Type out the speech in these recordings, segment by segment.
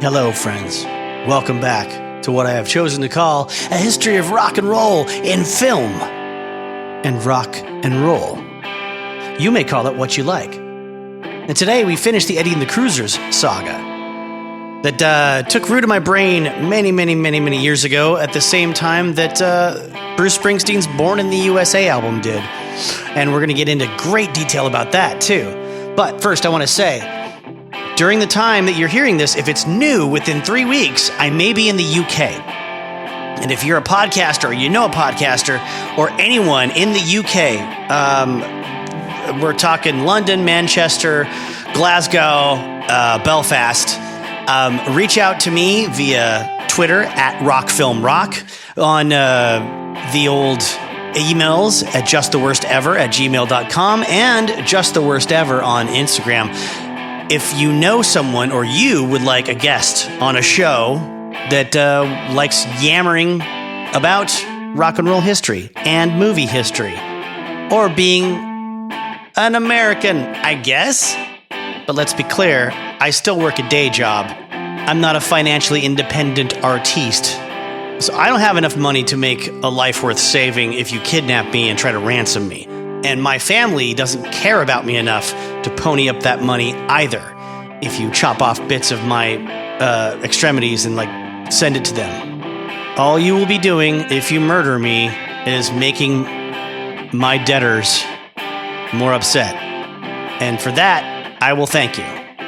Hello, friends. Welcome back to what I have chosen to call a history of rock and roll in film and rock and roll. You may call it what you like. And today we finish the Eddie and the Cruisers saga that took root in my brain many years ago at the same time that Bruce Springsteen's Born in the USA album did. And we're going to get into great detail about that too. But first I want to say, during the time that you're hearing this, if it's new, within 3 weeks, I may be in the UK. And if you're a podcaster or you know a podcaster or anyone in the UK, we're talking London, Manchester, Glasgow, Belfast, reach out to me via Twitter at RockFilmRock, on the old emails at justtheworstever@gmail.com and justtheworstever on Instagram. If you know someone or you would like a guest on a show that likes yammering about rock and roll history and movie history, or being an American, I guess. But let's be clear, I still work a day job. I'm not a financially independent artiste. So I don't have enough money to make a life worth saving if you kidnap me and try to ransom me. And my family doesn't care about me enough to pony up that money either. If you chop off bits of my extremities and send it to them. All you will be doing if you murder me is making my debtors more upset. And for that, I will thank you.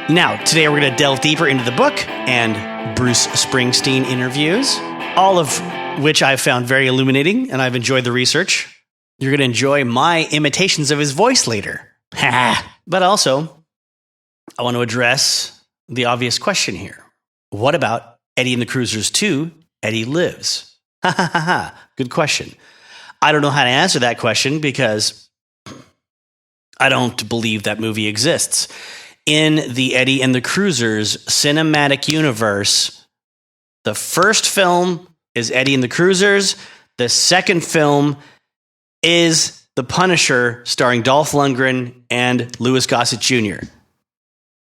Now, today we're going to delve deeper into the book and Bruce Springsteen interviews, all of which I've found very illuminating, and I've enjoyed the research. You're going to enjoy my imitations of his voice later. But also, I want to address the obvious question here. What about Eddie and the Cruisers 2, Eddie Lives? Good question. I don't know how to answer that question because I don't believe that movie exists. In the Eddie and the Cruisers cinematic universe, the first film is Eddie and the Cruisers. The second film is The Punisher, starring Dolph Lundgren and Louis Gossett Jr.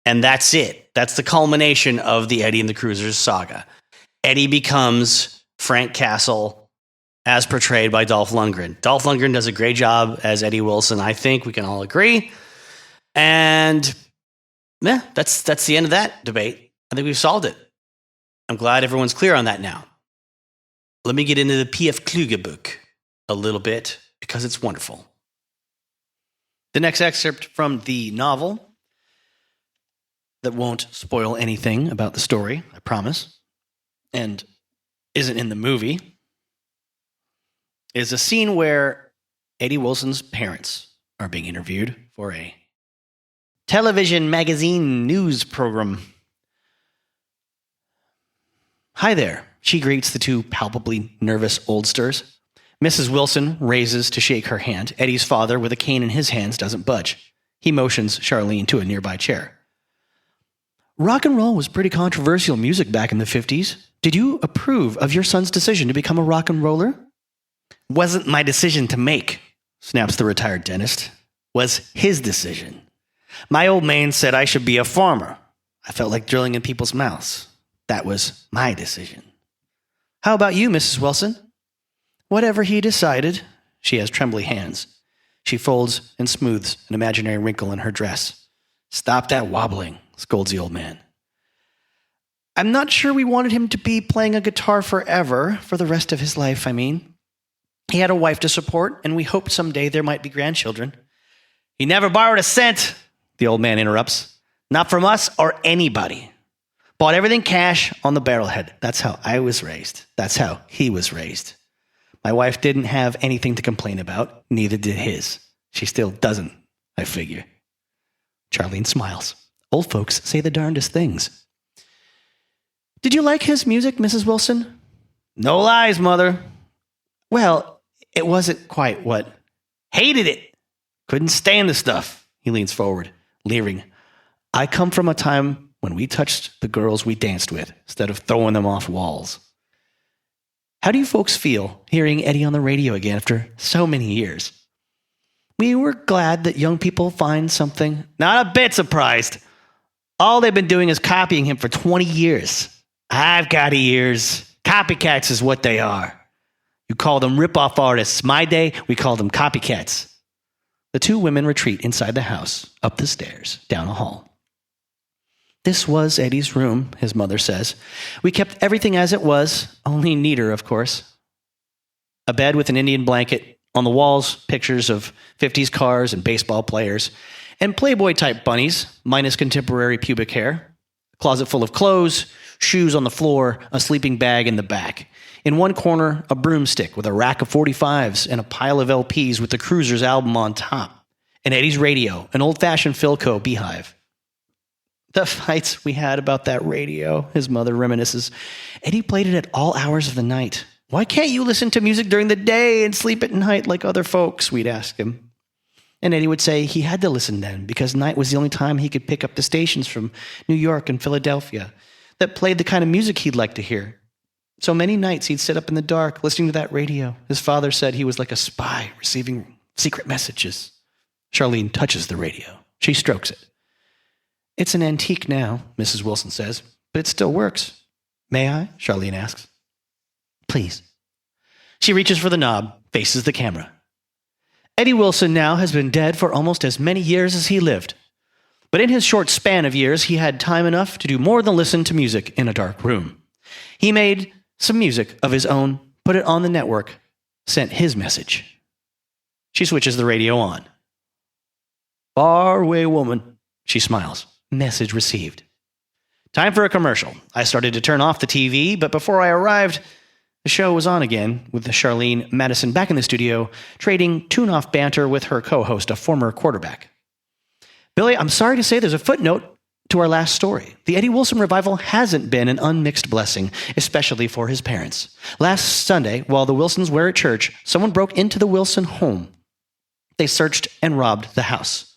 And that's it. That's the culmination of the Eddie and the Cruisers saga. Eddie becomes Frank Castle as portrayed by Dolph Lundgren. Dolph Lundgren does a great job as Eddie Wilson, I think we can all agree. And yeah, that's the end of that debate. I think we've solved it. I'm glad everyone's clear on that now. Let me get into the P.F. Kluge book a little bit, because it's wonderful. The next excerpt from the novel, that won't spoil anything about the story, I promise, and isn't in the movie, is a scene where Eddie Wilson's parents are being interviewed for a television magazine news program. Hi there, she greets the two palpably nervous oldsters. Mrs. Wilson raises to shake her hand. Eddie's father, with a cane in his hands, doesn't budge. He motions Charlene to a nearby chair. Rock and roll was pretty controversial music back in the 50s. Did you approve of your son's decision to become a rock and roller? Wasn't my decision to make, snaps the retired dentist. Was his decision. My old man said I should be a farmer. I felt like drilling in people's mouths. That was my decision. How about you, Mrs. Wilson? Whatever he decided. She has trembly hands. She folds and smooths an imaginary wrinkle in her dress. Stop that wobbling, scolds the old man. I'm not sure we wanted him to be playing a guitar forever, for the rest of his life, I mean. He had a wife to support, and we hoped someday there might be grandchildren. He never borrowed a cent, the old man interrupts. Not from us or anybody. Bought everything cash on the barrelhead. That's how I was raised. That's how he was raised. My wife didn't have anything to complain about. Neither did his. She still doesn't, I figure. Charlene smiles. Old folks say the darndest things. Did you like his music, Mrs. Wilson? No lies, Mother. Well, it wasn't quite what. Hated it. Couldn't stand the stuff. He leans forward, leering. I come from a time when we touched the girls we danced with instead of throwing them off walls. How do you folks feel hearing Eddie on the radio again after so many years? We were glad that young people find something. Not a bit surprised. All they've been doing is copying him for 20 years. I've got ears. Copycats is what they are. You call them rip-off artists. My day, we call them copycats. The two women retreat inside the house, up the stairs, down a hall. This was Eddie's room, his mother says. We kept everything as it was, only neater, of course. A bed with an Indian blanket, on the walls, pictures of 50s cars and baseball players, and Playboy-type bunnies, minus contemporary pubic hair. A closet full of clothes, shoes on the floor, a sleeping bag in the back. In one corner, a broomstick with a rack of 45s and a pile of LPs with the Cruisers album on top. And Eddie's radio, an old-fashioned Philco beehive. The fights we had about that radio, his mother reminisces. Eddie played it at all hours of the night. Why can't you listen to music during the day and sleep at night like other folks, we'd ask him. And Eddie would say he had to listen then because night was the only time he could pick up the stations from New York and Philadelphia that played the kind of music he'd like to hear. So many nights he'd sit up in the dark listening to that radio. His father said he was like a spy receiving secret messages. Charlene touches the radio. She strokes it. It's an antique now, Mrs. Wilson says, but it still works. May I? Charlene asks. Please. She reaches for the knob, faces the camera. Eddie Wilson now has been dead for almost as many years as he lived. But in his short span of years, he had time enough to do more than listen to music in a dark room. He made some music of his own, put it on the network, sent his message. She switches the radio on. Far away woman, she smiles. Message received. Time for a commercial. I started to turn off the TV, but before I arrived, the show was on again, with Charlene Madison back in the studio, trading tune-off banter with her co-host, a former quarterback. Billy, I'm sorry to say there's a footnote to our last story. The Eddie Wilson revival hasn't been an unmixed blessing, especially for his parents. Last Sunday, while the Wilsons were at church, someone broke into the Wilson home. They searched and robbed the house.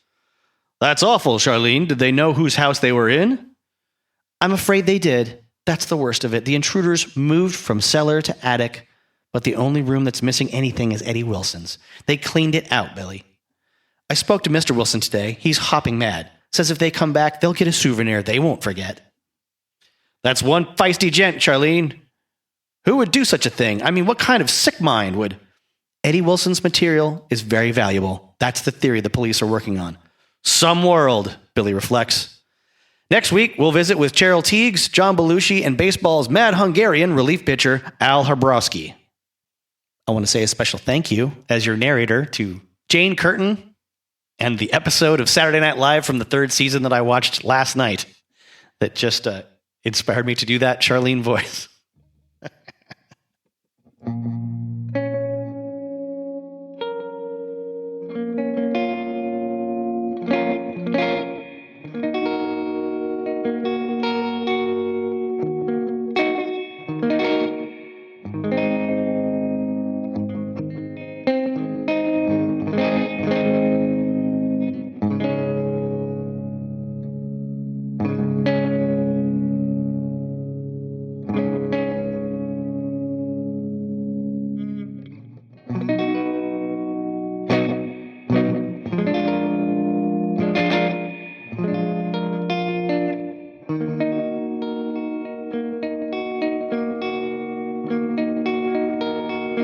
That's awful, Charlene. Did they know whose house they were in? I'm afraid they did. That's the worst of it. The intruders moved from cellar to attic, but the only room that's missing anything is Eddie Wilson's. They cleaned it out, Billy. I spoke to Mr. Wilson today. He's hopping mad. Says if they come back, they'll get a souvenir they won't forget. That's one feisty gent, Charlene. Who would do such a thing? I mean, what kind of sick mind would? Eddie Wilson's material is very valuable. That's the theory the police are working on. Some world, Billy reflects. Next week, we'll visit with Cheryl Teagues, John Belushi, and baseball's mad Hungarian relief pitcher, Al Hrabowski. I want to say a special thank you as your narrator to Jane Curtin and the episode of Saturday Night Live from the third season that I watched last night that just inspired me to do that Charlene voice.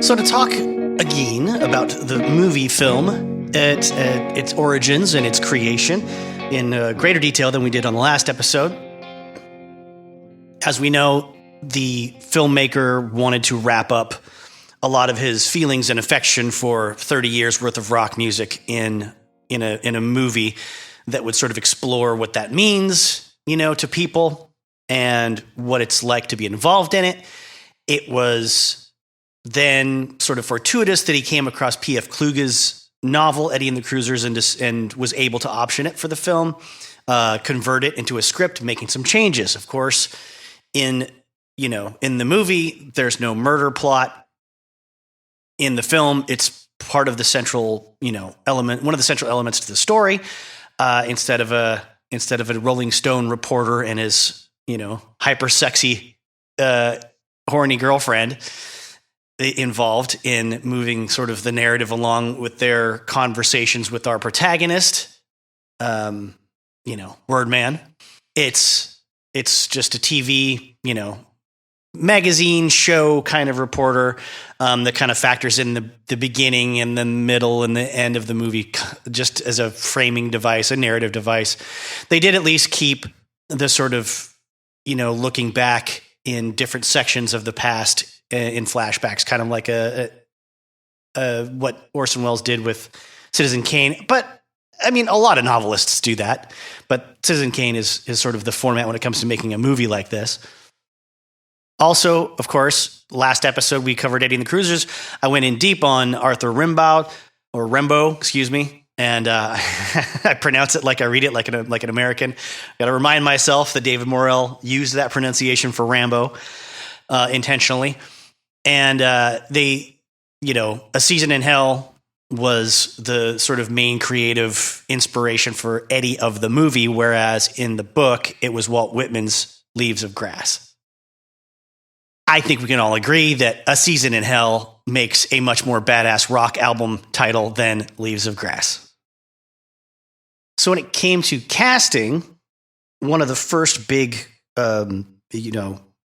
So to talk again about the movie film, its origins and its creation in greater detail than we did on the last episode. As we know, the filmmaker wanted to wrap up a lot of his feelings and affection for 30 years worth of rock music in a movie that would sort of explore what that means, to people and what it's like to be involved in it. It was then sort of fortuitous that he came across P.F. Kluge's novel, Eddie and the Cruisers, and was able to option it for the film, convert it into a script, making some changes. Of course, in the movie, there's no murder plot. In the film, it's part of the central, element, one of the central elements to the story. Instead of a Rolling Stone reporter and his, hyper sexy, horny girlfriend involved in moving sort of the narrative along with their conversations with our protagonist, Wordman. It's just a TV, magazine show kind of reporter that kind of factors in the beginning and the middle and the end of the movie just as a framing device, a narrative device. They did at least keep the sort of, looking back in different sections of the past in flashbacks, kind of like what Orson Welles did with Citizen Kane. But I mean, a lot of novelists do that, but Citizen Kane is sort of the format when it comes to making a movie like this. Also, of course, last episode we covered Eddie and the Cruisers. I went in deep on Arthur Rimbaud, excuse me, and I pronounce it like I read it, like an American. Got to remind myself that David Morrell used that pronunciation for Rambo intentionally. And A Season in Hell was the sort of main creative inspiration for Eddie of the movie, whereas in the book, it was Walt Whitman's Leaves of Grass. I think we can all agree that A Season in Hell makes a much more badass rock album title than Leaves of Grass. So when it came to casting, one of the first big,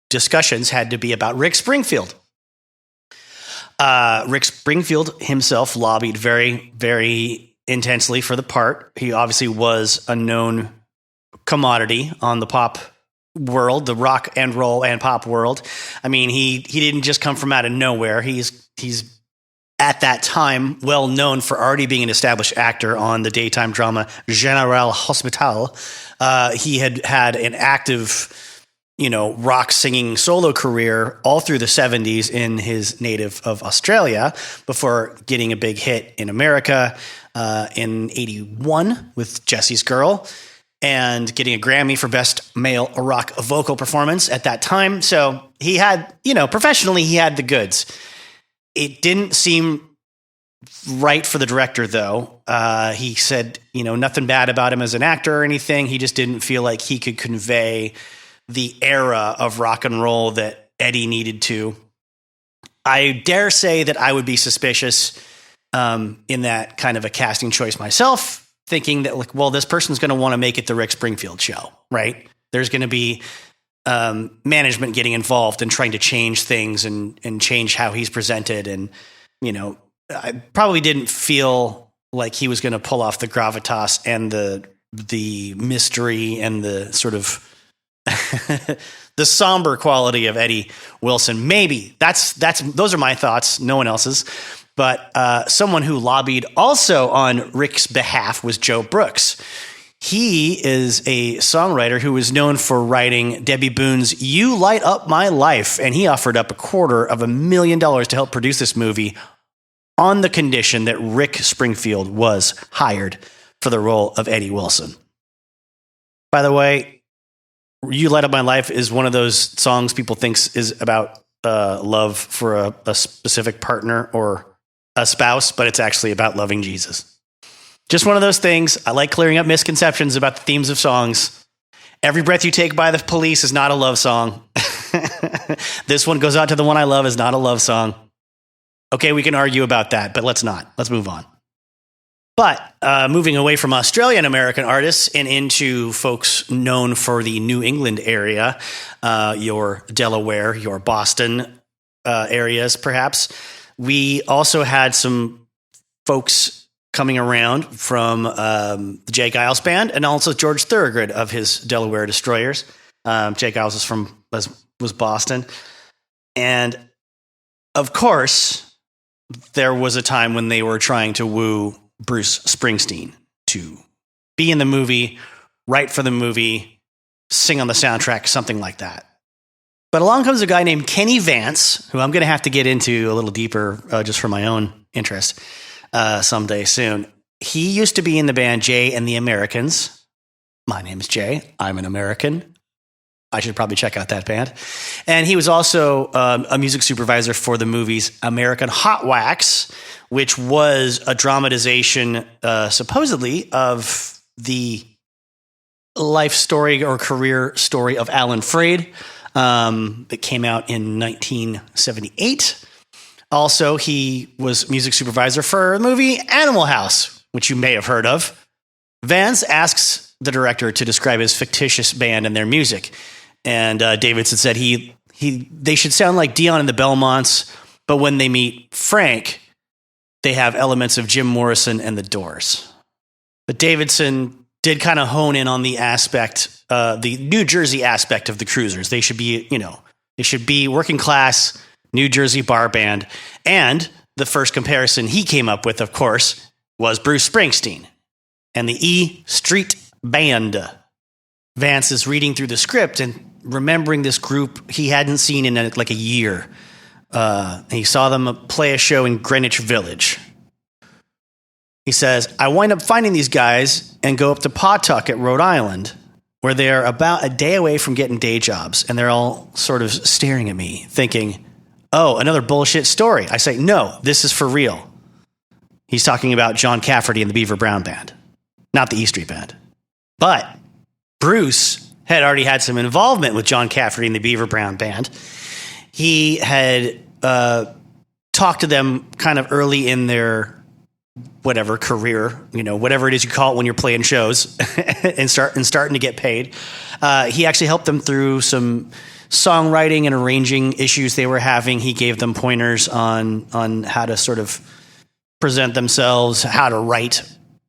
discussions had to be about Rick Springfield. Rick Springfield himself lobbied very, very intensely for the part. He obviously was a known commodity on the pop world, the rock and roll and pop world. I mean, he didn't just come from out of nowhere. He's at that time well known for already being an established actor on the daytime drama General Hospital. He had an active, rock singing solo career all through the 70s in his native of Australia before getting a big hit in America in 81 with Jesse's Girl, and getting a Grammy for Best Male Rock Vocal Performance at that time. So he had, professionally, he had the goods. It didn't seem right for the director, though. He said, nothing bad about him as an actor or anything. He just didn't feel like he could convey the era of rock and roll that Eddie needed to. I dare say that I would be suspicious in that kind of a casting choice myself, thinking that, this person's going to want to make it the Rick Springfield show, right? There's going to be management getting involved and trying to change things and change how he's presented. And, I probably didn't feel like he was going to pull off the gravitas and the mystery and the sort of the somber quality of Eddie Wilson. Maybe those are my thoughts, no one else's. But someone who lobbied also on Rick's behalf was Joe Brooks. He is a songwriter who is known for writing Debbie Boone's You Light Up My Life, and he offered up $250,000 to help produce this movie on the condition that Rick Springfield was hired for the role of Eddie Wilson. By the way, You Light Up My Life is one of those songs people think is about love for a specific partner or a spouse, but it's actually about loving Jesus. Just one of those things. I like clearing up misconceptions about the themes of songs. Every Breath You Take by the Police is not a love song. This one goes out to the one I love is not a love song. Okay, we can argue about that, but let's not. Let's move on. But moving away from Australian American artists and into folks known for the New England area, your Delaware, your Boston areas, perhaps, we also had some folks coming around from the Jay Giles Band and also George Thorogood of his Delaware Destroyers. Jay Giles was Boston. And, of course, there was a time when they were trying to woo Bruce Springsteen to be in the movie, write for the movie, sing on the soundtrack, something like that. But along comes a guy named Kenny Vance, who I'm going to have to get into a little deeper just for my own interest someday soon. He used to be in the band Jay and the Americans. My name's Jay. I'm an American. I should probably check out that band. And he was also a music supervisor for the movies American Hot Wax, which was a dramatization, supposedly, of the life story or career story of Alan Freed that came out in 1978. Also, he was music supervisor for the movie Animal House, which you may have heard of. Vance asks the director to describe his fictitious band and their music. And Davidson said he they should sound like Dion and the Belmonts, but when they meet Frank, they have elements of Jim Morrison and the Doors. But Davidson did kind of hone in on the New Jersey aspect of the Cruisers. They should be working class New Jersey bar band. And the first comparison he came up with, of course, was Bruce Springsteen and the E Street Band. Vance is reading through the script and remembering this group he hadn't seen in like a year. He saw them play a show in Greenwich Village. He says, I wind up finding these guys and go up to Pawtucket at Rhode Island, where they're about a day away from getting day jobs. And they're all sort of staring at me, thinking, oh, another bullshit story. I say, no, this is for real. He's talking about John Cafferty and the Beaver Brown Band, not the E Street Band. But Bruce had already had some involvement with John Cafferty and the Beaver Brown Band. He had talked to them kind of early in their whatever career, whatever it is you call it when you're playing shows and starting to get paid. He actually helped them through some songwriting and arranging issues they were having. He gave them pointers on how to sort of present themselves, how to write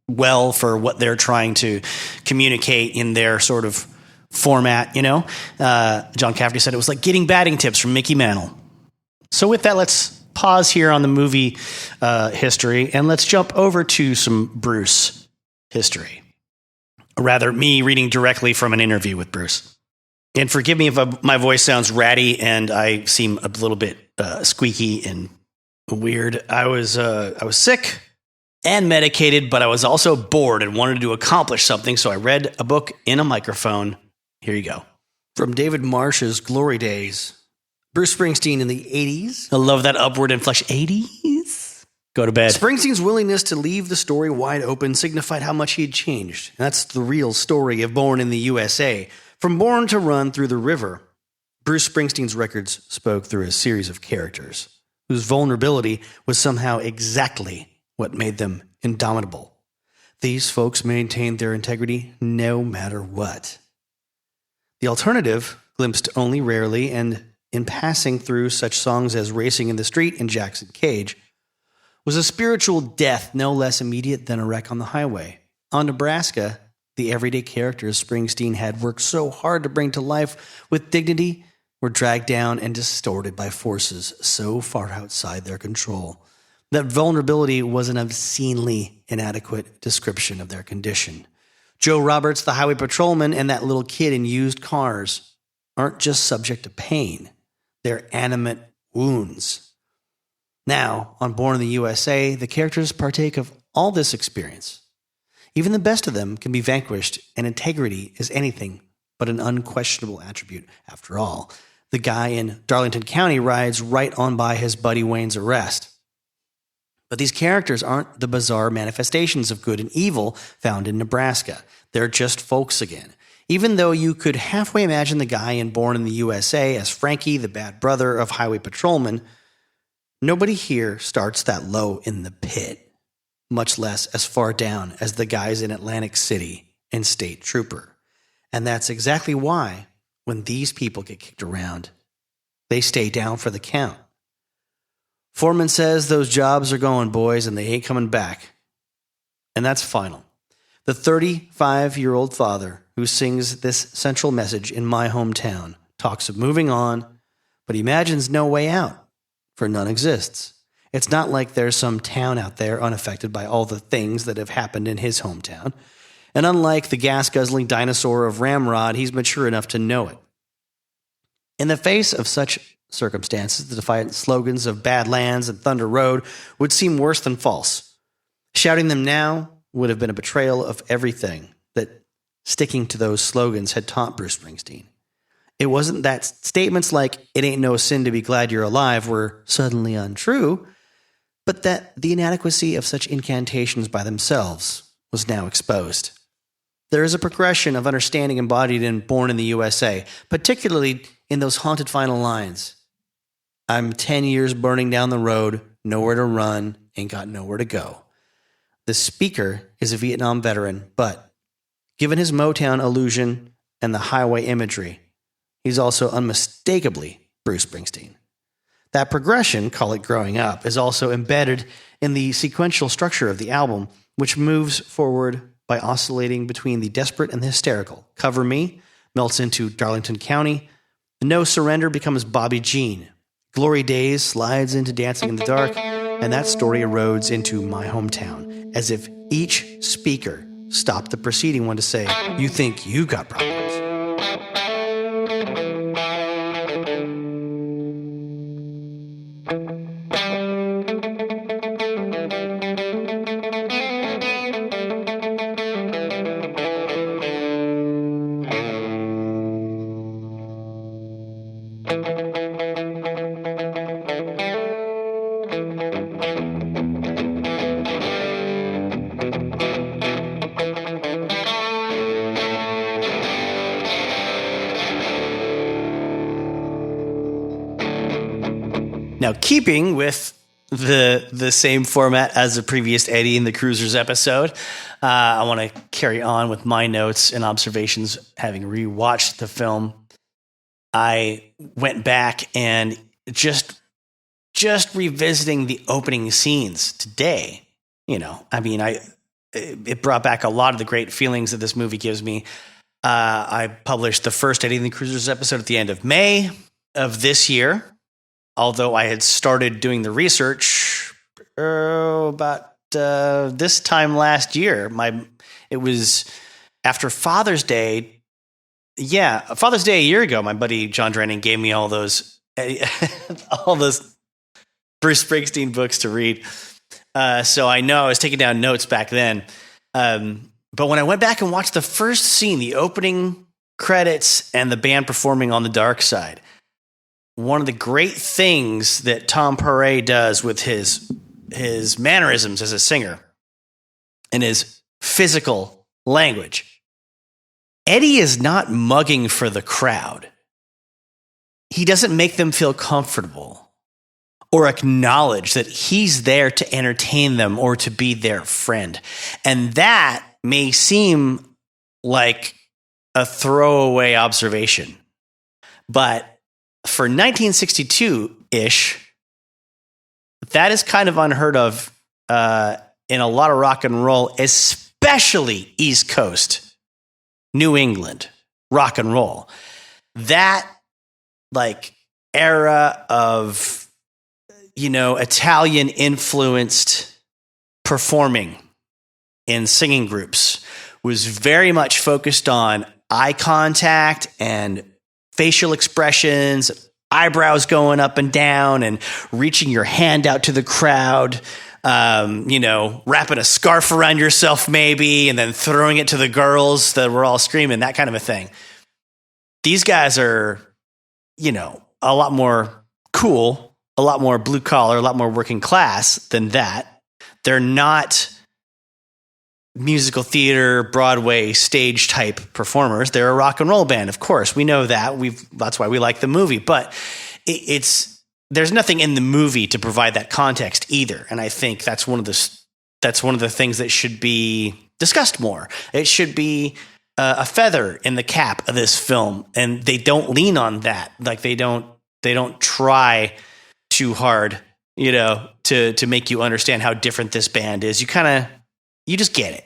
well for what they're trying to communicate in their sort of format, John Cafferty said it was like getting batting tips from Mickey Mantle. So with that, let's pause here on the movie history and let's jump over to some Bruce history. Or rather, me reading directly from an interview with Bruce. And forgive me if my voice sounds ratty and I seem a little bit squeaky and weird. I was sick and medicated, but I was also bored and wanted to accomplish something, so I read a book in a microphone. Here you go. From David Marsh's Glory Days. Bruce Springsteen in the 80s. I love that upward inflection. 80s? Go to bed. Springsteen's willingness to leave the story wide open signified how much he had changed. That's the real story of Born in the USA. From Born to Run Through the River, Bruce Springsteen's records spoke through a series of characters whose vulnerability was somehow exactly what made them indomitable. These folks maintained their integrity no matter what. The alternative, glimpsed only rarely and in passing through such songs as Racing in the Street and Jackson Cage, was a spiritual death no less immediate than a wreck on the highway. On Nebraska, the everyday characters Springsteen had worked so hard to bring to life with dignity were dragged down and distorted by forces so far outside their control that vulnerability was an obscenely inadequate description of their condition. Joe Roberts, the highway patrolman, and that little kid in used cars aren't just subject to pain. They're animate wounds. Now, on Born in the USA, the characters partake of all this experience. Even the best of them can be vanquished, and integrity is anything but an unquestionable attribute. After all, the guy in Darlington County rides right on by his buddy Wayne's arrest. But these characters aren't the bizarre manifestations of good and evil found in Nebraska. They're just folks again. Even though you could halfway imagine the guy in Born in the USA as Frankie, the bad brother of highway patrolman, nobody here starts that low in the pit, much less as far down as the guys in Atlantic City and State Trooper. And that's exactly why, when these people get kicked around, they stay down for the count. Foreman says those jobs are going, boys, and they ain't coming back. And that's final. The 35-year-old father who sings this central message in my hometown talks of moving on, but imagines no way out, for none exists. It's not like there's some town out there unaffected by all the things that have happened in his hometown. And unlike the gas-guzzling dinosaur of Ramrod, he's mature enough to know it. In the face of such circumstances, the defiant slogans of Badlands and Thunder Road would seem worse than false. Shouting them now would have been a betrayal of everything that sticking to those slogans had taught Bruce Springsteen. It wasn't that statements like, "It ain't no sin to be glad you're alive," were suddenly untrue, but that the inadequacy of such incantations by themselves was now exposed. There is a progression of understanding embodied in Born in the USA, particularly in those haunted final lines. I'm 10 years burning down the road, nowhere to run, ain't got nowhere to go. The speaker is a Vietnam veteran, but given his Motown illusion and the highway imagery, he's also unmistakably Bruce Springsteen. That progression, call it growing up, is also embedded in the sequential structure of the album, which moves forward by oscillating between the desperate and the hysterical. Cover Me melts into Darlington County. No Surrender becomes Bobby Jean. Glory Days slides into Dancing in the Dark, and that story erodes into My Hometown, as if each speaker stopped the preceding one to say, "You think you got problems." Now, keeping with the same format as the previous Eddie and the Cruisers episode, I want to carry on with my notes and observations having rewatched the film. I went back and just revisiting the opening scenes today. It brought back a lot of the great feelings that this movie gives me. I published the first Eddie and the Cruisers episode at the end of May of this year. Although I had started doing the research about this time last year. It was after Father's Day. Yeah, Father's Day a year ago, my buddy John Drennan gave me all those Bruce Springsteen books to read. So I know I was taking down notes back then. But when I went back and watched the first scene, the opening credits and the band performing on the dark side, one of the great things that Tom Paray does with his mannerisms as a singer and his physical language, Eddie is not mugging for the crowd. He doesn't make them feel comfortable or acknowledge that he's there to entertain them or to be their friend. And that may seem like a throwaway observation, but for 1962-ish, that is kind of unheard of in a lot of rock and roll, especially East Coast, New England rock and roll. That era of, Italian-influenced performing in singing groups was very much focused on eye contact and facial expressions, eyebrows going up and down, and reaching your hand out to the crowd, wrapping a scarf around yourself maybe, and then throwing it to the girls that were all screaming, that kind of a thing. These guys are, a lot more cool, a lot more blue collar, a lot more working class than that. They're not musical theater, Broadway, stage type performers. They're a rock and roll band, of course. We know that. That's why we like the movie. But there's nothing in the movie to provide that context either. And I think that's one of the things that should be discussed more. It should be a feather in the cap of this film, and they don't lean on that. Like they don't try too hard, to make you understand how different this band is. You just get it.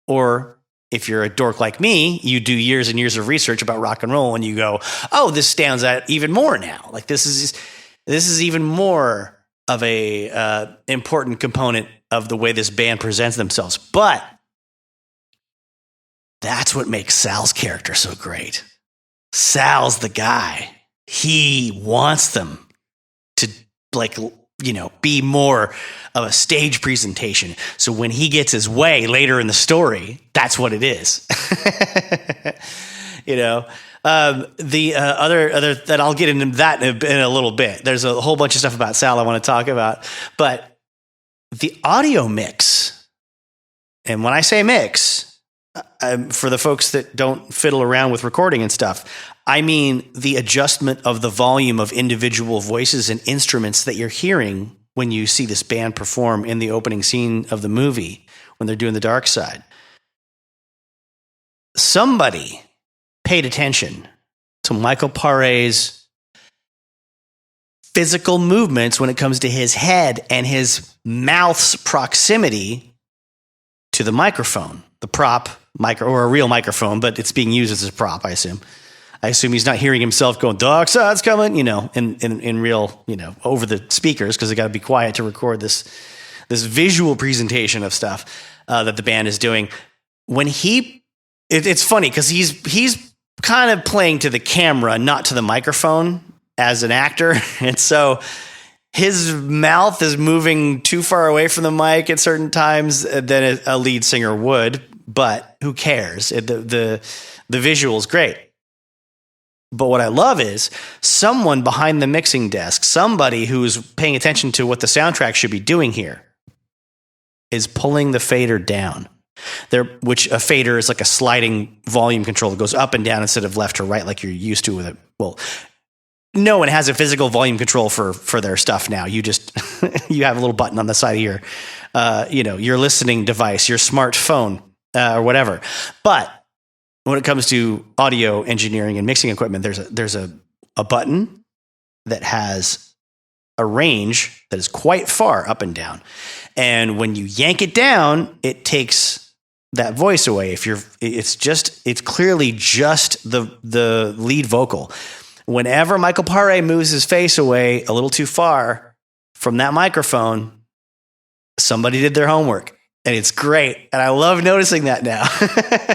Or if you're a dork like me, you do years and years of research about rock and roll and you go, oh, this stands out even more now. Like this is even more of a important component of the way this band presents themselves. But that's what makes Sal's character so great. Sal's the guy. He wants them to be more of a stage presentation. So when he gets his way later in the story, that's what it is. The other that I'll get into that in a little bit. There's a whole bunch of stuff about Sal I want to talk about, but the audio mix, and when I say mix, for the folks that don't fiddle around with recording and stuff, I mean the adjustment of the volume of individual voices and instruments that you're hearing when you see this band perform in the opening scene of the movie when they're doing the dark side. Somebody paid attention to Michael Paray's physical movements when it comes to his head and his mouth's proximity to the microphone, the prop or a real microphone, but it's being used as a prop, I assume. I assume he's not hearing himself going, "Dark side's coming," in real, over the speakers, because they got to be quiet to record this visual presentation of stuff that the band is doing. When it's funny because he's kind of playing to the camera, not to the microphone as an actor, and so his mouth is moving too far away from the mic at certain times than a lead singer would. But who cares? The visual is great. But what I love is someone behind the mixing desk, somebody who's paying attention to what the soundtrack should be doing here, is pulling the fader down. Which a fader is like a sliding volume control that goes up and down instead of left to right like you're used to with it. Well, no one has a physical volume control for their stuff now. You just you have a little button on the side of your listening device, your smartphone, or whatever. But when it comes to audio engineering and mixing equipment, there's a button that has a range that is quite far up and down. And when you yank it down, it takes that voice away. It's clearly just the lead vocal. Whenever Michael Paré moves his face away a little too far from that microphone, somebody did their homework. And it's great. And I love noticing that now.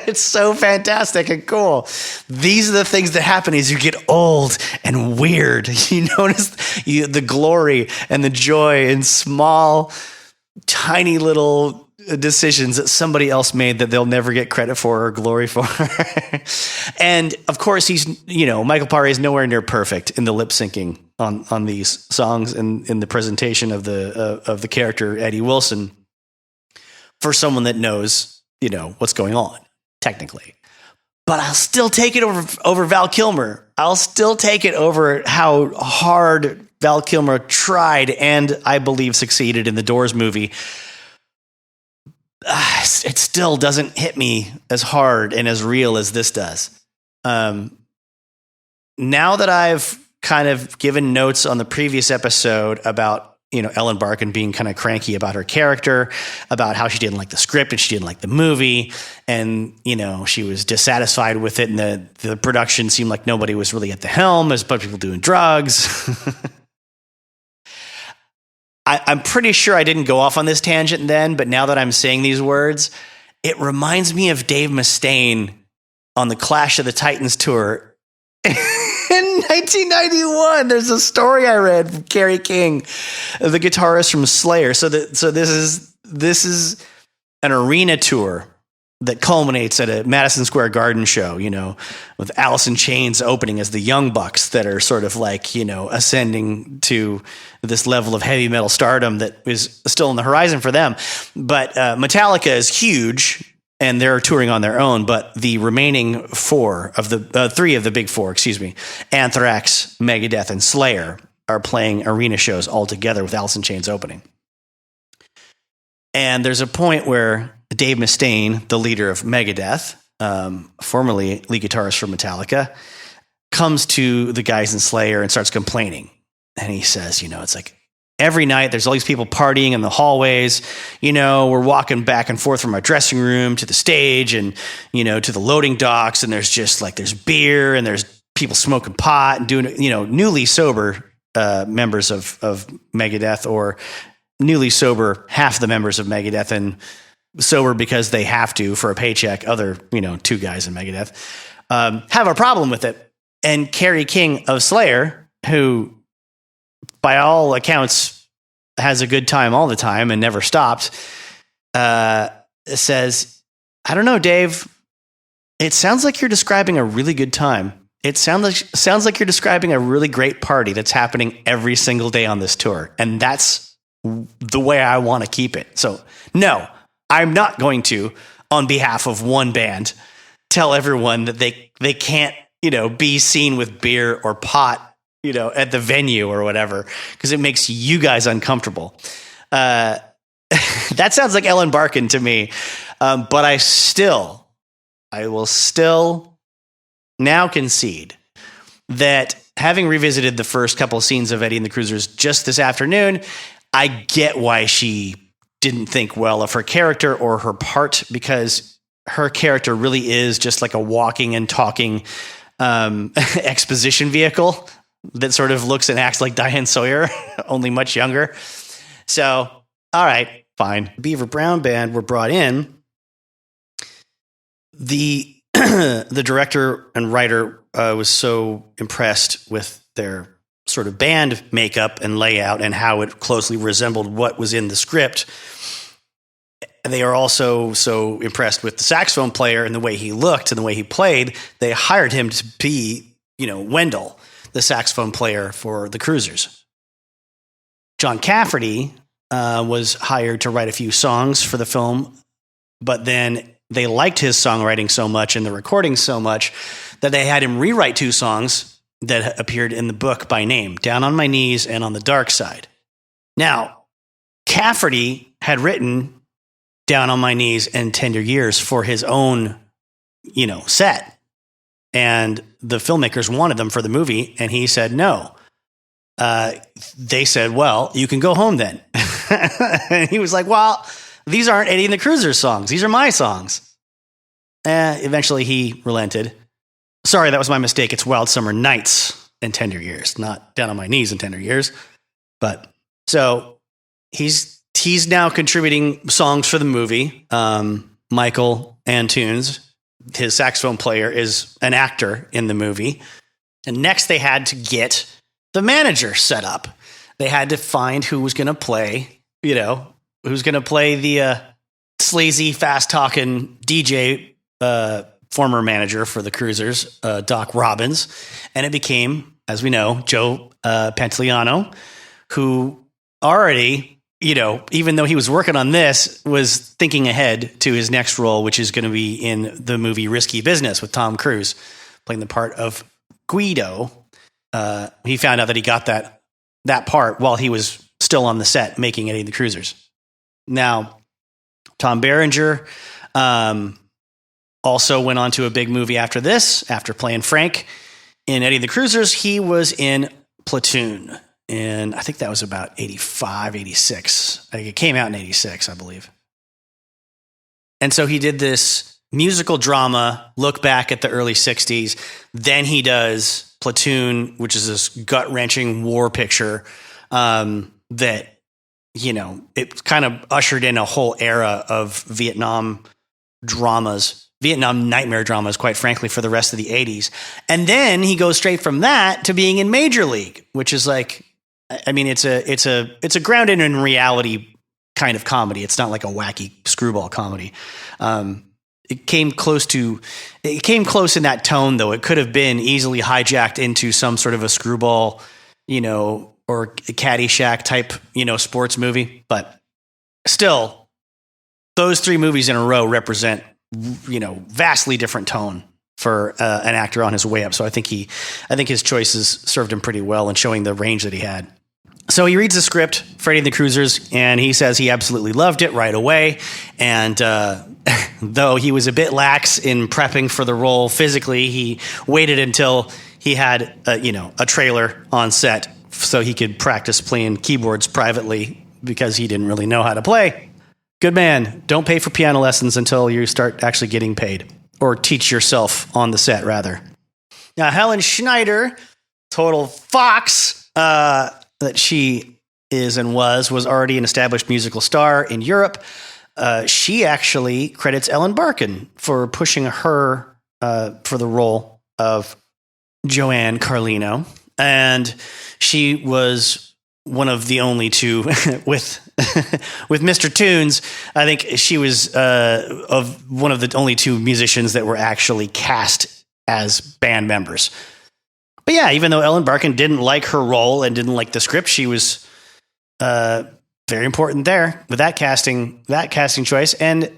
It's so fantastic and cool. These are the things that happen as you get old and weird. You notice the glory and the joy in small, tiny little decisions that somebody else made that they'll never get credit for or glory for. And of course, Michael Paré is nowhere near perfect in the lip syncing on these songs and in the presentation of the character Eddie Wilson. For someone that knows, what's going on, technically. But I'll still take it over Val Kilmer. I'll still take it over how hard Val Kilmer tried and I believe succeeded in the Doors movie. It still doesn't hit me as hard and as real as this does. Now that I've kind of given notes on the previous episode about Ellen Barkin being kind of cranky about her character, about how she didn't like the script and she didn't like the movie. And, she was dissatisfied with it. And the production seemed like nobody was really at the helm. There's a bunch of people doing drugs. I'm pretty sure I didn't go off on this tangent then, but now that I'm saying these words, it reminds me of Dave Mustaine on the Clash of the Titans tour. In 1991, there's a story I read from Kerry King, the guitarist from Slayer. So this is an arena tour that culminates at a Madison Square Garden show, with Alice in Chains opening as the Young Bucks that are sort of like, ascending to this level of heavy metal stardom that is still on the horizon for them. But Metallica is huge. And they're touring on their own, but the remaining three of the big four, Anthrax, Megadeth, and Slayer are playing arena shows all together with Alice in Chains opening. And there's a point where Dave Mustaine, the leader of Megadeth, formerly lead guitarist for Metallica, comes to the guys in Slayer and starts complaining. And he says, it's like, every night, there's all these people partying in the hallways. We're walking back and forth from our dressing room to the stage and, to the loading docks. And there's just there's beer and there's people smoking pot and doing, newly sober members of Megadeth, or newly sober half the members of Megadeth, and sober because they have to for a paycheck. Other, two guys in Megadeth have a problem with it. And Kerry King of Slayer, who by all accounts has a good time all the time and never stopped, says, "I don't know, Dave. It sounds like you're describing a really good time. It sounds like you're describing a really great party that's happening every single day on this tour. And that's the way I want to keep it. So no, I'm not going to, on behalf of one band, tell everyone that they can't, be seen with beer or pot, at the venue or whatever, because it makes you guys uncomfortable." That sounds like Ellen Barkin to me. But I will still now concede that having revisited the first couple of scenes of Eddie and the Cruisers just this afternoon, I get why she didn't think well of her character or her part, because her character really is just like a walking and talking exposition vehicle that sort of looks and acts like Diane Sawyer, only much younger. So, all right, fine. Beaver Brown Band were brought in. The director and writer was so impressed with their sort of band makeup and layout and how it closely resembled what was in the script. They are also so impressed with the saxophone player and the way he looked and the way he played. They hired him to be, Wendell, the saxophone player for the Cruisers. John Cafferty was hired to write a few songs for the film, but then they liked his songwriting so much and the recording so much that they had him rewrite 2 songs that appeared in the book by name, Down on My Knees and On the Dark Side. Now, Cafferty had written Down on My Knees and Tender Years for his own, set. And the filmmakers wanted them for the movie, and he said no. They said, well, you can go home then. And he was like, well, these aren't Eddie and the Cruisers songs. These are my songs. Eventually he relented. Sorry, that was my mistake. It's Wild Summer Nights and Tender Years, not Down on My Knees and Tender Years. But so he's now contributing songs for the movie. Michael Antunes, his saxophone player, is an actor in the movie. And next they had to get the manager set up. They had to find who was going to play, who's going to play the sleazy, fast-talking DJ, former manager for the Cruisers, Doc Robbins. And it became, as we know, Joe Pantoliano, who already, even though he was working on this, was thinking ahead to his next role, which is going to be in the movie Risky Business with Tom Cruise, playing the part of Guido. He found out that he got that part while he was still on the set making Eddie and the Cruisers. Now, Tom Berenger also went on to a big movie after this. After playing Frank in Eddie and the Cruisers, he was in Platoon. And I think that was about 85, 86. I think it came out in 86, I believe. And so he did this musical drama, look back at the early 60s. Then he does Platoon, which is this gut-wrenching war picture that, it kind of ushered in a whole era of Vietnam dramas, Vietnam nightmare dramas, quite frankly, for the rest of the 80s. And then he goes straight from that to being in Major League, which is like, it's a grounded in reality kind of comedy. It's not like a wacky screwball comedy. It came close in that tone, though. It could have been easily hijacked into some sort of a screwball, or a Caddyshack type, sports movie. But still, those 3 movies in a row represent, vastly different tone for an actor on his way up. So I think his choices served him pretty well in showing the range that he had. So he reads the script, Eddie and the Cruisers, and he says he absolutely loved it right away. And though he was a bit lax in prepping for the role physically, he waited until he had a trailer on set so he could practice playing keyboards privately because he didn't really know how to play. Good man. Don't pay for piano lessons until you start actually getting paid, or teach yourself on the set, rather. Now, Helen Schneider, total fox, that she is and was already an established musical star in Europe. She actually credits Ellen Barkin for pushing her for the role of Joanne Carlino. And she was one of the only two with Mr. Tunes. I think she was of one of the only 2 musicians that were actually cast as band members. But yeah, even though Ellen Barkin didn't like her role and didn't like the script, she was very important there with that casting choice. And,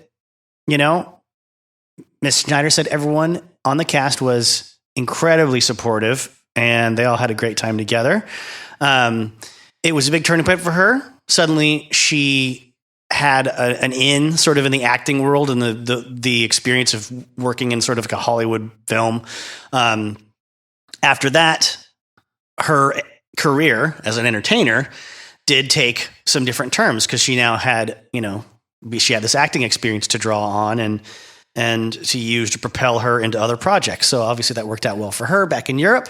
Miss Schneider said everyone on the cast was incredibly supportive and they all had a great time together. It was a big turning point for her. Suddenly she had an in sort of in the acting world and the experience of working in sort of like a Hollywood film. After that, her career as an entertainer did take some different terms because she now had, she had this acting experience to draw on and to use to propel her into other projects. So obviously that worked out well for her back in Europe.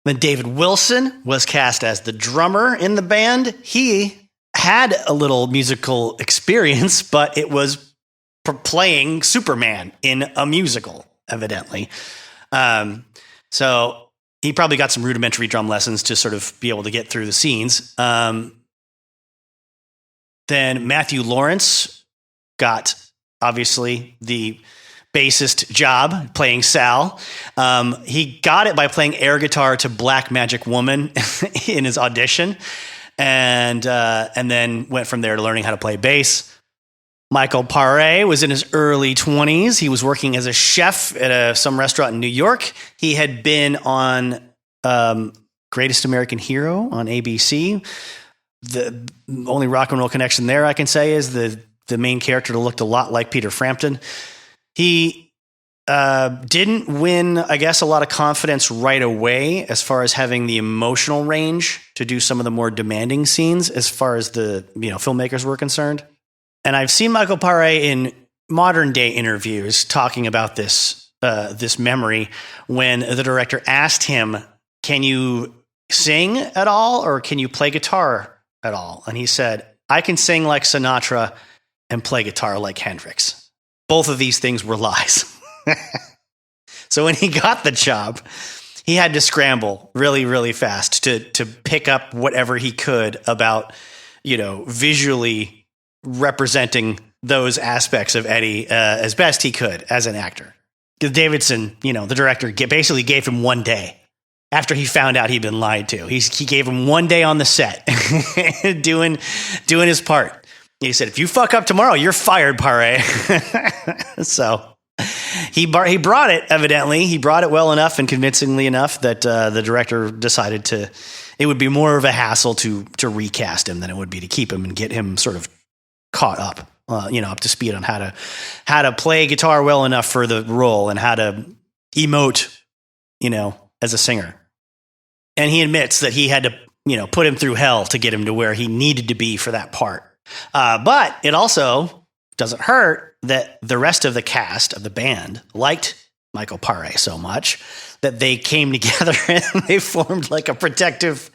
Then David Wilson was cast as the drummer in the band. He had a little musical experience, but it was playing Superman in a musical, evidently. So he probably got some rudimentary drum lessons to sort of be able to get through the scenes. Then Matthew Lawrence got, obviously, the bassist job playing Sal. He got it by playing air guitar to Black Magic Woman in his audition, and then went from there to learning how to play bass. Michael Paré was in his early 20s. He was working as a chef at some restaurant in New York. He had been on Greatest American Hero on ABC. The only rock and roll connection there I can say is the main character looked a lot like Peter Frampton. He didn't win, I guess, a lot of confidence right away as far as having the emotional range to do some of the more demanding scenes as far as the filmmakers were concerned. And I've seen Michael Paré in modern day interviews talking about this memory when the director asked him, "Can you sing at all, or can you play guitar at all?" And he said, "I can sing like Sinatra and play guitar like Hendrix." Both of these things were lies. So when he got the job, he had to scramble really, really fast to pick up whatever he could about, visually representing those aspects of Eddie as best he could as an actor. Because Davidson, the director, basically gave him one day after he found out he'd been lied to. He gave him one day on the set doing his part. He said, "If you fuck up tomorrow, you're fired, Paré." So he brought it, evidently. He brought it well enough and convincingly enough that the director decided it would be more of a hassle to recast him than it would be to keep him and get him sort of caught up, up to speed on how to play guitar well enough for the role and how to emote, as a singer. And he admits that he had to, put him through hell to get him to where he needed to be for that part. But it also doesn't hurt that the rest of the cast of the band liked Michael Paré so much that they came together and they formed like a protective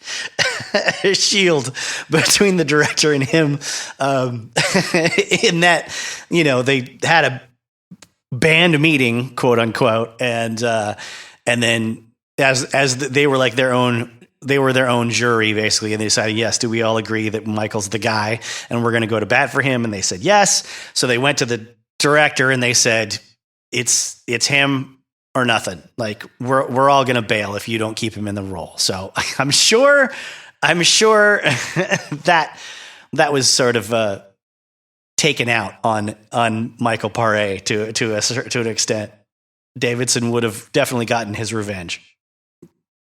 shield between the director and him. In that, they had a band meeting, quote unquote, and then as they were like their own jury basically, and they decided, yes, do we all agree that Michael's the guy and we're going to go to bat for him? And they said yes. So they went to the director and they said, it's him or nothing. Like we're all going to bail if you don't keep him in the role. So I'm sure that was sort of taken out on Michael Paré to an extent. Davidson would have definitely gotten his revenge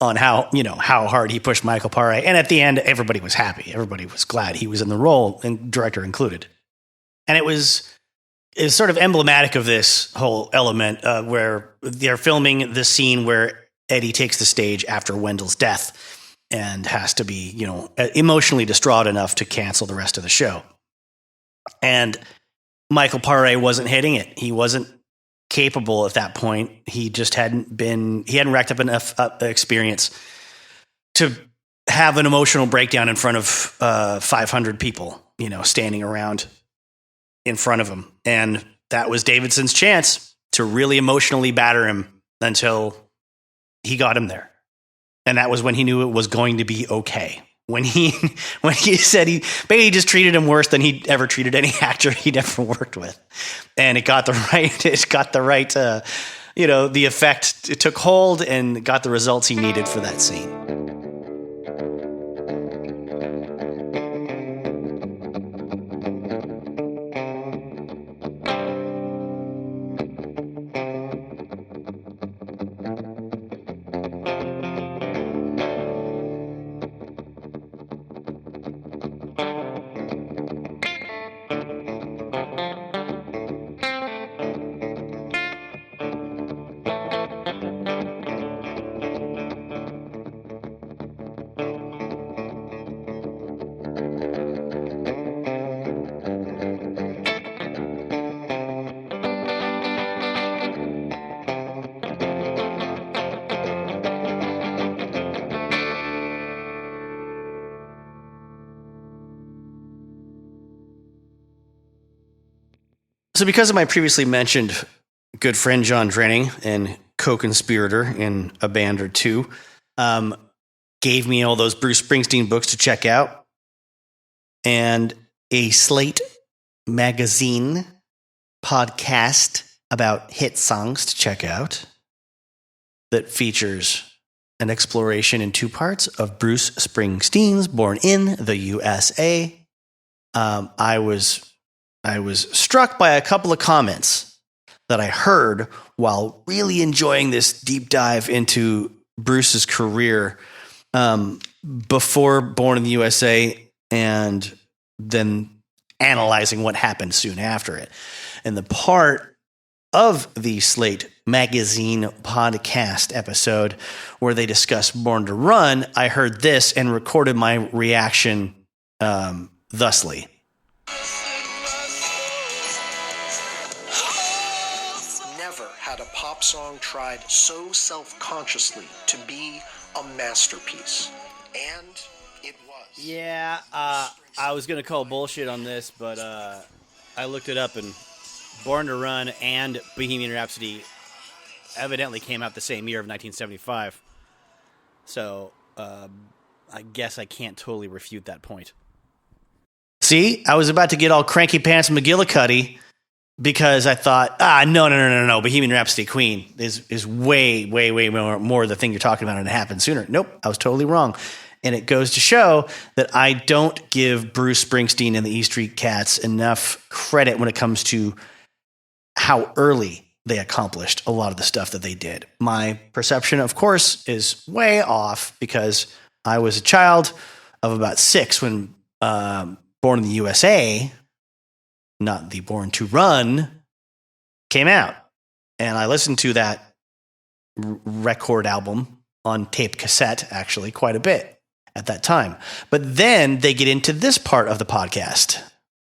on how hard he pushed Michael Paré. And at the end, everybody was happy. Everybody was glad he was in the role, and director included. And it was sort of emblematic of this whole element where they're filming the scene where Eddie takes the stage after Wendell's death and has to be, emotionally distraught enough to cancel the rest of the show. And Michael Paré wasn't hitting it. He wasn't capable at that point. He just hadn't racked up enough experience to have an emotional breakdown in front of 500 people, standing around in front of him. And that was Davidson's chance to really emotionally batter him until he got him there. And that was when he knew it was going to be okay. When he said he basically just treated him worse than he'd ever treated any actor he'd ever worked with. And it got the right, the effect, it took hold and got the results he needed for that scene. So because of my previously mentioned good friend John Drenning and co-conspirator in a band or two, gave me all those Bruce Springsteen books to check out, and a Slate magazine podcast about hit songs to check out that features an exploration in 2 parts of Bruce Springsteen's Born in the USA. I was struck by a couple of comments that I heard while really enjoying this deep dive into Bruce's career before Born in the USA and then analyzing what happened soon after it. And the part of the Slate magazine podcast episode where they discuss Born to Run, I heard this and recorded my reaction thusly. Never had a pop song tried so self-consciously to be a masterpiece. And it was. Yeah, I was going to call bullshit on this, but I looked it up, and Born to Run and Bohemian Rhapsody evidently came out the same year of 1975. So I guess I can't totally refute that point. See, I was about to get all cranky pants McGillicuddy because I thought, no. Bohemian Rhapsody Queen is way more the thing you're talking about, and it happened sooner. Nope, I was totally wrong. And it goes to show that I don't give Bruce Springsteen and the E Street Cats enough credit when it comes to how early they accomplished a lot of the stuff that they did. My perception, of course, is way off because I was a child of about 6 when Born in the USA, not the Born to Run, came out. And I listened to that record album on tape cassette, actually, quite a bit at that time. But then they get into this part of the podcast.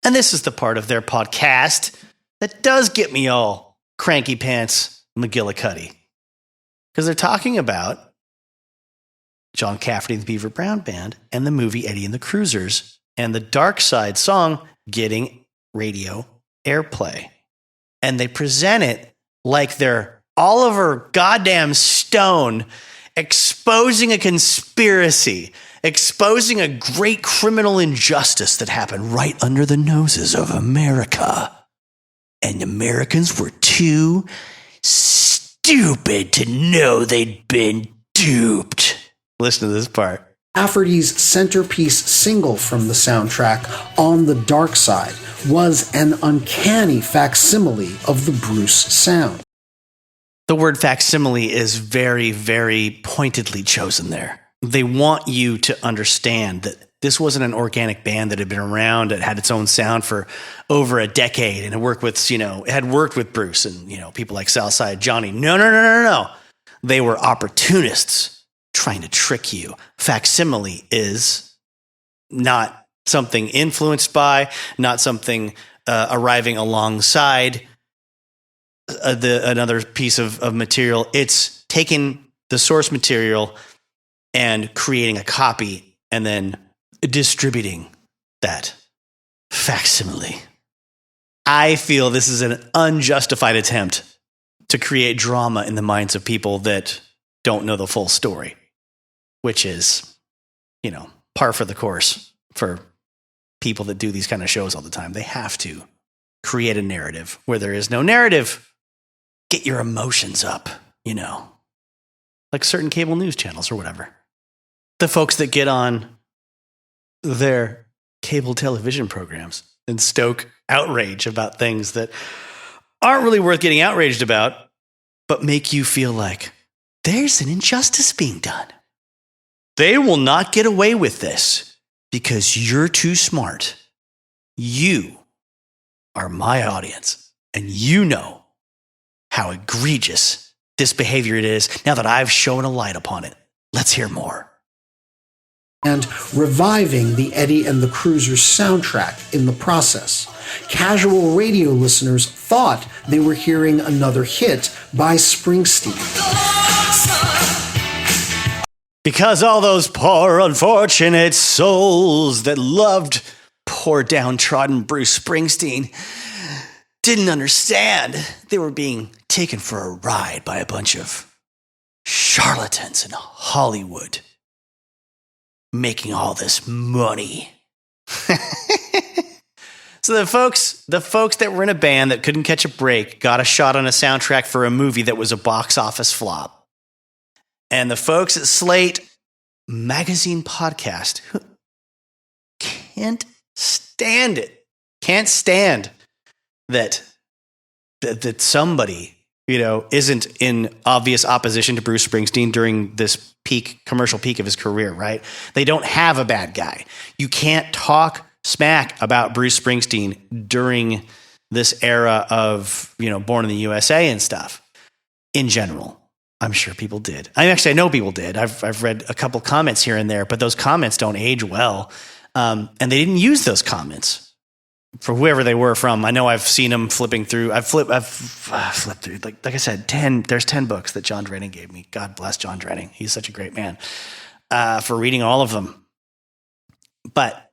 And this is the part of their podcast that does get me all cranky pants McGillicuddy. Because they're talking about John Cafferty and the Beaver Brown Band and the movie Eddie and the Cruisers and the Dark Side song getting radio airplay. And they present it like they're Oliver goddamn Stone exposing a conspiracy, exposing a great criminal injustice that happened right under the noses of America. And Americans were too stupid to know they'd been duped. Listen to this part. Cafferty's centerpiece single from the soundtrack, On the Dark Side, was an uncanny facsimile of the Bruce sound. The word facsimile is very, very pointedly chosen there. They want you to understand that this wasn't an organic band that had been around. It had its own sound for over a decade, and it worked with, it had worked with Bruce and, people like Southside Johnny. No. They were opportunists trying to trick you. Facsimile is not something influenced by, not something arriving alongside another piece of material. It's taking the source material and creating a copy and then distributing that facsimile. I feel this is an unjustified attempt to create drama in the minds of people that don't know the full story, which is, par for the course for people that do these kind of shows all the time. They have to create a narrative. Where there is no narrative, get your emotions up, like certain cable news channels or whatever. The folks that get on their cable television programs and stoke outrage about things that aren't really worth getting outraged about, but make you feel like there's an injustice being done. They will not get away with this because you're too smart. You are my audience, and you know how egregious this behavior it is now that I've shown a light upon it. Let's hear more. And reviving the Eddie and the Cruisers soundtrack in the process. Casual radio listeners thought they were hearing another hit by Springsteen. Because all those poor unfortunate souls that loved poor downtrodden Bruce Springsteen didn't understand. They were being taken for a ride by a bunch of charlatans in Hollywood, making all this money. So the folks that were in a band that couldn't catch a break got a shot on a soundtrack for a movie that was a box office flop. And the folks at Slate Magazine Podcast can't stand that somebody, isn't in obvious opposition to Bruce Springsteen during this commercial peak of his career, right? They don't have a bad guy. You can't talk smack about Bruce Springsteen during this era of, Born in the USA and stuff. In general, I'm sure people did. I know people did. I've read a couple comments here and there, but those comments don't age well. And they didn't use those comments for whoever they were from. I know I've seen them flipping through. I've flipped through, like I said, there's 10 books that John Drenning gave me. God bless John Drenning. He's such a great man, for reading all of them. But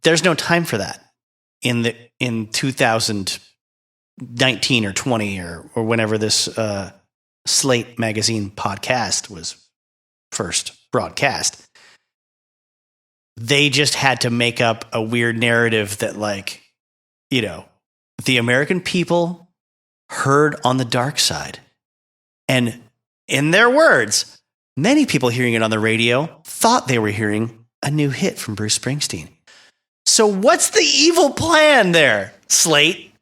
there's no time for that in 2019 or 20 or whenever this Slate Magazine podcast was first broadcast. They just had to make up a weird narrative that, the American people heard on the dark side. And in their words, many people hearing it on the radio thought they were hearing a new hit from Bruce Springsteen. So what's the evil plan there, Slate?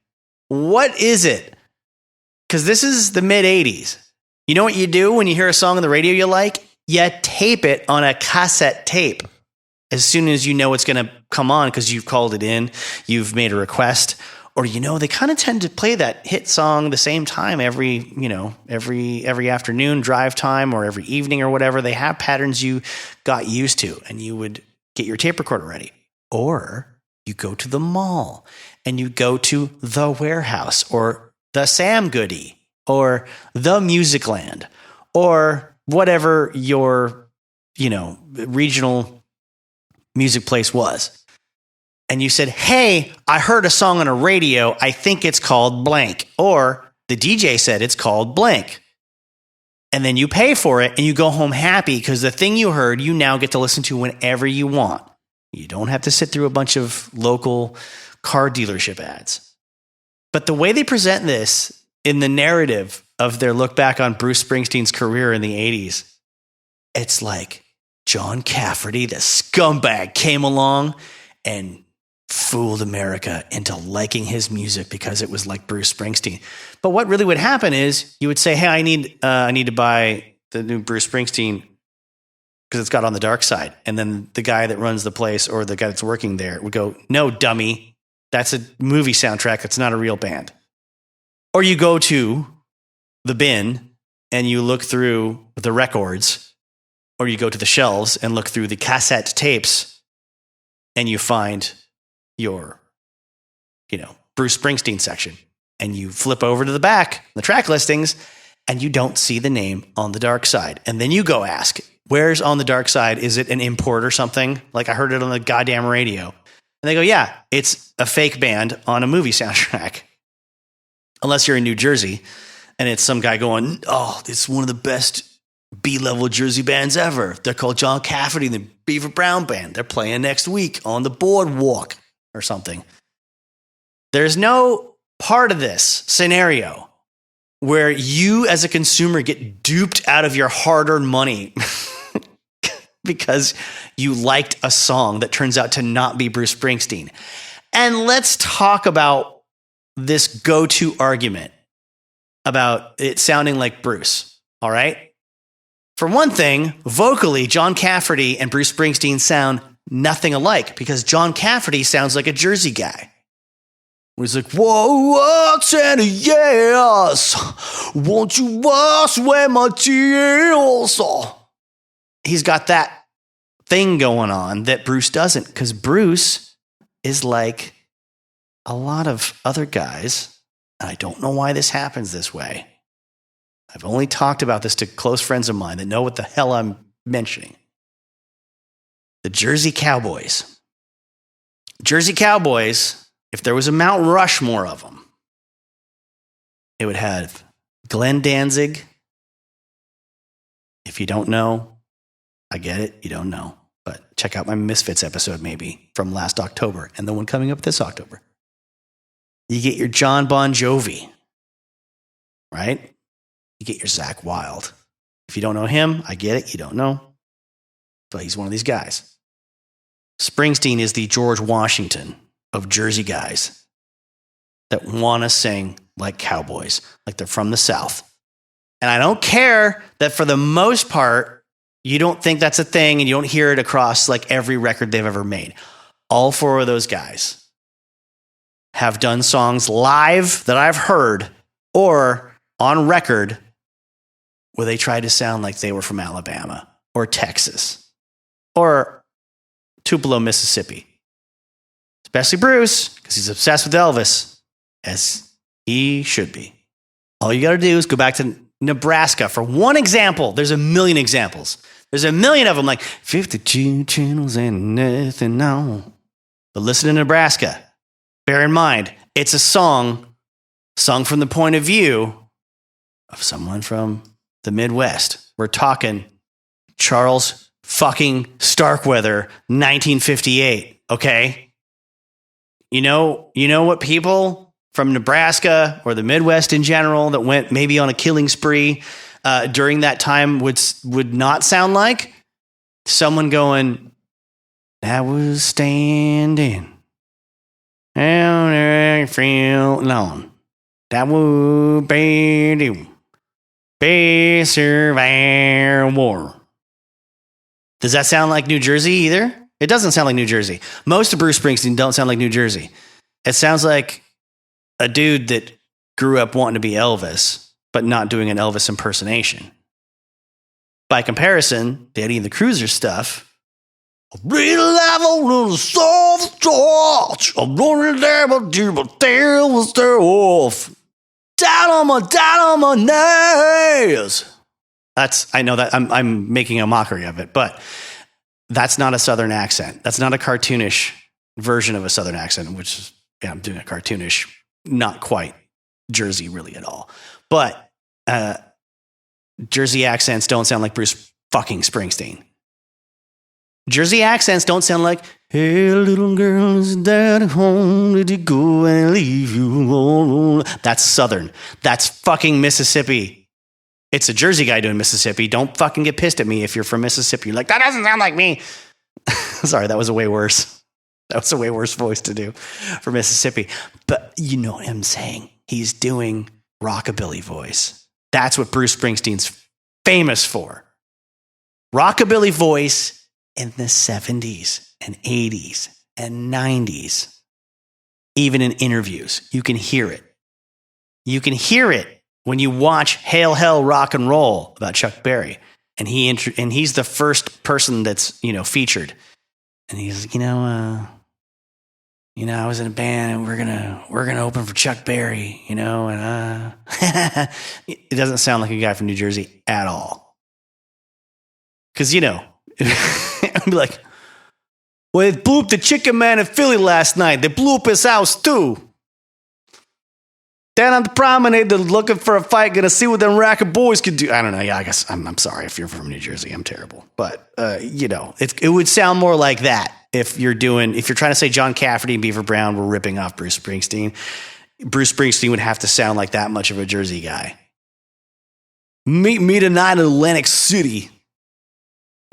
What is it? Because this is the mid-'80s. You know what you do when you hear a song on the radio you like? You tape it on a cassette tape. As soon as you know it's going to come on because you've called it in, you've made a request, or they kind of tend to play that hit song the same time every afternoon drive time or every evening or whatever. They have patterns you got used to, and you would get your tape recorder ready. Or you go to the mall and you go to the Warehouse or the Sam Goody or the Musicland or whatever your, regional music place was. And you said, hey, I heard a song on a radio. I think it's called blank. Or the DJ said it's called blank. And then you pay for it and you go home happy because the thing you heard, you now get to listen to whenever you want. You don't have to sit through a bunch of local car dealership ads. But the way they present this in the narrative of their look back on Bruce Springsteen's career in the 80s, it's like John Cafferty, the scumbag, came along and fooled America into liking his music because it was like Bruce Springsteen. But what really would happen is you would say, hey, I need to buy the new Bruce Springsteen because it's got On the Dark Side. And then the guy that runs the place or the guy that's working there would go, no, dummy, that's a movie soundtrack. That's not a real band. Or you go to the bin and you look through the records, or you go to the shelves and look through the cassette tapes and you find your, Bruce Springsteen section, and you flip over to the back, the track listings, and you don't see the name On the Dark Side. And then you go ask, where's On the Dark Side? Is it an import or something? Like I heard it on the goddamn radio. And they go, yeah, it's a fake band on a movie soundtrack. Unless you're in New Jersey and it's some guy going, oh, it's one of the best B-level Jersey bands ever. They're called John Cafferty and the Beaver Brown Band. They're playing next week on the boardwalk or something. There's no part of this scenario where you as a consumer get duped out of your hard-earned money because you liked a song that turns out to not be Bruce Springsteen. And let's talk about this go-to argument about it sounding like Bruce, all right? For one thing, vocally, John Cafferty and Bruce Springsteen sound nothing alike because John Cafferty sounds like a Jersey guy. He's like, whoa, 10 years, won't you wash away my tears? He's got that thing going on that Bruce doesn't, because Bruce is like a lot of other guys. And I don't know why this happens this way. I've only talked about this to close friends of mine that know what the hell I'm mentioning. The Jersey Cowboys. Jersey Cowboys if there was a Mount Rushmore of them, it would have Glenn Danzig. If you don't know, I get it. You don't know. But check out my Misfits episode maybe from last October and the one coming up this October. You get your John Bon Jovi, right? You get your Zakk Wylde. If you don't know him, I get it. You don't know. But he's one of these guys. Springsteen is the George Washington of Jersey guys that want to sing like cowboys, like they're from the South. And I don't care that for the most part, you don't think that's a thing and you don't hear it across like every record they've ever made. All four of those guys have done songs live that I've heard or on record where they tried to sound like they were from Alabama or Texas or Tupelo, Mississippi. Especially Bruce, because he's obsessed with Elvis, as he should be. All you got to do is go back to Nebraska for one example. There's a million examples. There's a million of them, like 52 channels and nothing on. But listen to Nebraska. Bear in mind, it's a song sung from the point of view of someone from the Midwest. We're talking Charles fucking Starkweather, 1958, okay? You know what people from Nebraska or the Midwest in general that went maybe on a killing spree during that time would not sound like? Someone going, I was standing out there feel alone. That would be survivor war. Does that sound like New Jersey either? It doesn't sound like New Jersey. Most of Bruce Springsteen don't sound like New Jersey. It sounds like a dude that grew up wanting to be Elvis, but not doing an Elvis impersonation. By comparison, the Eddie and the Cruiser stuff, real level on the soft touch. I'm running down my dear, but there was their off. Down on my knees. I know that I'm making a mockery of it, but that's not a Southern accent. That's not a cartoonish version of a Southern accent, which is, I'm doing a cartoonish, not quite Jersey really at all. But Jersey accents don't sound like Bruce fucking Springsteen. Jersey accents don't sound like, hey, little girl, is dad home? Did you go and leave you alone? That's Southern. That's fucking Mississippi. It's a Jersey guy doing Mississippi. Don't fucking get pissed at me if you're from Mississippi. You're like, that doesn't sound like me. Sorry, that was a way worse. That was a way worse voice to do for Mississippi. But you know what I'm saying. He's doing rockabilly voice. That's what Bruce Springsteen's famous for. Rockabilly voice in the 70s and 80s and 90s. Even in interviews, you can hear it. You can hear it when you watch Hail Hell Rock and Roll about Chuck Berry. And he's the first person that's, featured. And he's, I was in a band and we're gonna open for Chuck Berry, and it doesn't sound like a guy from New Jersey at all. Cause I'd be like, well, they blew up the Chicken Man in Philly last night. They blew up his house too. Down on the promenade, they're looking for a fight, gonna see what them racket boys can do. I don't know. Yeah, I guess I'm sorry if you're from New Jersey. I'm terrible. But, it would sound more like that if you're trying to say John Cafferty and Beaver Brown were ripping off Bruce Springsteen. Bruce Springsteen would have to sound like that much of a Jersey guy. Meet me tonight in Atlantic City.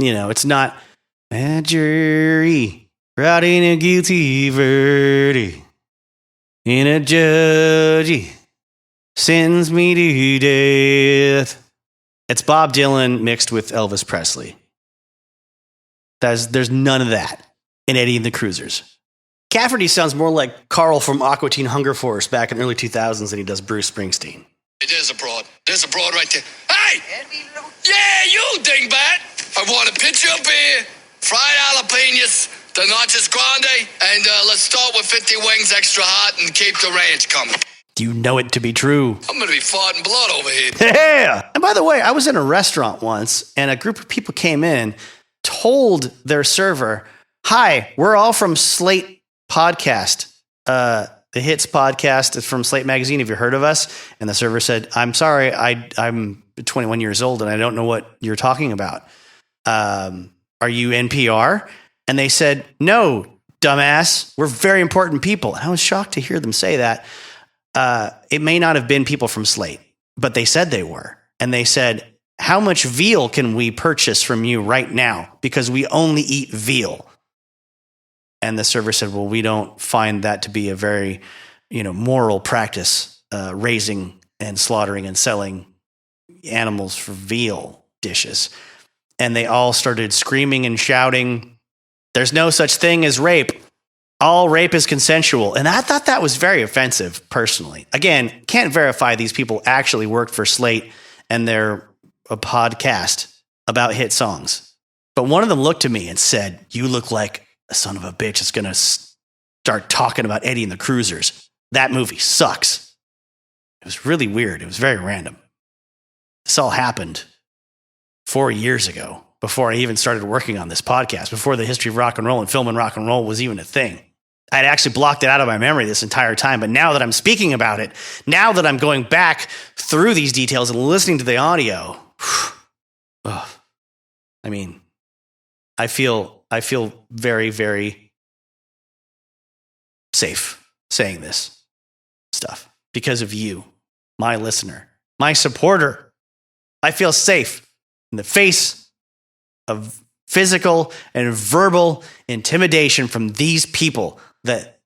It's not a jury writing a guilty verdict. And a judge sends me to death. It's Bob Dylan mixed with Elvis Presley. There's none of that in Eddie and the Cruisers. Cafferty sounds more like Carl from Aqua Teen Hunger Force back in the early 2000s than he does Bruce Springsteen. There's a broad. There's a broad right there. Hey! Yeah, you dingbat! I want a pitcher of beer, fried jalapenos, the nachos grande, and let's start with 50 wings extra hot and keep the ranch coming. You know it to be true. I'm going to be farting blood over here. Yeah! And by the way, I was in a restaurant once, and a group of people came in, told their server, hi, we're all from Slate Podcast. the Hits podcast is from Slate Magazine. Have you heard of us? And the server said, I'm sorry, I'm 21 years old and I don't know what you're talking about. Are you NPR? And they said, no, dumbass, we're very important people. And I was shocked to hear them say that. It may not have been people from Slate, but they said they were. And they said, how much veal can we purchase from you right now? Because we only eat veal. And the server said, well, we don't find that to be a very, moral practice, raising and slaughtering and selling animals for veal dishes. And they all started screaming and shouting, there's no such thing as rape. All rape is consensual. And I thought that was very offensive, personally. Again, can't verify these people actually worked for Slate and they're a podcast about hit songs. But one of them looked to me and said, you look like a son of a bitch that's going to start talking about Eddie and the Cruisers. That movie sucks. It was really weird. It was very random. This all happened 4 years ago, before I even started working on this podcast, before the history of rock and roll and film and rock and roll was even a thing. I'd actually blocked it out of my memory this entire time. But now that I'm speaking about it, now that I'm going back through these details and listening to the audio, I feel very, very safe saying this stuff because of you, my listener, my supporter. I feel safe in the face of physical and verbal intimidation from these people that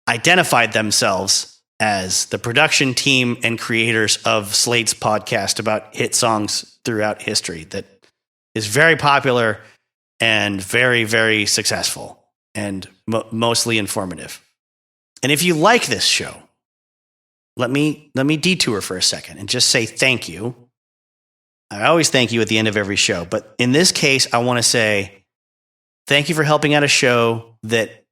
identified themselves as the production team and creators of Slate's podcast about hit songs throughout history that is very popular and very, very successful and mostly informative. And if you like this show, let me detour for a second and just say thank you. I always thank you at the end of every show, but in this case, I want to say thank you for helping out a show that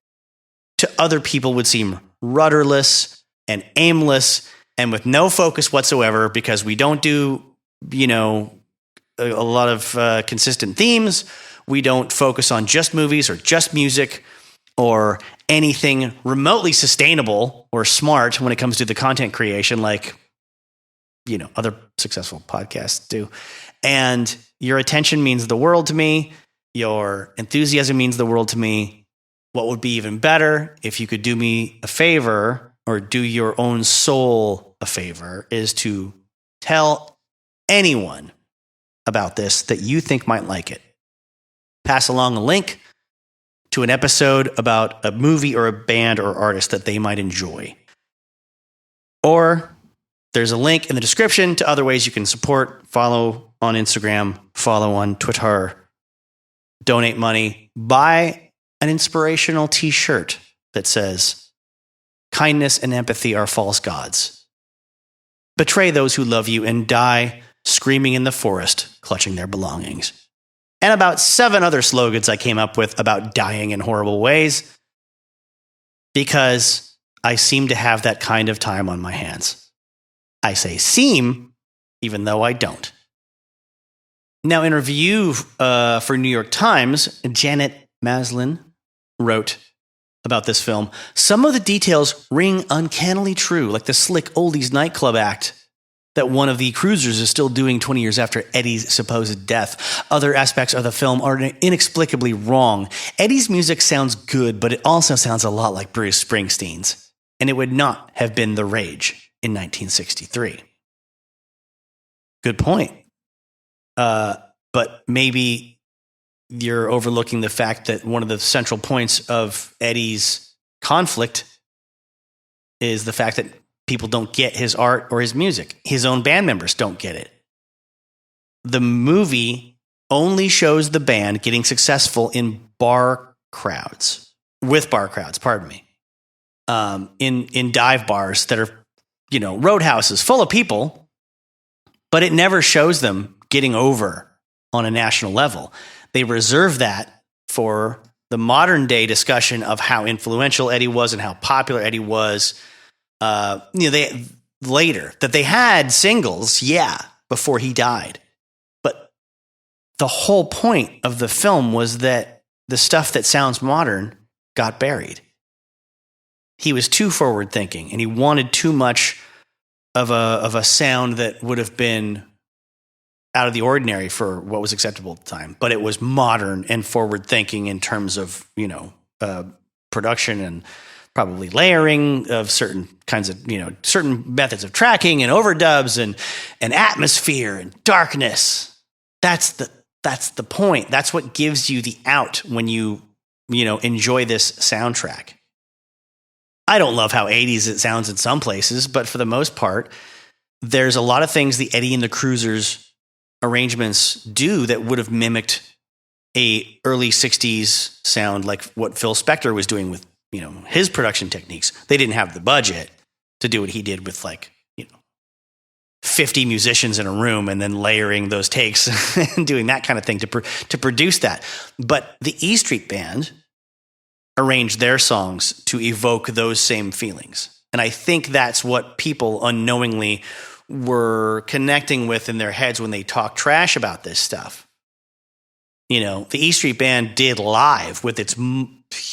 to other people would seem rudderless and aimless and with no focus whatsoever, because we don't do, a lot of consistent themes. We don't focus on just movies or just music or anything remotely sustainable or smart when it comes to the content creation, like, other successful podcasts do. And your attention means the world to me. Your enthusiasm means the world to me. What would be even better if you could do me a favor or do your own soul a favor is to tell anyone about this that you think might like it. Pass along a link to an episode about a movie or a band or artist that they might enjoy. Or there's a link in the description to other ways you can support. Follow on Instagram, follow on Twitter, donate money, buy an inspirational t-shirt that says, kindness and empathy are false gods. Betray those who love you and die screaming in the forest, clutching their belongings. And about 7 other slogans I came up with about dying in horrible ways, because I seem to have that kind of time on my hands. I say seem, even though I don't. Now, in a review for New York Times, Janet Maslin wrote about this film, some of the details ring uncannily true, like the slick oldies nightclub act that one of the cruisers is still doing 20 years after Eddie's supposed death. Other aspects of the film are inexplicably wrong. Eddie's music sounds good, but it also sounds a lot like Bruce Springsteen's, and it would not have been the rage in 1963. Good point. But maybe you're overlooking the fact that one of the central points of Eddie's conflict is the fact that people don't get his art or his music. His own band members don't get it. The movie only shows the band getting successful in bar crowds, in dive bars that are, roadhouses full of people, but it never shows them getting over on a national level. They reserve that for the modern day discussion of how influential Eddie was and how popular Eddie was. They had singles, before he died. But the whole point of the film was that the stuff that sounds modern got buried. he was too forward thinking, and he wanted too much of a sound that would have been out of the ordinary for what was acceptable at the time, but it was modern and forward thinking in terms of, production and probably layering of certain kinds of, certain methods of tracking and overdubs and atmosphere and darkness. That's the point. That's what gives you the out when you enjoy this soundtrack. I don't love how 80s it sounds in some places, but for the most part, there's a lot of things the Eddie and the Cruisers arrangements do that would have mimicked a early 60s sound, like what Phil Spector was doing with, his production techniques. They didn't have the budget to do what he did with 50 musicians in a room and then layering those takes and doing that kind of thing to produce that. But the E Street Band arranged their songs to evoke those same feelings. And I think that's what people unknowingly were connecting with in their heads when they talk trash about this stuff. The E Street Band did live with its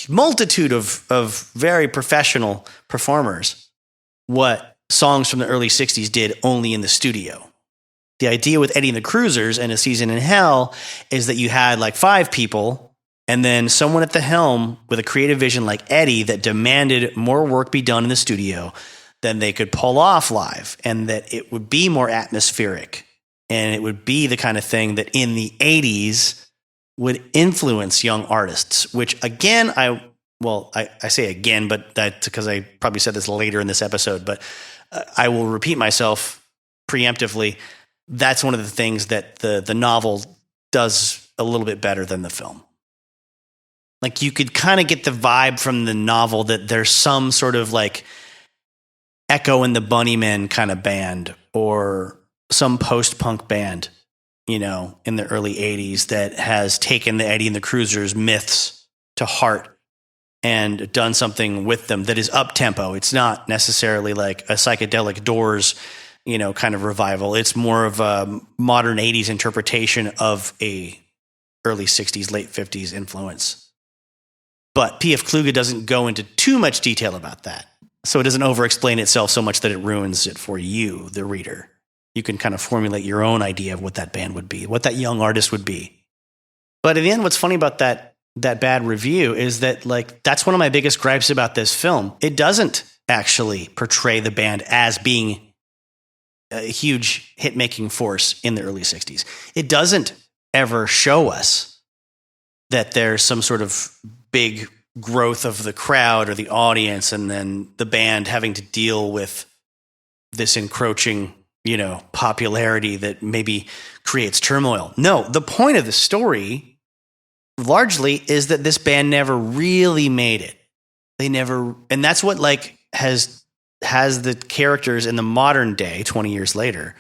multitude of very professional performers what songs from the early 60s did only in the studio. The idea with Eddie and the Cruisers and A Season in Hell is that you had 5 people and then someone at the helm with a creative vision like Eddie that demanded more work be done in the studio than they could pull off live, and that it would be more atmospheric, and it would be the kind of thing that in the 80s would influence young artists, which again, I say again, but that's because I probably said this later in this episode, but I will repeat myself preemptively. That's one of the things that the novel does a little bit better than the film. You could kind of get the vibe from the novel that there's some sort of Echo and the Bunnymen kind of band or some post-punk band, in the early 80s that has taken the Eddie and the Cruisers myths to heart and done something with them that is up-tempo. It's not necessarily like a psychedelic Doors, kind of revival. It's more of a modern 80s interpretation of a early 60s, late 50s influence. But P.F. Kluge doesn't go into too much detail about that. So it doesn't over-explain itself so much that it ruins it for you, the reader. You can kind of formulate your own idea of what that band would be, what that young artist would be. But in the end, what's funny about that bad review is that that's one of my biggest gripes about this film. It doesn't actually portray the band as being a huge hit-making force in the early 60s. It doesn't ever show us that there's some sort of big growth of the crowd or the audience, and then the band having to deal with this encroaching, popularity that maybe creates turmoil. No, the point of the story largely is that this band never really made it. They never, and that's what has the characters in the modern day, 20 years later,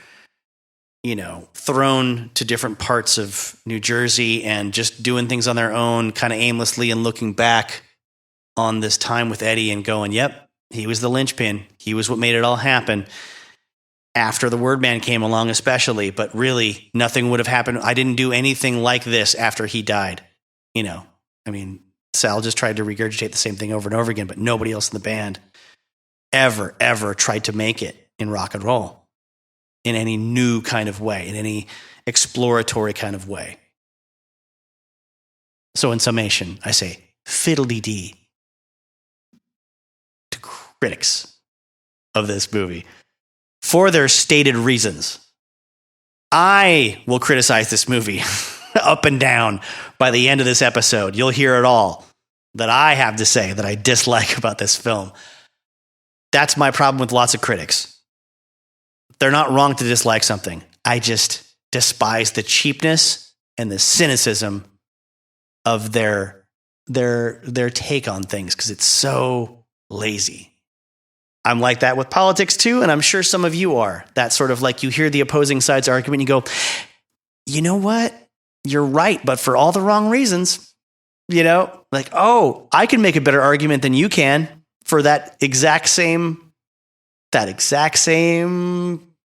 thrown to different parts of New Jersey and just doing things on their own, kind of aimlessly, and looking back on this time with Eddie and going, yep, he was the linchpin. He was what made it all happen. After the word man came along especially, but really nothing would have happened. I didn't do anything like this after he died. Sal just tried to regurgitate the same thing over and over again, but nobody else in the band ever tried to make it in rock and roll in any new kind of way, in any exploratory kind of way. So in summation, I say fiddle-dee-dee to critics of this movie for their stated reasons. I will criticize this movie up and down. By the end of this episode, you'll hear it all that I have to say that I dislike about this film. That's my problem with lots of critics. They're not wrong to dislike something. I just despise the cheapness and the cynicism of their take on things because it's so lazy. I'm like that with politics too, and I'm sure some of you are. That sort of you hear the opposing side's argument and you go, you know what? You're right, but for all the wrong reasons. I can make a better argument than you can for that exact same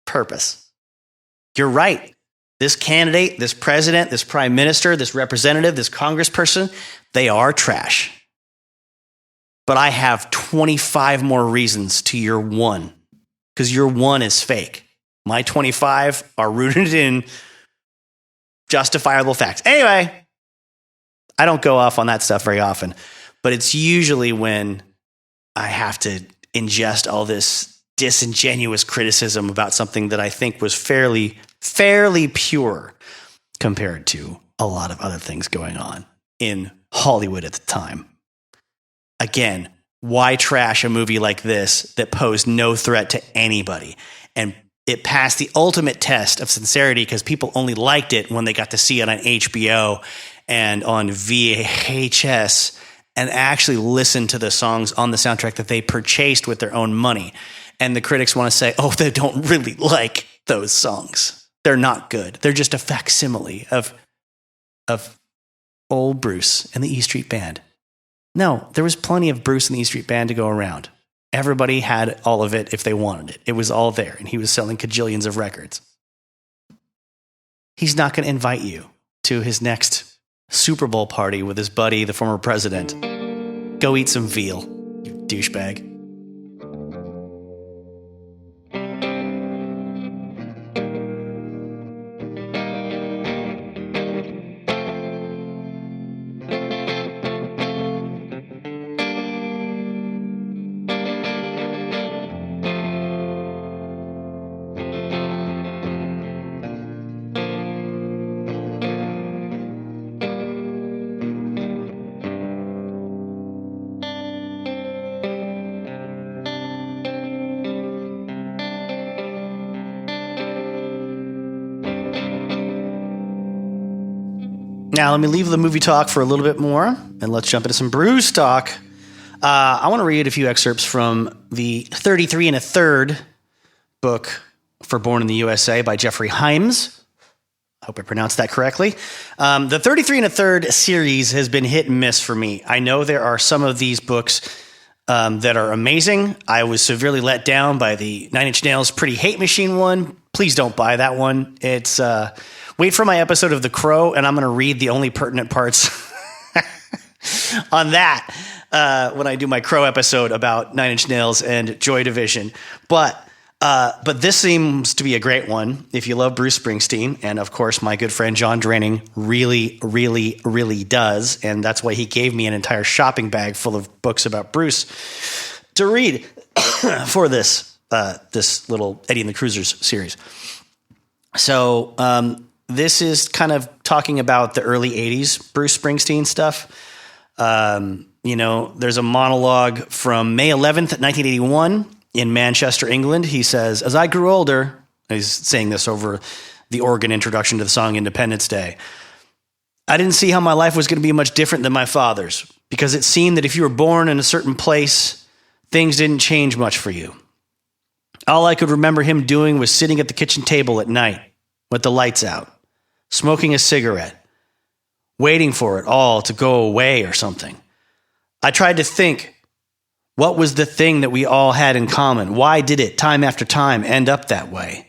purpose. You're right. This candidate, this president, this prime minister, this representative, this congressperson, they are trash. but I have 25 more reasons to your one, because your one is fake. My 25 are rooted in justifiable facts. Anyway, I don't go off on that stuff very often, but it's usually when I have to ingest all this disingenuous criticism about something that I think was fairly pure compared to a lot of other things going on in Hollywood at the time. Again, why trash a movie like this that posed no threat to anybody? And it passed the ultimate test of sincerity because people only liked it when they got to see it on HBO and on VHS and actually listen to the songs on the soundtrack that they purchased with their own money. And the critics want to say, oh, they don't really like those songs. They're not good. They're just a facsimile of old Bruce and the E Street Band. No, there was plenty of Bruce and the E Street Band to go around. Everybody had all of it if they wanted it. It was all there, and he was selling cajillions of records. He's not going to invite you to his next Super Bowl party with his buddy, the former president. Go eat some veal, you douchebag. Now, let me leave the movie talk for a little bit more, and let's jump into some Bruce talk. I want to read a few excerpts from the 33 and a Third book for Born in the USA by Jeffrey Himes. I hope I pronounced that correctly. The 33 and a Third series has been hit and miss for me. I know there are some of these books that are amazing. I was severely let down by the Nine Inch Nails Pretty Hate Machine one. Please don't buy that one. It's... Wait for my episode of The Crow, and I'm going to read the only pertinent parts on that when I do my Crow episode about Nine Inch Nails and Joy Division. But this seems to be a great one if you love Bruce Springsteen, and of course my good friend John Draining really, really, really does, and that's why he gave me an entire shopping bag full of books about Bruce to read for this little Eddie and the Cruisers series. So this is kind of talking about the early 80s Bruce Springsteen stuff. There's a monologue from May 11th, 1981 in Manchester, England. He says, as I grew older, he's saying this over the organ introduction to the song Independence Day, I didn't see how my life was going to be much different than my father's, because it seemed that if you were born in a certain place, things didn't change much for you. All I could remember him doing was sitting at the kitchen table at night with the lights out, smoking a cigarette, waiting for it all to go away or something. I tried to think, what was the thing that we all had in common? Why did it, time after time, end up that way?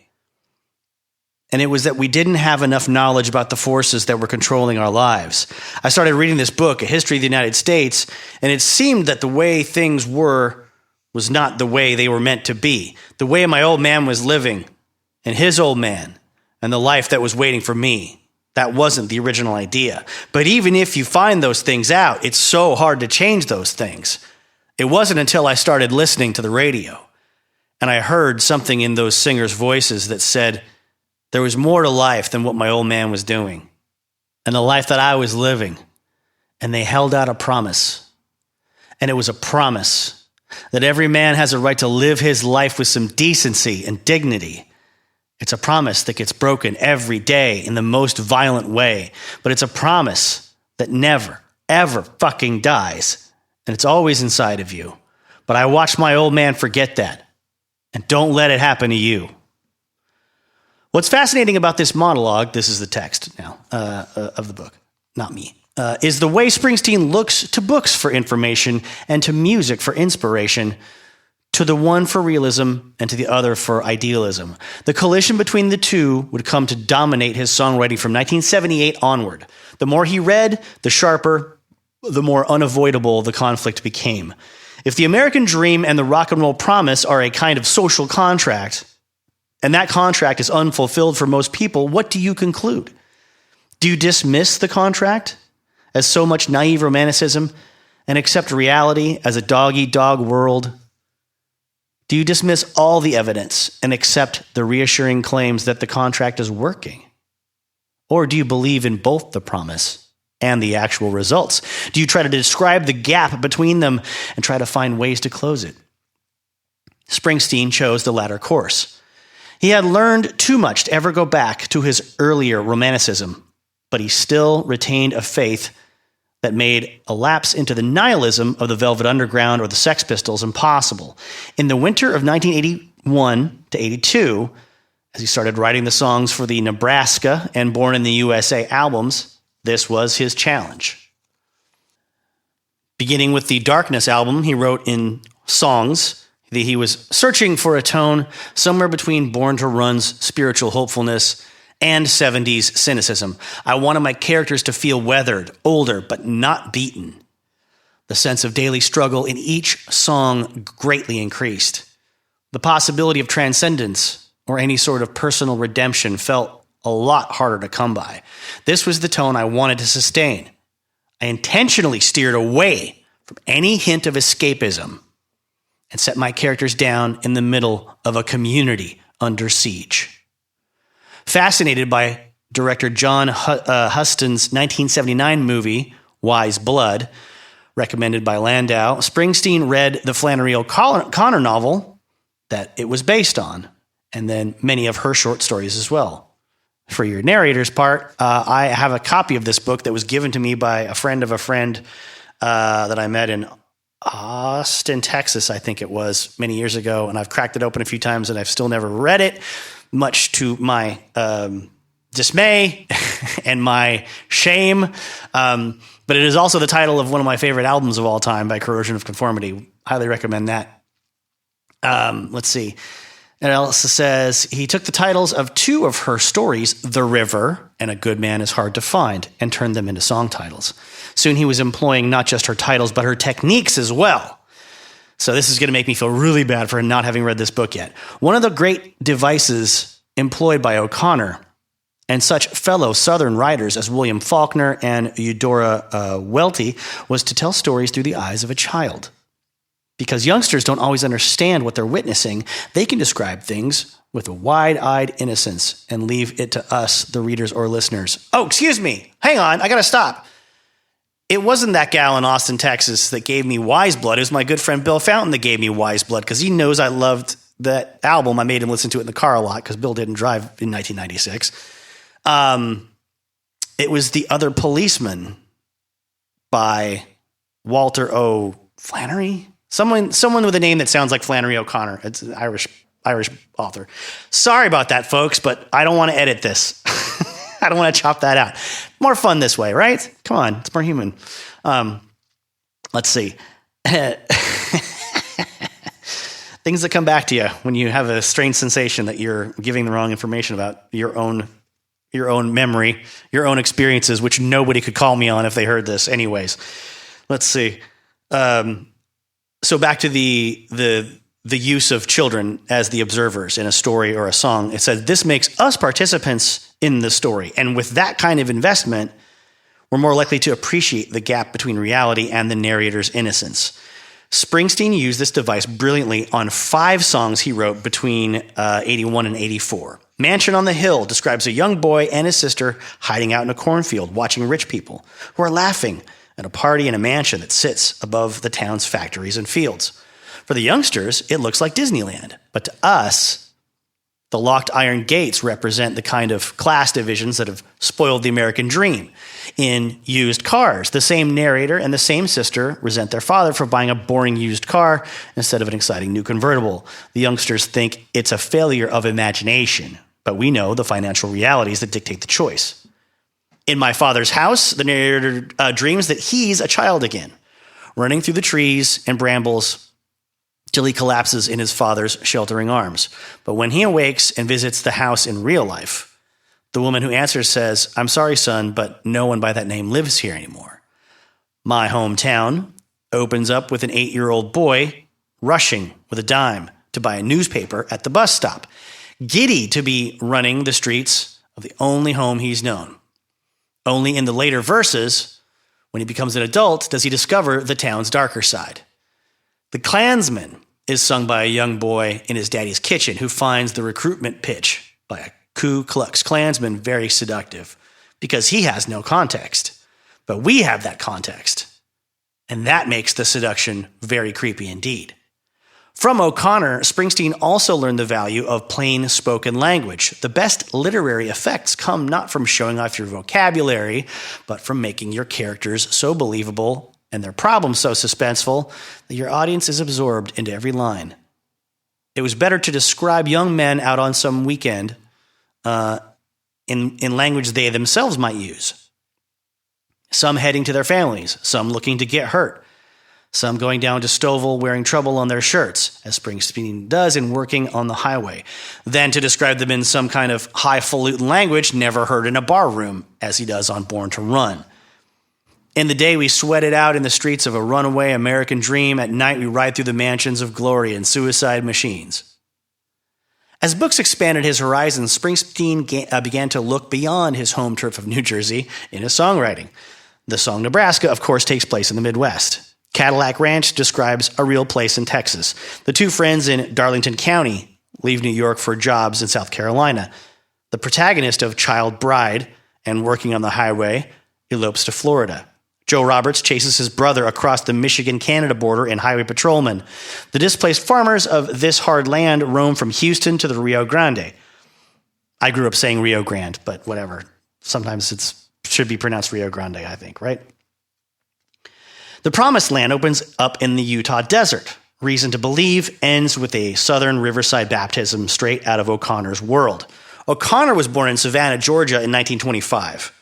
And it was that we didn't have enough knowledge about the forces that were controlling our lives. I started reading this book, A History of the United States, and it seemed that the way things were was not the way they were meant to be. The way my old man was living, and his old man, and the life that was waiting for me. That wasn't the original idea. But even if you find those things out, it's so hard to change those things. It wasn't until I started listening to the radio and I heard something in those singers' voices that said there was more to life than what my old man was doing and the life that I was living. And they held out a promise. And it was a promise that every man has a right to live his life with some decency and dignity. It's a promise that gets broken every day in the most violent way, but it's a promise that never, ever fucking dies, and it's always inside of you. But I watched my old man forget that, and don't let it happen to you. What's fascinating about this monologue, this is the text now of the book, not me, is the way Springsteen looks to books for information and to music for inspiration, to the one for realism and to the other for idealism. The collision between the two would come to dominate his songwriting from 1978 onward. The more he read, the sharper, the more unavoidable the conflict became. If the American dream and the rock and roll promise are a kind of social contract, and that contract is unfulfilled for most people, what do you conclude? Do you dismiss the contract as so much naive romanticism and accept reality as a dog-eat-dog world? Do you dismiss all the evidence and accept the reassuring claims that the contract is working? Or do you believe in both the promise and the actual results? Do you try to describe the gap between them and try to find ways to close it? Springsteen chose the latter course. He had learned too much to ever go back to his earlier romanticism, but he still retained a faith that made a lapse into the nihilism of the Velvet Underground or the Sex Pistols impossible. In the winter of 1981 to 82, as he started writing the songs for the Nebraska and Born in the USA albums, this was his challenge. Beginning with the Darkness album, he wrote in songs that he was searching for a tone somewhere between Born to Run's spiritual hopefulness and 70s cynicism. I wanted my characters to feel weathered, older, but not beaten. The sense of daily struggle in each song greatly increased. The possibility of transcendence or any sort of personal redemption felt a lot harder to come by. This was the tone I wanted to sustain. I intentionally steered away from any hint of escapism and set my characters down in the middle of a community under siege. Fascinated by director John Huston's 1979 movie, Wise Blood, recommended by Landau, Springsteen read the Flannery O'Connor novel that it was based on, and then many of her short stories as well. For your narrator's part, I have a copy of this book that was given to me by a friend of a friend that I met in Austin, Texas, I think it was, many years ago, and I've cracked it open a few times and I've still never read it, much to my dismay and my shame. But it is also the title of one of my favorite albums of all time by Corrosion of Conformity. Highly recommend that. Let's see. It also says he took the titles of two of her stories, The River and A Good Man Is Hard to Find, and turned them into song titles. Soon he was employing not just her titles, but her techniques as well. So this is going to make me feel really bad for not having read this book yet. One of the great devices employed by O'Connor and such fellow Southern writers as William Faulkner and Eudora Welty was to tell stories through the eyes of a child. Because youngsters don't always understand what they're witnessing, they can describe things with a wide-eyed innocence and leave it to us, the readers or listeners. Oh, excuse me. Hang on. I got to stop. It wasn't that gal in Austin, Texas that gave me Wise Blood. It was my good friend Bill Fountain that gave me Wise Blood because he knows I loved that album. I made him listen to it in the car a lot because Bill didn't drive in 1996. It was The Other Policeman by Walter O. Flannery? Someone with a name that sounds like Flannery O'Connor. It's an Irish author. Sorry about that, folks, but I don't want to edit this. I don't want to chop that out. More fun this way, right? Come on, it's more human. Let's see. Things that come back to you when you have a strange sensation that you're giving the wrong information about your own memory, your own experiences, which nobody could call me on if they heard this anyways. Let's see. So back to the use of children as the observers in a story or a song. It says, this makes us participants in the story. And with that kind of investment, we're more likely to appreciate the gap between reality and the narrator's innocence. Springsteen used this device brilliantly on 5 songs he wrote between 81 and 84. Mansion on the Hill describes a young boy and his sister hiding out in a cornfield, watching rich people who are laughing at a party in a mansion that sits above the town's factories and fields. For the youngsters, it looks like Disneyland. But to us, the locked iron gates represent the kind of class divisions that have spoiled the American dream. In Used Cars, the same narrator and the same sister resent their father for buying a boring used car instead of an exciting new convertible. The youngsters think it's a failure of imagination, but we know the financial realities that dictate the choice. In My Father's House, the narrator dreams that he's a child again, running through the trees and brambles till he collapses in his father's sheltering arms. But when he awakes and visits the house in real life, the woman who answers says, "I'm sorry, son, but no one by that name lives here anymore. My hometown, opens up with an 8-year-old boy rushing with a dime to buy a newspaper at the bus stop, giddy to be running the streets of the only home he's known. Only in the later verses, when he becomes an adult, does he discover the town's darker side. The Klansman is sung by a young boy in his daddy's kitchen who finds the recruitment pitch by a Ku Klux Klansman very seductive because he has no context. But we have that context, and that makes the seduction very creepy indeed. From O'Connor, Springsteen also learned the value of plain spoken language. The best literary effects come not from showing off your vocabulary, but from making your characters so believable and their problems so suspenseful that your audience is absorbed into every line. It was better to describe young men out on some weekend in language they themselves might use. Some heading to their families, some looking to get hurt, some going down to Stovall wearing trouble on their shirts, as Springsteen does in Working on the Highway, than to describe them in some kind of highfalutin language never heard in a bar room, as he does on Born to Run. In the day, we sweat it out in the streets of a runaway American dream. At night, we ride through the mansions of glory and suicide machines. As books expanded his horizons, Springsteen began to look beyond his home turf of New Jersey in his songwriting. The song Nebraska, of course, takes place in the Midwest. Cadillac Ranch describes a real place in Texas. The two friends in Darlington County leave New York for jobs in South Carolina. The protagonist of Child Bride and Working on the Highway elopes to Florida. Joe Roberts chases his brother across the Michigan-Canada border in Highway Patrolman. The displaced farmers of this hard land roam from Houston to the Rio Grande. I grew up saying Rio Grande, but whatever. Sometimes it should be pronounced Rio Grande, I think, right? The Promised Land opens up in the Utah desert. Reason to Believe ends with a southern riverside baptism straight out of O'Connor's world. O'Connor was born in Savannah, Georgia in 1925.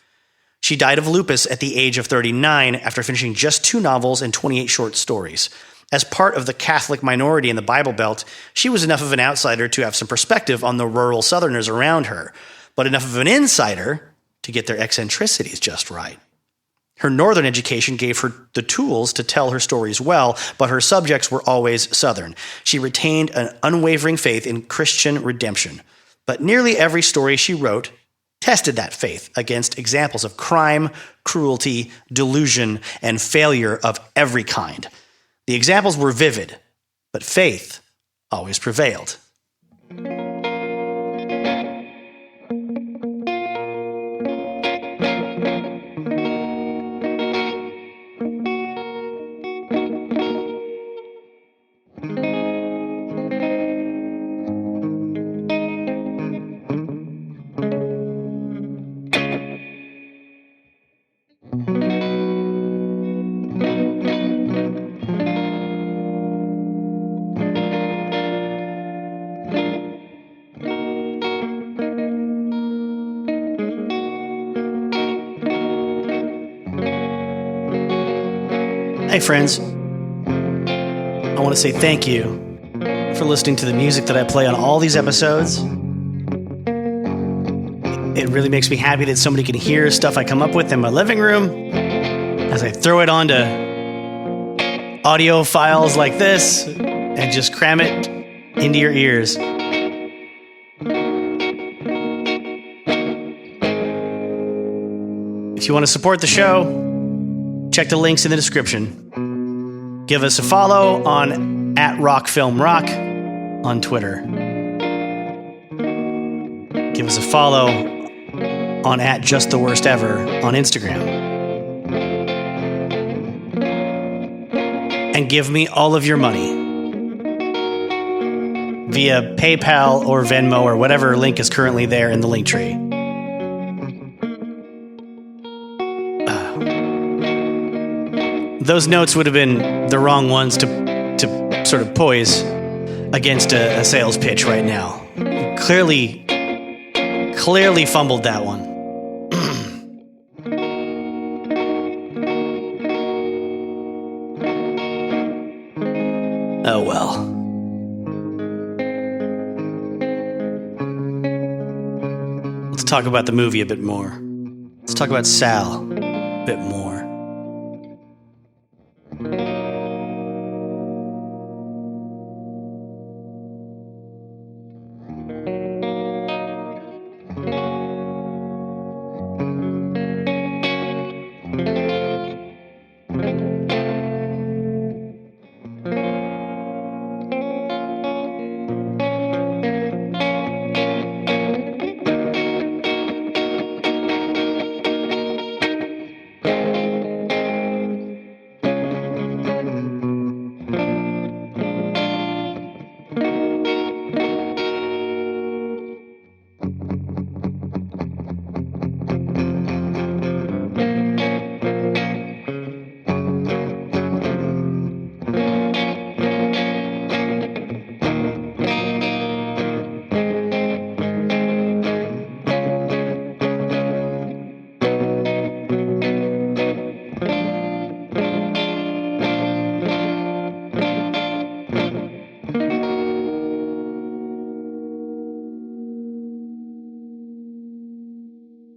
She died of lupus at the age of 39 after finishing just 2 novels and 28 short stories. As part of the Catholic minority in the Bible Belt, she was enough of an outsider to have some perspective on the rural Southerners around her, but enough of an insider to get their eccentricities just right. Her Northern education gave her the tools to tell her stories well, but her subjects were always Southern. She retained an unwavering faith in Christian redemption, but nearly every story she wrote tested that faith against examples of crime, cruelty, delusion, and failure of every kind. The examples were vivid, but faith always prevailed. Hey friends, I want to say thank you for listening to the music that I play on all these episodes. It really makes me happy that somebody can hear stuff I come up with in my living room as I throw it onto audio files like this and just cram it into your ears. If you want to support the show, check the links in the description. Give us a follow on @RockFilmRock on Twitter. Give us a follow on @JustTheWorstEver on Instagram. And give me all of your money via PayPal or Venmo or whatever link is currently there in the link tree. Those notes would have been the wrong ones to sort of poise against a sales pitch right now. Clearly fumbled that one. Oh well. Let's talk about the movie a bit more. Let's talk about Sal a bit more.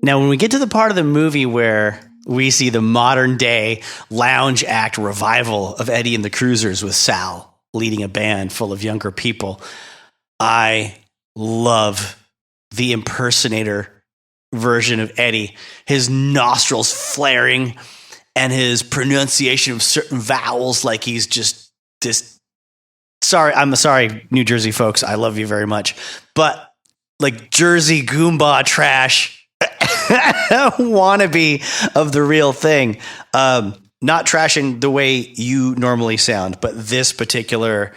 Now, when we get to the part of the movie where we see the modern day lounge act revival of Eddie and the Cruisers with Sal leading a band full of younger people, I love the impersonator version of Eddie. His nostrils flaring and his pronunciation of certain vowels like he's just this. I'm sorry, New Jersey folks. I love you very much. But like Jersey Goomba trash wannabe of the real thing. Not trashing the way you normally sound, but this particular,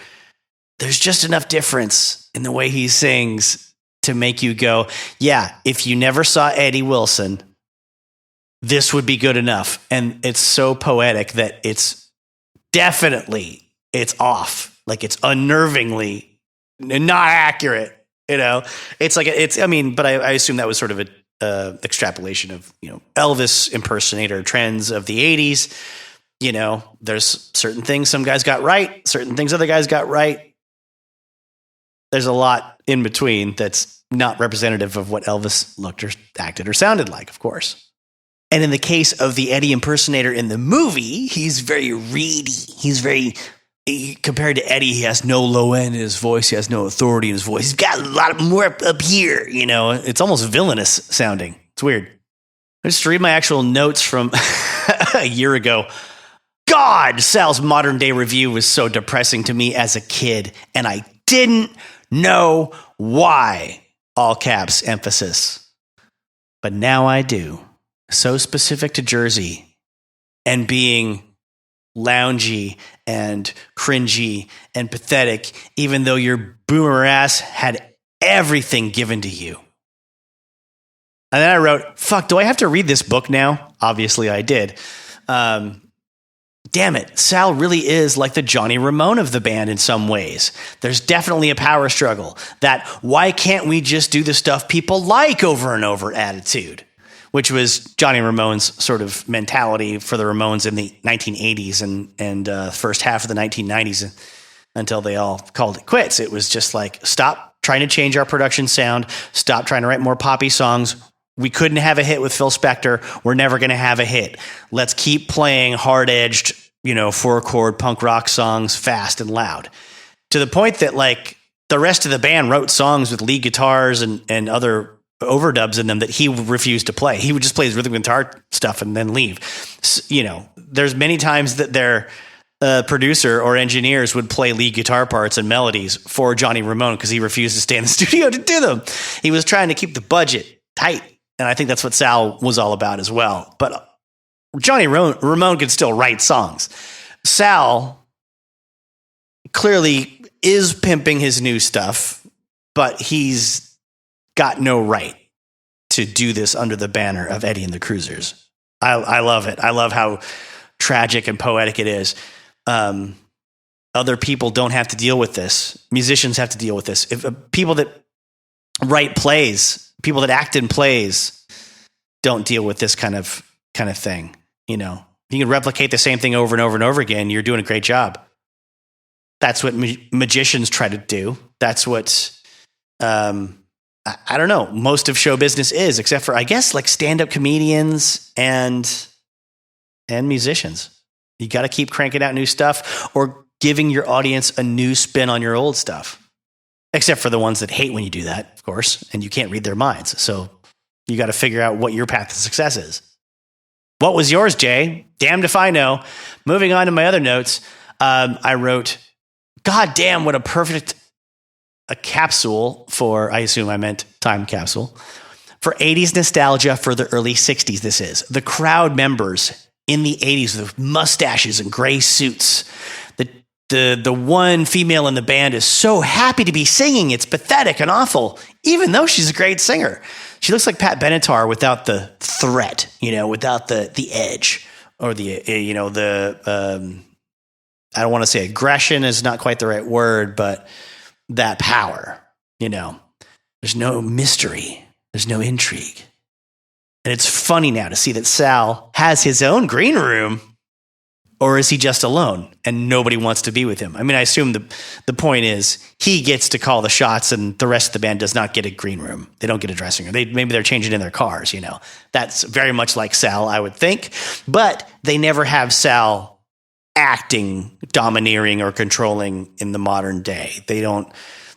there's just enough difference in the way he sings to make you go, yeah, if you never saw Eddie Wilson, this would be good enough. And it's so poetic that it's off. Like it's unnervingly not accurate, you know? It's like, but I assume that was sort of a extrapolation of, Elvis impersonator trends of the 80s. There's certain things some guys got right, certain things other guys got right. There's a lot in between that's not representative of what Elvis looked or acted or sounded like, of course. And in the case of the Eddie impersonator in the movie, he's very reedy. Compared to Eddie, he has no low end in his voice. He has no authority in his voice. He's got a lot more up here, It's almost villainous sounding. It's weird. I just read my actual notes from a year ago. God, Sal's modern day review was so depressing to me as a kid, and I didn't know why. All caps, emphasis. But now I do. So specific to Jersey and being loungy and cringy and pathetic, even though your boomer ass had everything given to you. And then I wrote, fuck, do I have to read this book now? Obviously I did. Damn it, Sal really is like the Johnny Ramone of the band in some ways. There's definitely a power struggle. That why can't we just do the stuff people like over and over attitude, which was Johnny Ramone's sort of mentality for the Ramones in the 1980s and first half of the 1990s until they all called it quits. It was just like, stop trying to change our production sound. Stop trying to write more poppy songs. We couldn't have a hit with Phil Spector. We're never going to have a hit. Let's keep playing hard-edged, 4-chord punk rock songs fast and loud. To the point that like the rest of the band wrote songs with lead guitars and other overdubs in them that he refused to play. He would just play his rhythm guitar stuff and then leave. There's many times that their producer or engineers would play lead guitar parts and melodies for Johnny Ramone because he refused to stay in the studio to do them. He was trying to keep the budget tight. And I think that's what Sal was all about as well. But Johnny Ramone could still write songs. Sal clearly is pimping his new stuff, but he's got no right to do this under the banner of Eddie and the Cruisers. I love it. I love how tragic and poetic it is. Other people don't have to deal with this. Musicians have to deal with this. If people that write plays, people that act in plays don't deal with this kind of thing. You can replicate the same thing over and over and over again. You're doing a great job. That's what magicians try to do. That's what, I don't know, most of show business is, except for, I guess, like stand-up comedians and musicians. You got to keep cranking out new stuff or giving your audience a new spin on your old stuff. Except for the ones that hate when you do that, of course, and you can't read their minds. So you got to figure out what your path to success is. What was yours, Jay? Damned if I know. Moving on to my other notes, I wrote, God damn, what a perfect capsule for, I assume I meant time capsule, for 80s nostalgia for the early 60s this is. The crowd members in the 80s with mustaches and gray suits the one female in the band is so happy to be singing. It's pathetic and awful, even though she's a great singer. She looks like Pat Benatar without the threat, without the edge or I don't want to say aggression is not quite the right word, but that power, there's no mystery. There's no intrigue. And it's funny now to see that Sal has his own green room, or is he just alone and nobody wants to be with him? I mean, I assume the point is he gets to call the shots and the rest of the band does not get a green room. They don't get a dressing room. Maybe they're changing in their cars, That's very much like Sal, I would think. But they never have Sal acting domineering or controlling in the modern day. They don't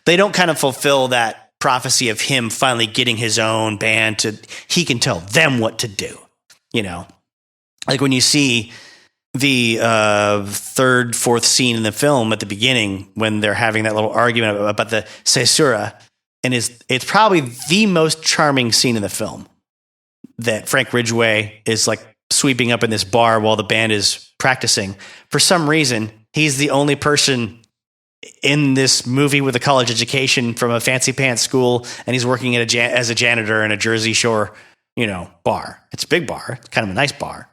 kind of fulfill that prophecy of him finally getting his own band he can tell them what to do. Like when you see the third, fourth scene in the film at the beginning, when they're having that little argument about the caesura, and it's probably the most charming scene in the film, that Frank Ridgeway is like sweeping up in this bar while the band is practicing. For some reason, he's the only person in this movie with a college education from a fancy pants school, and he's working as a janitor in a Jersey Shore, bar. It's a big bar. It's kind of a nice bar,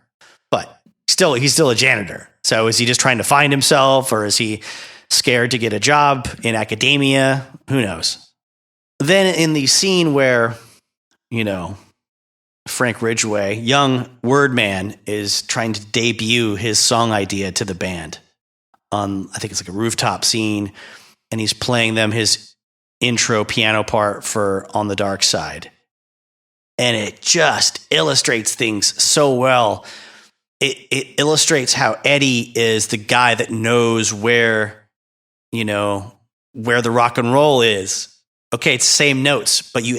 but he's still a janitor. So is he just trying to find himself, or is he scared to get a job in academia? Who knows? Then in the scene where, Frank Ridgeway, young word man, is trying to debut his song idea to the band on, I think it's like a rooftop scene, and he's playing them his intro piano part for On the Dark Side. And it just illustrates things so well. It illustrates how Eddie is the guy that knows where the rock and roll is. Okay, it's the same notes, but you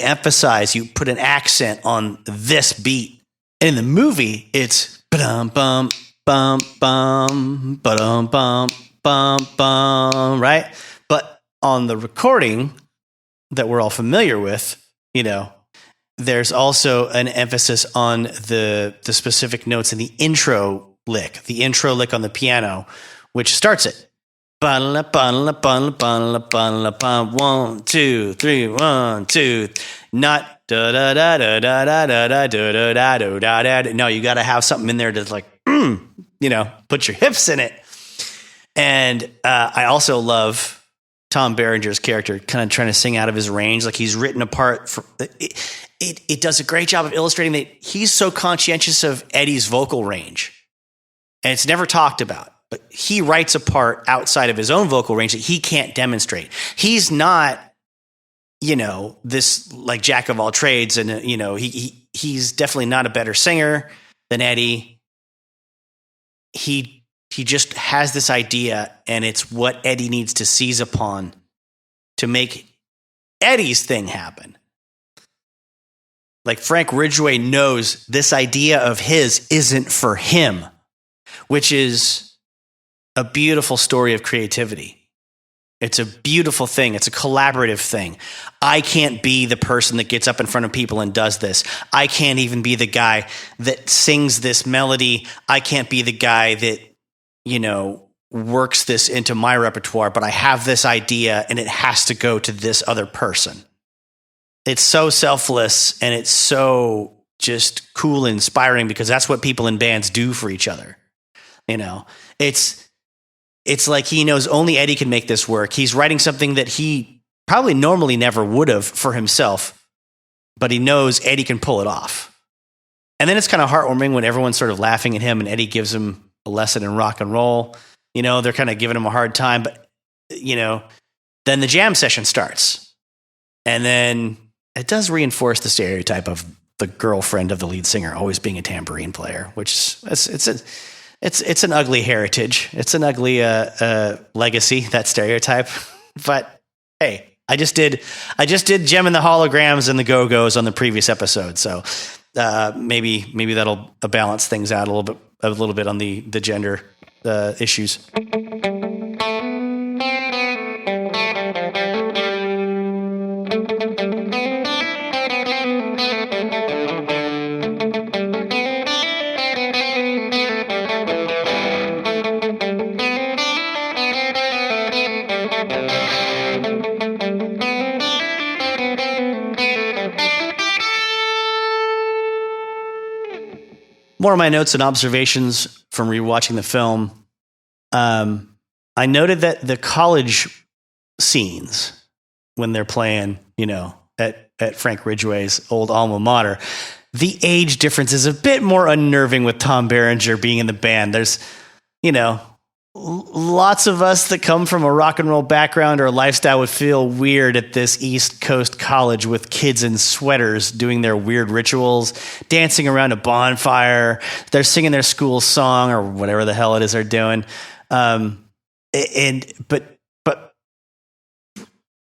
put an accent on this beat. And in the movie, it's ba-dum bum bum bum ba-dum bum bum bum, right? But on the recording that we're all familiar with, there's also an emphasis on the specific notes in the intro lick on the piano, which starts it. 1, 2, 3, 1, 2. Not da da da da da da da da da da da da. No, you got to have something in there to like, put your hips in it. And I also love Tom Berenger's character kind of trying to sing out of his range, like he's written a part for it does a great job of illustrating that he's so conscientious of Eddie's vocal range, and it's never talked about. But he writes a part outside of his own vocal range that he can't demonstrate. He's not, this like jack of all trades, and he's definitely not a better singer than Eddie. He just has this idea, and it's what Eddie needs to seize upon to make Eddie's thing happen. Like Frank Ridgeway knows this idea of his isn't for him, which is a beautiful story of creativity. It's a beautiful thing. It's a collaborative thing. I can't be the person that gets up in front of people and does this. I can't even be the guy that sings this melody. I can't be the guy that, works this into my repertoire, but I have this idea and it has to go to this other person. It's so selfless, and it's so just cool and inspiring, because that's what people in bands do for each other. It's like he knows only Eddie can make this work. He's writing something that he probably normally never would have for himself, but he knows Eddie can pull it off. And then it's kind of heartwarming when everyone's sort of laughing at him and Eddie gives him a lesson in rock and roll. They're kind of giving him a hard time, but, then the jam session starts. And then it does reinforce the stereotype of the girlfriend of the lead singer always being a tambourine player, which it's an ugly heritage. It's an ugly legacy, that stereotype. But hey, I just did Gem and the Holograms and the Go-Go's on the previous episode, so maybe that'll balance things out a little bit on the gender issues. more of my notes and observations from rewatching the film. I noted that the college scenes when they're playing, at Frank Ridgway's old alma mater, the age difference is a bit more unnerving with Tom Berenger being in the band. There's, lots of us that come from a rock and roll background or lifestyle would feel weird at this East Coast college with kids in sweaters doing their weird rituals, dancing around a bonfire. They're singing their school song or whatever the hell it is they're doing. But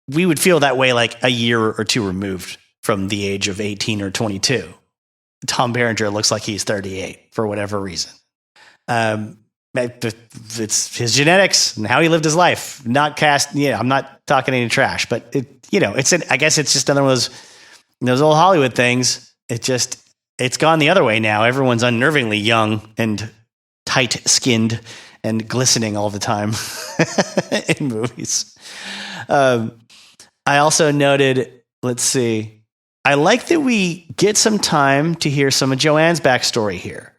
we would feel that way like a year or two removed from the age of 18 or 22. Tom Berenger looks like he's 38 for whatever reason. It's his genetics and how he lived his life. Not cast. I'm not talking any trash, but I guess it's just another one of those old Hollywood things. It's gone the other way now. Everyone's unnervingly young and tight-skinned and glistening all the time in movies. I also noted, let's see, I like that we get some time to hear some of Joanne's backstory here.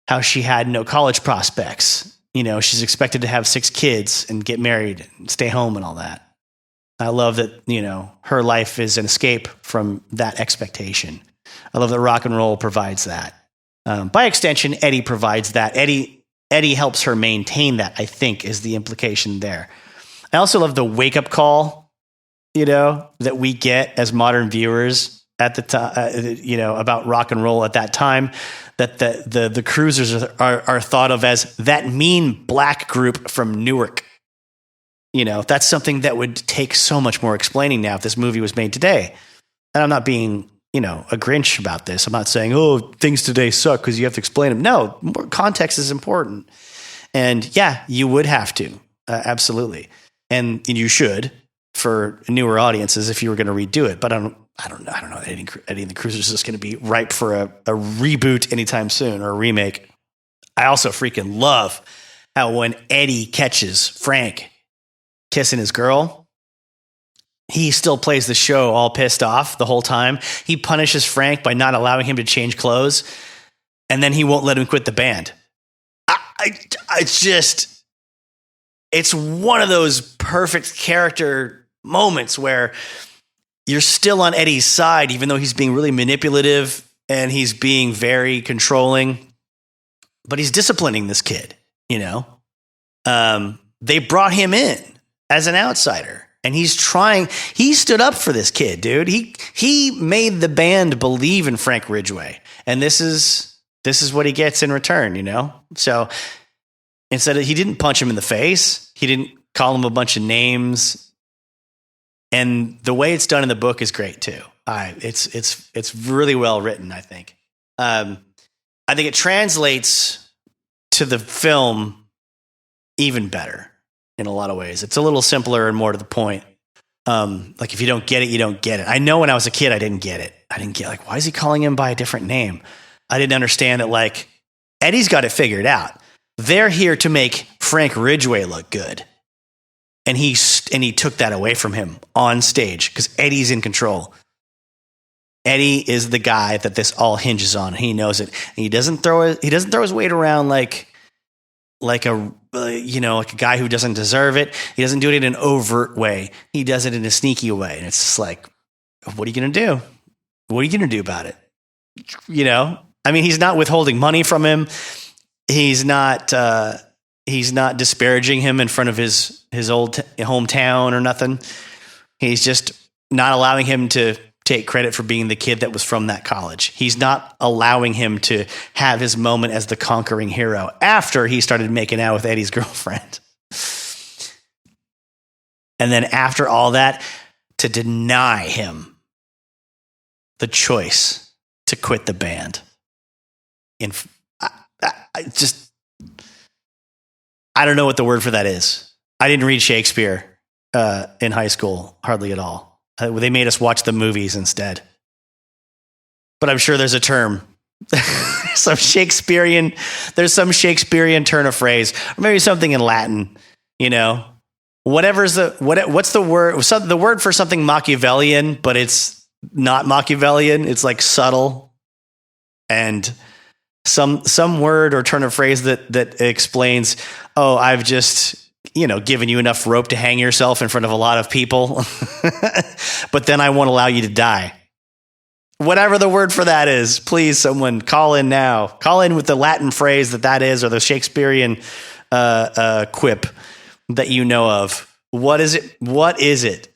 How she had no college prospects. She's expected to have 6 kids and get married and stay home and all that. I love that, her life is an escape from that expectation. I love that rock and roll provides that. By extension, Eddie provides that. Eddie helps her maintain that, I think, is the implication there. I also love the wake-up call, that we get as modern viewers at the time, about rock and roll at that time, that the Cruisers are thought of as that mean black group from Newark. That's something that would take so much more explaining now if this movie was made today. And I'm not being, a Grinch about this. I'm not saying, things today suck because you have to explain them. No, more context is important. And yeah, you would have to. Absolutely. And you should for newer audiences if you were going to redo it. But I don't know. Eddie and the Cruisers is just going to be ripe for a reboot anytime soon or a remake. I also freaking love how when Eddie catches Frank kissing his girl, he still plays the show all pissed off the whole time. He punishes Frank by not allowing him to change clothes, and then he won't let him quit the band. It's one of those perfect character moments where you're still on Eddie's side, even though he's being really manipulative and he's being very controlling, but he's disciplining this kid, They brought him in as an outsider and he stood up for this kid, dude. He made the band believe in Frank Ridgeway. And this is what he gets in return, So instead he didn't punch him in the face. He didn't call him a bunch of names. And the way it's done in the book is great too. It's really well written, I think. I think it translates to the film even better in a lot of ways. It's a little simpler and more to the point. Like if you don't get it, you don't get it. I know when I was a kid, I didn't get it. I didn't get why is he calling him by a different name? I didn't understand that Eddie's got it figured out. They're here to make Frank Ridgeway look good. And he took that away from him on stage because Eddie's in control. Eddie is the guy that this all hinges on. He knows it. And he doesn't throw his weight around like a guy who doesn't deserve it. He doesn't do it in an overt way. He does it in a sneaky way. And it's just like, what are you going to do? What are you going to do about it? He's not withholding money from him. He's not disparaging him in front of his old hometown or nothing. He's just not allowing him to take credit for being the kid that was from that college. He's not allowing him to have his moment as the conquering hero after he started making out with Eddie's girlfriend. And then after all that, to deny him the choice to quit the band. I don't know what the word for that is. I didn't read Shakespeare in high school, hardly at all. They made us watch the movies instead. But I'm sure there's a term. There's some Shakespearean turn of phrase, or maybe something in Latin, What's the word? The word for something Machiavellian, but it's not Machiavellian. It's like subtle and some word or turn of phrase that explains, oh, I've just, given you enough rope to hang yourself in front of a lot of people, but then I won't allow you to die. Whatever the word for that is, please, someone call in now. Call in with the Latin phrase that is, or the Shakespearean quip that you know of. What is it? What is it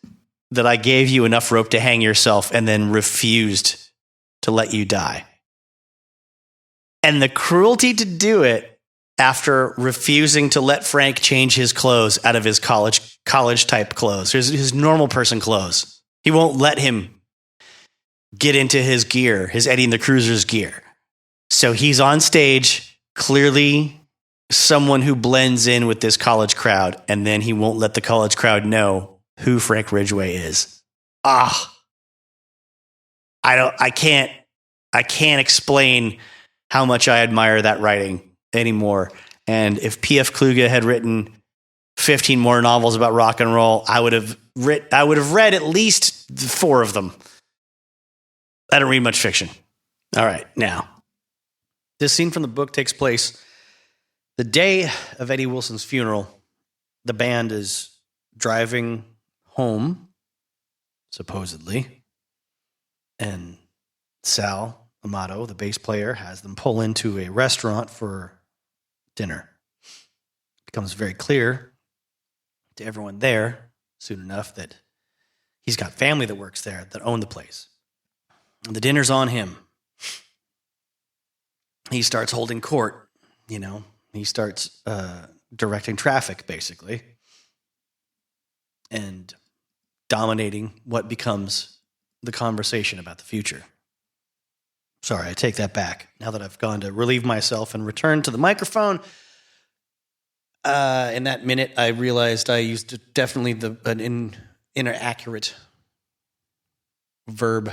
that I gave you enough rope to hang yourself and then refused to let you die? And the cruelty to do it after refusing to let Frank change his clothes out of his college type clothes, his normal person clothes. He won't let him get into his gear, his Eddie and the Cruiser's gear. So he's on stage, clearly someone who blends in with this college crowd, and then he won't let the college crowd know who Frank Ridgeway is. I can't explain how much I admire that writing anymore. And if P.F. Kluge had written 15 more novels about rock and roll, I would have read at least 4 of them. I don't read much fiction. All right, now, this scene from the book takes place the day of Eddie Wilson's funeral. The band is driving home, supposedly, and Sal Amato, the bass player, has them pull into a restaurant for dinner. It becomes very clear to everyone there soon enough that he's got family that works there that own the place. And the dinner's on him. He starts holding court, He starts directing traffic, basically, and dominating what becomes the conversation about the future. Sorry, I take that back. Now that I've gone to relieve myself and return to the microphone, in that minute, I realized I used definitely an inaccurate verb.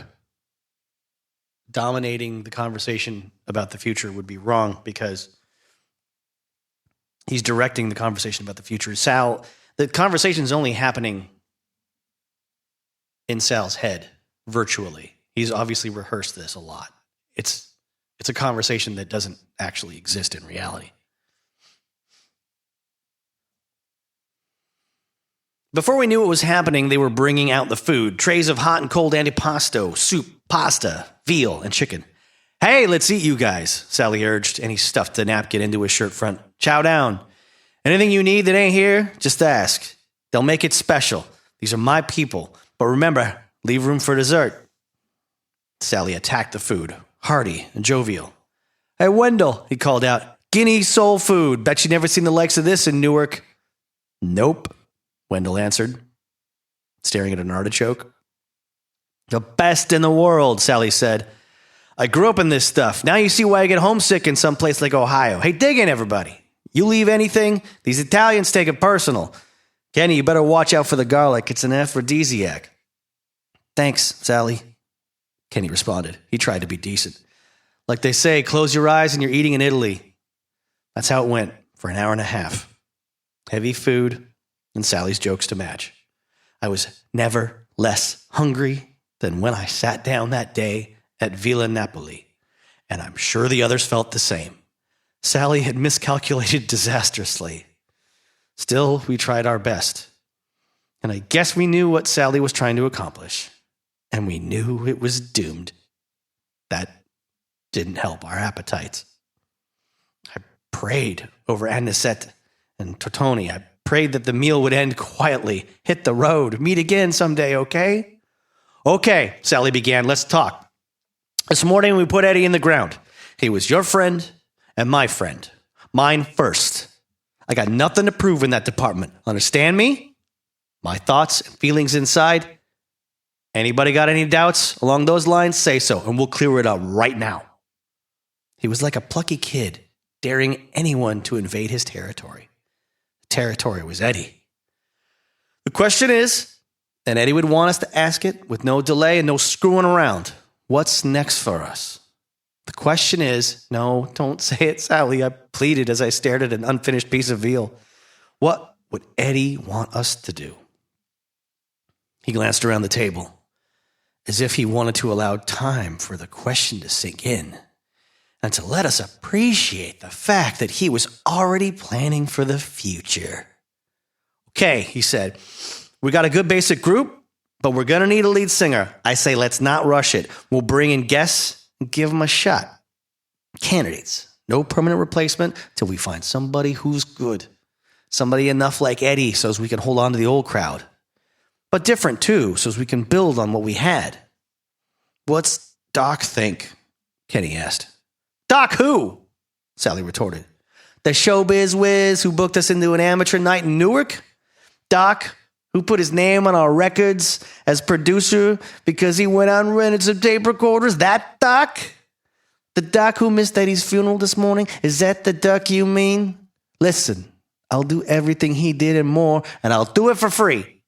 Dominating the conversation about the future would be wrong because he's directing the conversation about the future. The conversation's only happening in Sal's head, virtually. He's obviously rehearsed this a lot. It's a conversation that doesn't actually exist in reality. Before we knew what was happening, they were bringing out the food. Trays of hot and cold antipasto, soup, pasta, veal, and chicken. Hey, let's eat, you guys, Sally urged, and he stuffed the napkin into his shirt front. Chow down. Anything you need that ain't here, just ask. They'll make it special. These are my people. But remember, leave room for dessert. Sally attacked the food, hearty and jovial. Hey, Wendell, he called out. Guinea soul food. Bet you never seen the likes of this in Newark. Nope, Wendell answered, staring at an artichoke. The best in the world, Sally said. I grew up in this stuff. Now you see why I get homesick in some place like Ohio. Hey, dig in, everybody. You leave anything, these Italians take it personal. Kenny, you better watch out for the garlic. It's an aphrodisiac. Thanks, Sally, Kenny responded. He tried to be decent. Like they say, close your eyes and you're eating in Italy. That's how it went for an hour and a half. Heavy food and Sally's jokes to match. I was never less hungry than when I sat down that day at Villa Napoli, and I'm sure the others felt the same. Sally had miscalculated disastrously. Still, we tried our best. And I guess we knew what Sally was trying to accomplish. And we knew it was doomed. That didn't help our appetites. I prayed over Anisette and Totoni. I prayed that the meal would end quietly. Hit the road. Meet again someday, okay? Okay, Sally began. Let's talk. This morning we put Eddie in the ground. He was your friend and my friend. Mine first. I got nothing to prove in that department. Understand me? My thoughts and feelings inside. Anybody got any doubts along those lines? Say so, and we'll clear it up right now. He was like a plucky kid, daring anyone to invade his territory. The territory was Eddie. The question is, and Eddie would want us to ask it with no delay and no screwing around, what's next for us? The question is, no, don't say it, Sally, I pleaded as I stared at an unfinished piece of veal. What would Eddie want us to do? He glanced around the table, as if he wanted to allow time for the question to sink in. and to let us appreciate the fact that he was already planning for the future. Okay, he said, we got a good basic group, but we're going to need a lead singer. I say let's not rush it. We'll bring in guests and give them a shot. Candidates. No permanent replacement till we find somebody who's good. Somebody enough like Eddie so as we can hold on to the old crowd. But different too, so as we can build on what we had. What's Doc think? Kenny asked. Doc who? Sally retorted. The showbiz whiz who booked us into an amateur night in Newark? Doc who put his name on our records as producer because he went out and rented some tape recorders? That Doc? The Doc who missed Eddie's funeral this morning? Is that the Doc you mean? Listen, I'll do everything he did and more, and I'll do it for free.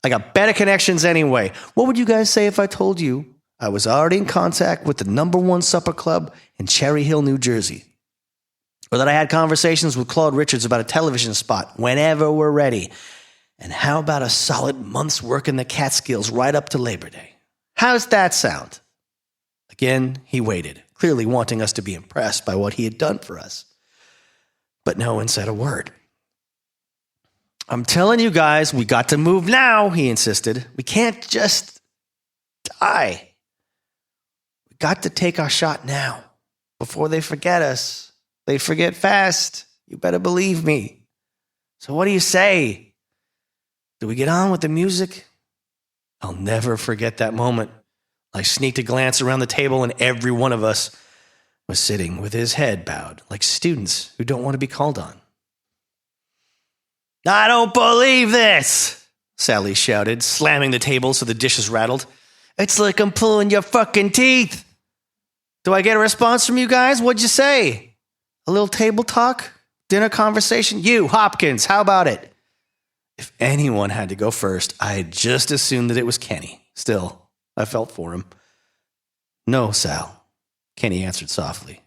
I got better connections anyway. What would you guys say if I told you I was already in contact with the #1 supper club in Cherry Hill, New Jersey? Or that I had conversations with Claude Richards about a television spot whenever we're ready? And how about a solid month's work in the Catskills right up to Labor Day? How's that sound? Again, he waited, clearly wanting us to be impressed by what he had done for us. But no one said a word. I'm telling you guys, we got to move now, he insisted. We can't just die. We got to take our shot now, before they forget us. They forget fast. You better believe me. So what do you say? Do we get on with the music? I'll never forget that moment. I sneaked a glance around the table and every one of us was sitting with his head bowed, like students who don't want to be called on. I don't believe this, Sally shouted, slamming the table so the dishes rattled. It's like I'm pulling your fucking teeth. Do I get a response from you guys? What'd you say? A little table talk? Dinner conversation? You, Hopkins, how about it? If anyone had to go first, I'd just assumed that it was Kenny. Still, I felt for him. No, Sal, Kenny answered softly.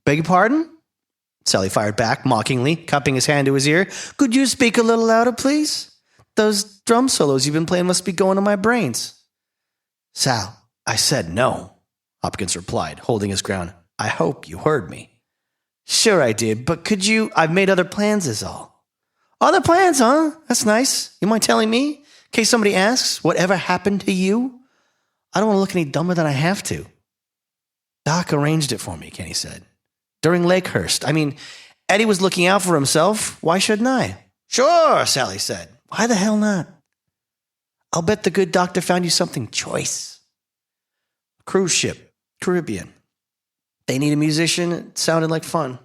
Beg your pardon? Sally fired back, mockingly, cupping his hand to his ear. Could you speak a little louder, please? Those drum solos you've been playing must be going to my brains. Sal, I said no, Hopkins replied, holding his ground. I hope you heard me. Sure I did, but could you... I've made other plans is all. Other plans, huh? That's nice. You mind telling me? In case somebody asks, whatever happened to you? I don't want to look any dumber than I have to. Doc arranged it for me, Kenny said. During Lakehurst. I mean, Eddie was looking out for himself. Why shouldn't I? Sure, Sally said. Why the hell not? I'll bet the good doctor found you something choice. A cruise ship, Caribbean. They need a musician. It sounded like fun.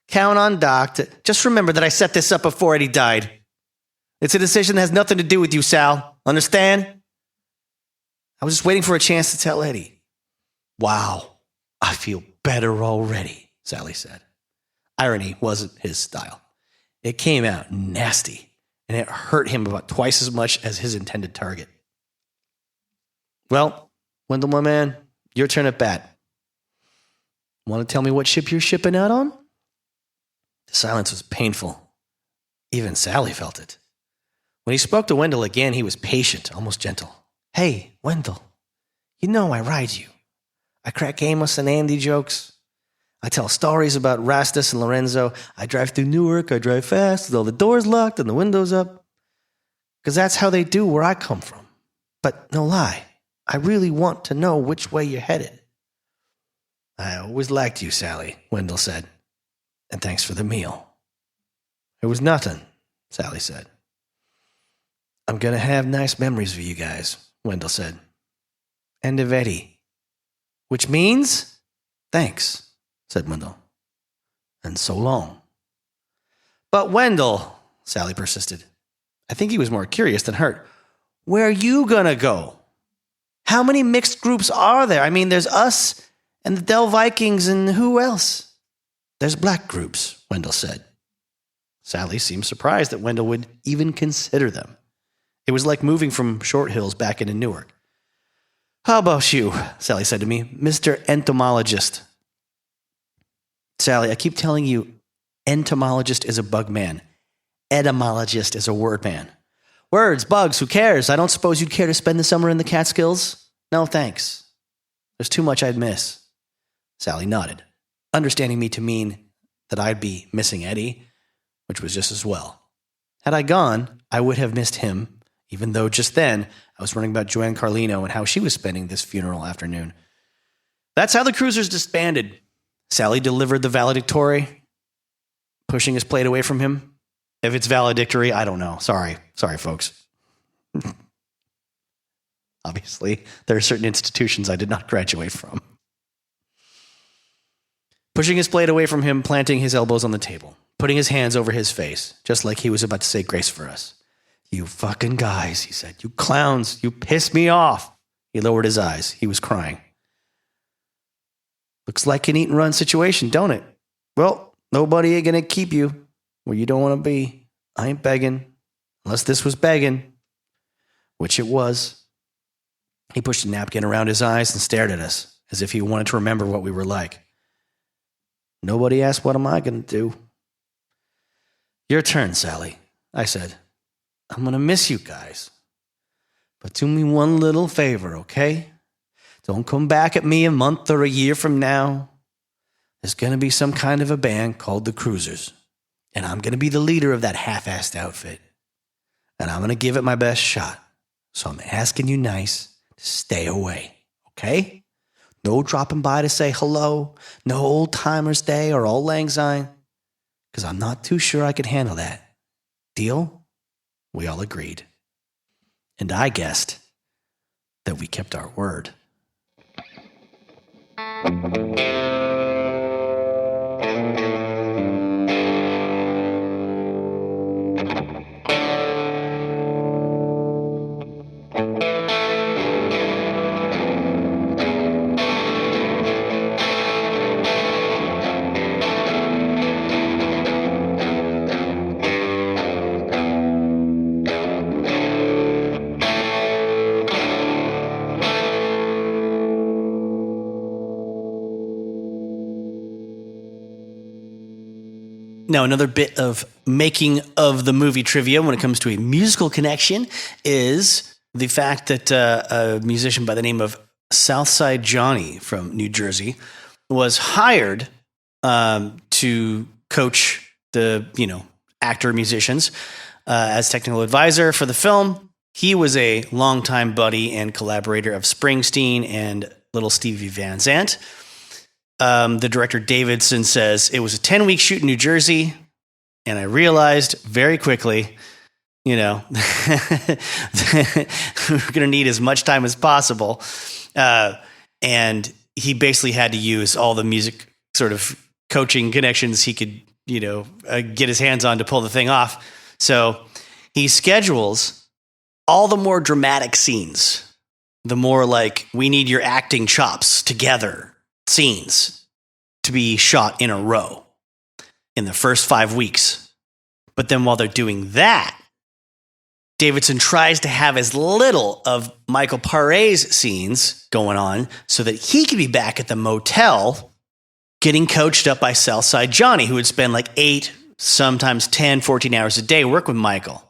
Count on Doc to... Just remember that I set this up before Eddie died. It's a decision that has nothing to do with you, Sal. Understand? I was just waiting for a chance to tell Eddie. Wow, I feel better already, Sally said. Irony wasn't his style. It came out nasty, and it hurt him about twice as much as his intended target. Well, Wendell, my man, your turn at bat. Want to tell me what ship you're shipping out on? The silence was painful. Even Sally felt it. When he spoke to Wendell again, he was patient, almost gentle. Hey, Wendell, you know I ride you. I crack Amos and Andy jokes. I tell stories about Rastus and Lorenzo. I drive through Newark. I drive fast with all the doors locked and the windows up. Because that's how they do where I come from. But no lie, I really want to know which way you're headed. I always liked you, Sally, Wendell said. And thanks for the meal. It was nothing, Sally said. I'm going to have nice memories of you guys, Wendell said. And of Eddie. Which means, thanks, said Wendell. And so long. But Wendell, Sally persisted. I think he was more curious than hurt. Where are you going to go? How many mixed groups are there? I mean, there's us and the Dell Vikings and who else? There's black groups, Wendell said. Sally seemed surprised that Wendell would even consider them. It was like moving from Short Hills back into Newark. How about you, Sally said to me, Mr. Entomologist. Sally, I keep telling you, entomologist is a bug man. Etymologist is a word man. Words, bugs, who cares? I don't suppose you'd care to spend the summer in the Catskills? No, thanks. There's too much I'd miss. Sally nodded. understanding me to mean that I'd be missing Eddie, which was just as well. Had I gone, I would have missed him, even though just then I was running about Joanne Carlino and how she was spending this funeral afternoon. That's how the Cruisers disbanded. Sally delivered the valedictory, pushing his plate away from him. If it's valedictory, I don't know. Sorry, folks. Obviously, there are certain institutions I did not graduate from. Pushing his plate away from him, planting his elbows on the table, putting his hands over his face, just like he was about to say grace for us. You fucking guys, he said. You clowns, you piss me off. He lowered his eyes. He was crying. Looks like an eat and run situation, don't it? Well, nobody ain't gonna keep you where you don't want to be. I ain't begging, unless this was begging, which it was. He pushed a napkin around his eyes and stared at us, as if he wanted to remember what we were like. Nobody asked, what am I going to do? Your turn, Sally, I said. I'm going to miss you guys. But do me one little favor, okay? Don't come back at me a month or a year from now. There's going to be some kind of a band called the Cruisers, and I'm going to be the leader of that half-assed outfit. And I'm going to give it my best shot. So I'm asking you nice. Stay away, okay? No dropping by to say hello, no old timers day or old lang syne, because I'm not too sure I could handle that. Deal? We all agreed. And I guessed that we kept our word. Now, another bit of making of the movie trivia when it comes to a musical connection is the fact that a musician by the name of Southside Johnny from New Jersey was hired to coach the actor musicians as technical advisor for the film. He was a longtime buddy and collaborator of Springsteen and little Stevie Van Zandt. The director Davidson says, it was a 10-week shoot in New Jersey, and I realized very quickly, we're going to need as much time as possible. And he basically had to use all the music sort of coaching connections he could, get his hands on to pull the thing off. So he schedules all the more dramatic scenes, the more like we need your acting chops together scenes to be shot in a row in the first 5 weeks. But then while they're doing that, Davidson tries to have as little of Michael Paré's scenes going on so that he could be back at the motel getting coached up by Southside Johnny, who would spend like 8, sometimes 10, 14 hours a day working with Michael.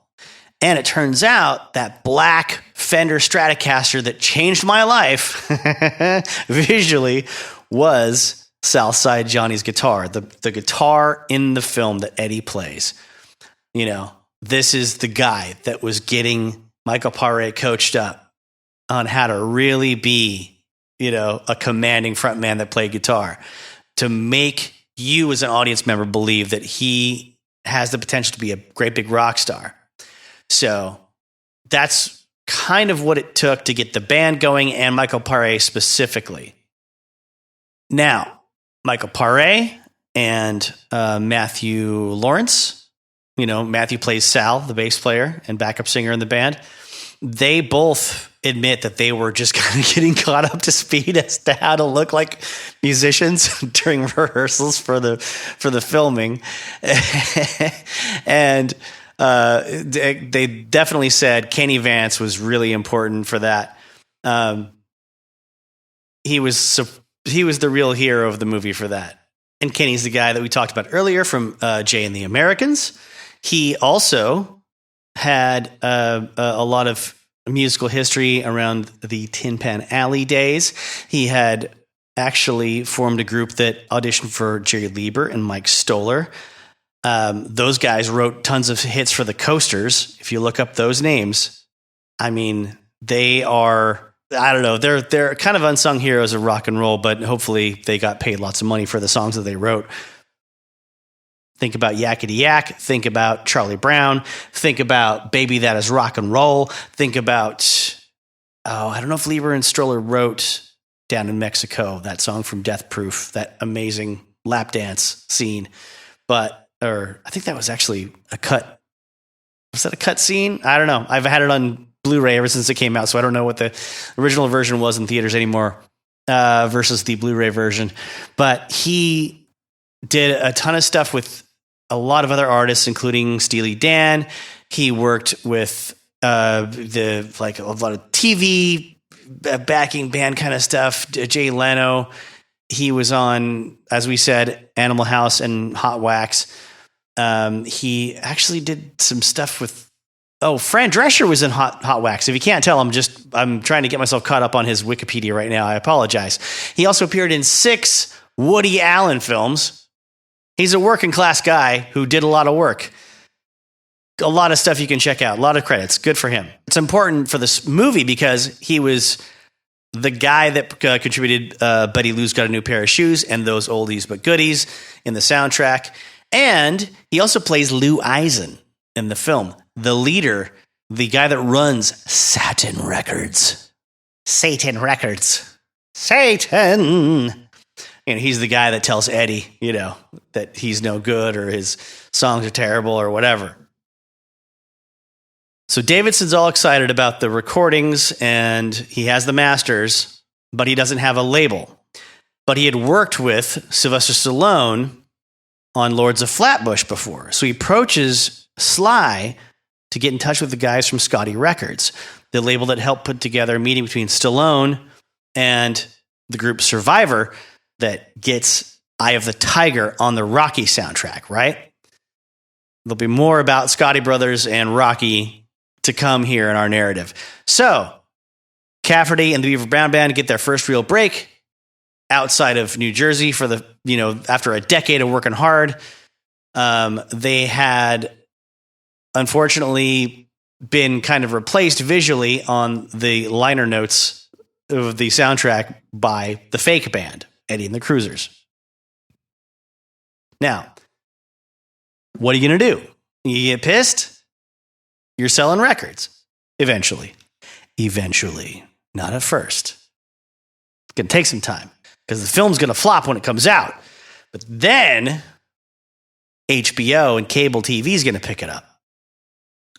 And it turns out that black Fender Stratocaster that changed my life visually was Southside Johnny's guitar, the guitar in the film that Eddie plays. This is the guy that was getting Michael Paré coached up on how to really be, a commanding frontman that played guitar, to make you as an audience member believe that he has the potential to be a great big rock star. So that's kind of what it took to get the band going and Michael Paré specifically. Now, Michael Paré and Matthew Lawrence, Matthew plays Sal, the bass player and backup singer in the band. They both admit that they were just kind of getting caught up to speed as to how to look like musicians during rehearsals for the filming. And they definitely said Kenny Vance was really important for that. He was the real hero of the movie for that. And Kenny's the guy that we talked about earlier from Jay and the Americans. He also had a lot of musical history around the Tin Pan Alley days. He had actually formed a group that auditioned for Jerry Lieber and Mike Stoller. Those guys wrote tons of hits for the Coasters. If you look up those names, I mean, they are, I don't know, they're kind of unsung heroes of rock and roll, but hopefully they got paid lots of money for the songs that they wrote. Think about Yakety Yak. Think about Charlie Brown. Think about Baby That Is Rock and Roll. Think about, I don't know if Lieber and Stoller wrote Down in Mexico, that song from Death Proof, that amazing lap dance scene. Or I think that was actually a cut. Was that a cut scene? I don't know. I've had it on Blu-ray ever since it came out, so I don't know what the original version was in theaters anymore versus the Blu-ray version. But he did a ton of stuff with a lot of other artists, including Steely Dan. He worked with a lot of TV backing band kind of stuff. Jay Leno. He was on, as we said, Animal House and Hot Wax. He actually did some stuff with. Fran Drescher was in Hot Wax. If you can't tell, I'm trying to get myself caught up on his Wikipedia right now. I apologize. He also appeared in 6 Woody Allen films. He's a working class guy who did a lot of work. A lot of stuff you can check out. A lot of credits. Good for him. It's important for this movie because he was the guy that contributed Betty Lou's Got a New Pair of Shoes and Those Oldies But Goodies in the soundtrack. And he also plays Lou Eisen in the film. The leader, the guy that runs Satan Records. Satan! And he's the guy that tells Eddie, that he's no good or his songs are terrible or whatever. So Davidson's all excited about the recordings and he has the masters, but he doesn't have a label. But he had worked with Sylvester Stallone on Lords of Flatbush before. So he approaches Sly to get in touch with the guys from Scotty Records, the label that helped put together a meeting between Stallone and the group Survivor that gets Eye of the Tiger on the Rocky soundtrack, right? There'll be more about Scotty Brothers and Rocky to come here in our narrative. So, Cafferty and the Beaver Brown Band get their first real break outside of New Jersey for after a decade of working hard. They had unfortunately been kind of replaced visually on the liner notes of the soundtrack by the fake band, Eddie and the Cruisers. Now, what are you going to do? You get pissed? You're selling records. Eventually. Not at first. It's going to take some time because the film's going to flop when it comes out. But then HBO and cable TV is going to pick it up.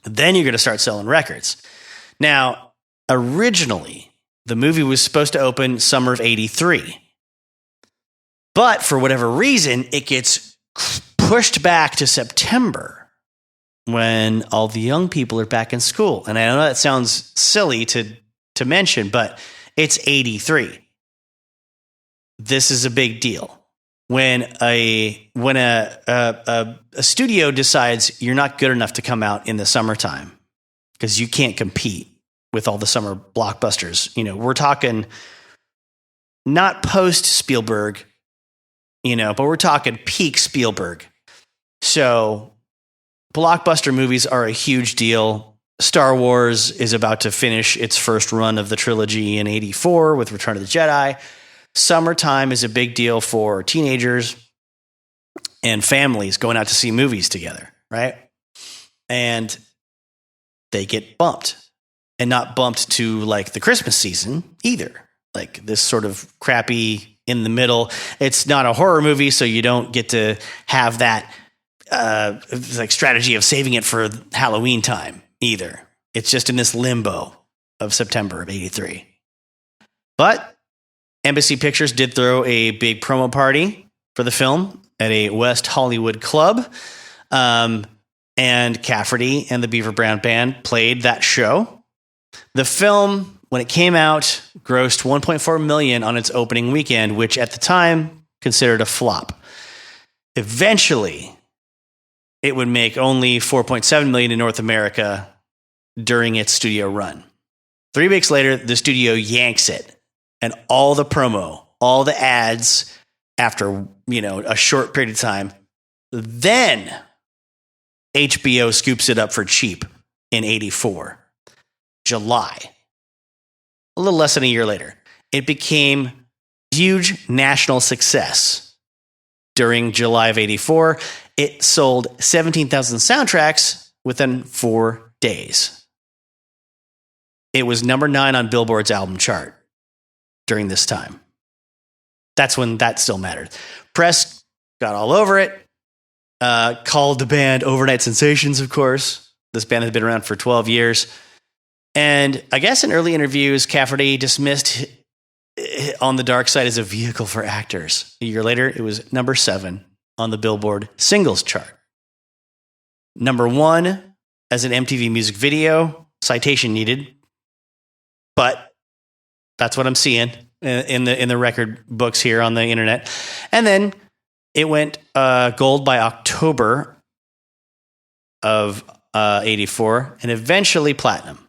Then you're going to start selling records. Now, originally, the movie was supposed to open summer of 83. But for whatever reason, it gets pushed back to September when all the young people are back in school. And I know that sounds silly to mention, but it's 83. This is a big deal. When a studio decides you're not good enough to come out in the summertime because you can't compete with all the summer blockbusters, we're talking not post Spielberg, but we're talking peak Spielberg. So blockbuster movies are a huge deal. Star Wars is about to finish its first run of the trilogy in 84 with Return of the Jedi. Summertime is a big deal for teenagers and families going out to see movies together, right? And they get bumped. And not bumped to like the Christmas season either. Like this sort of crappy in the middle. It's not a horror movie, so you don't get to have that strategy of saving it for Halloween time either. It's just in this limbo of September of 83. But Embassy Pictures did throw a big promo party for the film at a West Hollywood club. And Cafferty and the Beaver Brown Band played that show. The film, when it came out, grossed $1.4 million on its opening weekend, which at the time considered a flop. Eventually, it would make only $4.7 million in North America during its studio run. 3 weeks later, the studio yanks it, and all the promo all the ads after, a short period of time. Then HBO scoops it up for cheap in 84, July. A little less than a year later. It became a huge national success. During July of 84, it sold 17,000 soundtracks within 4 days. It was number 9 on Billboard's album chart during this time. That's when that still mattered. Press got all over it, called the band Overnight Sensations, of course. This band had been around for 12 years. And I guess in early interviews, Cafferty dismissed On the Dark Side as a vehicle for actors. A year later, it was number 7 on the Billboard singles chart. Number 1 as an MTV music video, citation needed. But that's what I'm seeing in the record books here on the internet. And then it went gold by October of 84 and eventually platinum,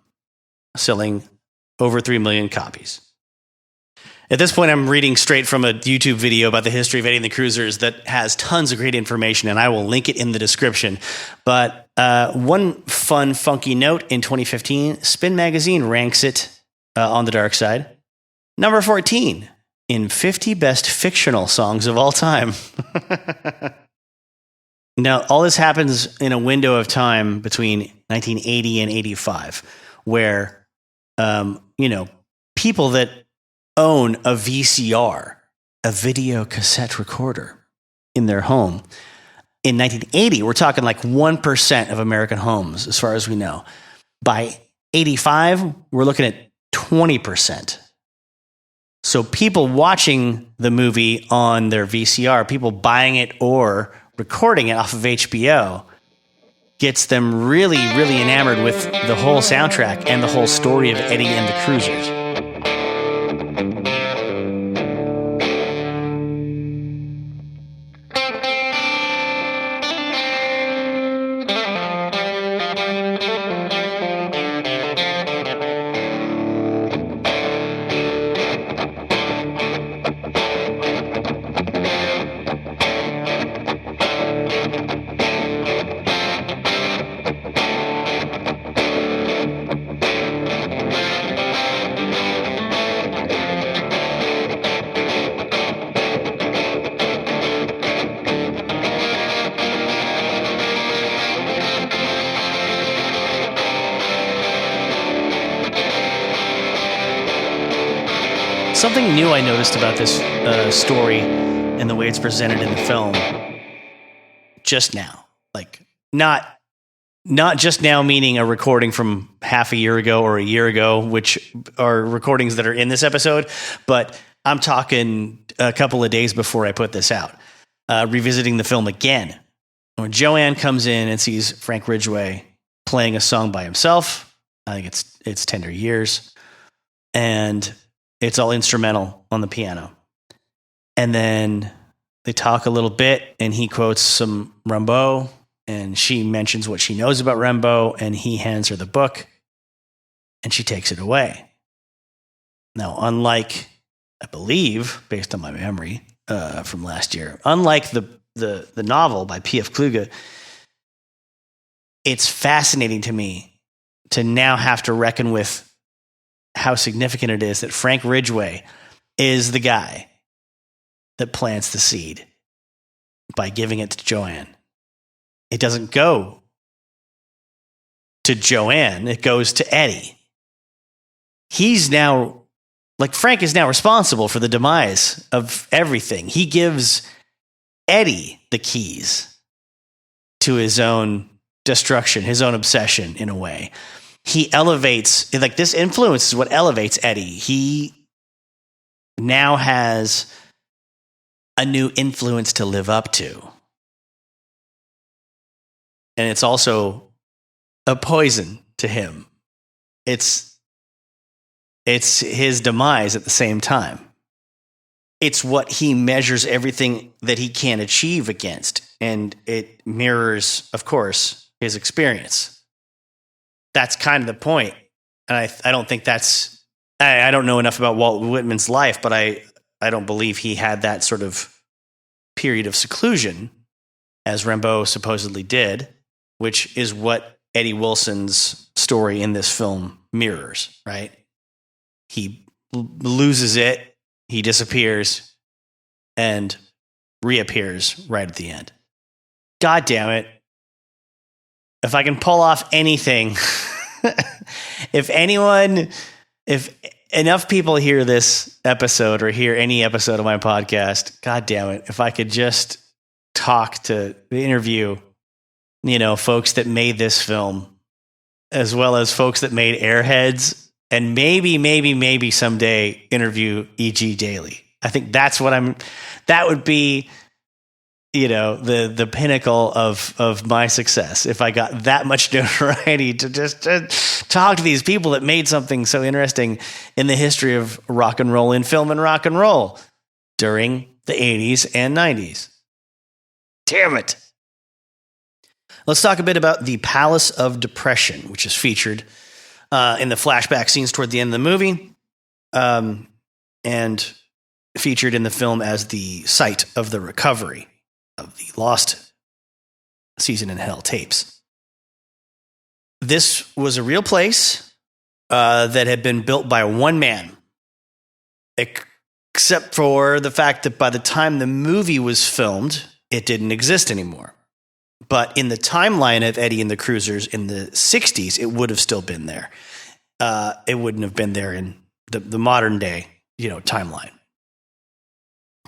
selling over 3 million copies. At this point, I'm reading straight from a YouTube video about the history of Eddie and the Cruisers that has tons of great information, and I will link it in the description. But one fun, funky note, in 2015, Spin Magazine ranks it on the dark side, number 14 in 50 best fictional songs of all time. Now, all this happens in a window of time between 1980 and 85, where, people that own a VCR, a video cassette recorder, in their home. In 1980, we're talking like 1% of American homes, as far as we know. By 85, we're looking at 20%. So people watching the movie on their VCR, people buying it or recording it off of HBO, gets them really, really enamored with the whole soundtrack and the whole story of Eddie and the Cruisers. Something new I noticed about this story and the way it's presented in the film just now. Like, not just now meaning a recording from half a year ago or a year ago, which are recordings that are in this episode, but I'm talking a couple of days before I put this out, revisiting the film again. When Joanne comes in and sees Frank Ridgeway playing a song by himself, I think it's Tender Years, and it's all instrumental on the piano. And then they talk a little bit, and he quotes some Rimbaud, and she mentions what she knows about Rimbaud, and he hands her the book, and she takes it away. Now, unlike, I believe, based on my memory from last year, unlike the novel by P.F. Kluge, it's fascinating to me to now have to reckon with how significant it is that Frank Ridgeway is the guy that plants the seed by giving it to Joanne. It doesn't go to Joanne, it goes to Eddie. Frank is now responsible for the demise of everything. He gives Eddie the keys to his own destruction, his own obsession, in a way. He elevates, like, this influence is what elevates Eddie. He now has a new influence to live up to. And it's also a poison to him. It's his demise at the same time. It's what he measures everything that he can achieve against. And it mirrors, of course, his experience. That's kind of the point. And I don't think I don't know enough about Walt Whitman's life, but I I don't believe he had that sort of period of seclusion as Rimbaud supposedly did, which is what Eddie Wilson's story in this film mirrors, right? He loses it, he disappears, and reappears right at the end. God damn it. If I can pull off anything, if enough people hear this episode or hear any episode of my podcast, God damn it, if I could just interview, folks that made this film, as well as folks that made Airheads, and maybe someday interview E.G. Daily. I think that would be, the pinnacle of my success. If I got that much notoriety to just talk to these people that made something so interesting in the history of rock and roll, in film and rock and roll during the 80s and 90s. Damn it. Let's talk a bit about the Palace of Depression, which is featured in the flashback scenes toward the end of the movie, and featured in the film as the site of the recovery of the lost Season in Hell tapes. This was a real place that had been built by one man, except for the fact that by the time the movie was filmed, it didn't exist anymore. But in the timeline of Eddie and the Cruisers in the 60s, it would have still been there. It wouldn't have been there in the modern day, timeline.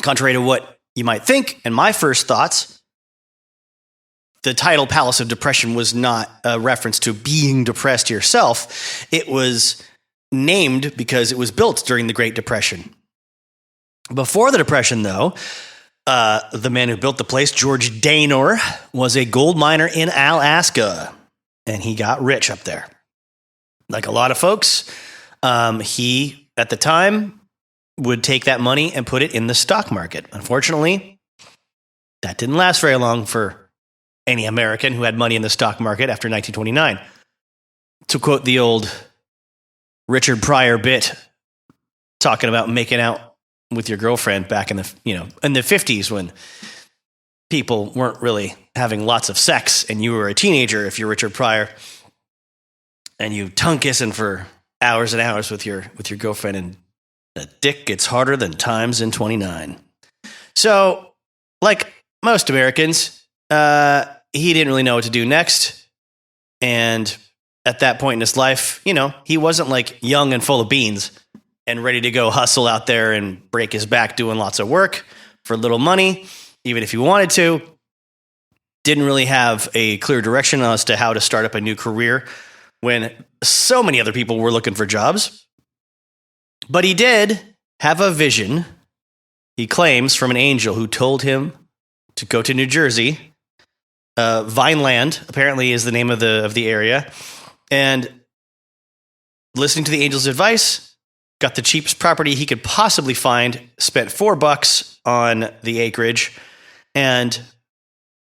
Contrary to what you might think, and my first thoughts, the title Palace of Depression was not a reference to being depressed yourself. It was named because it was built during the Great Depression. Before the Depression, though, the man who built the place, George Daynor, was a gold miner in Alaska, and he got rich up there. Like a lot of folks, he, at the time, would take that money and put it in the stock market. Unfortunately, that didn't last very long for any American who had money in the stock market after 1929. To quote the old Richard Pryor bit, talking about making out with your girlfriend back in the 50s, when people weren't really having lots of sex and you were a teenager, if you're Richard Pryor, and you tongue kissing for hours and hours with your girlfriend, and the dick gets harder than times in 29. So, like most Americans, he didn't really know what to do next. And at that point in his life, he wasn't like young and full of beans and ready to go hustle out there and break his back doing lots of work for little money, even if he wanted to. Didn't really have a clear direction as to how to start up a new career when so many other people were looking for jobs. But he did have a vision, he claims, from an angel who told him to go to New Jersey. Vineland, apparently, is the name of the area. And listening to the angel's advice, got the cheapest property he could possibly find, spent $4 on the acreage, and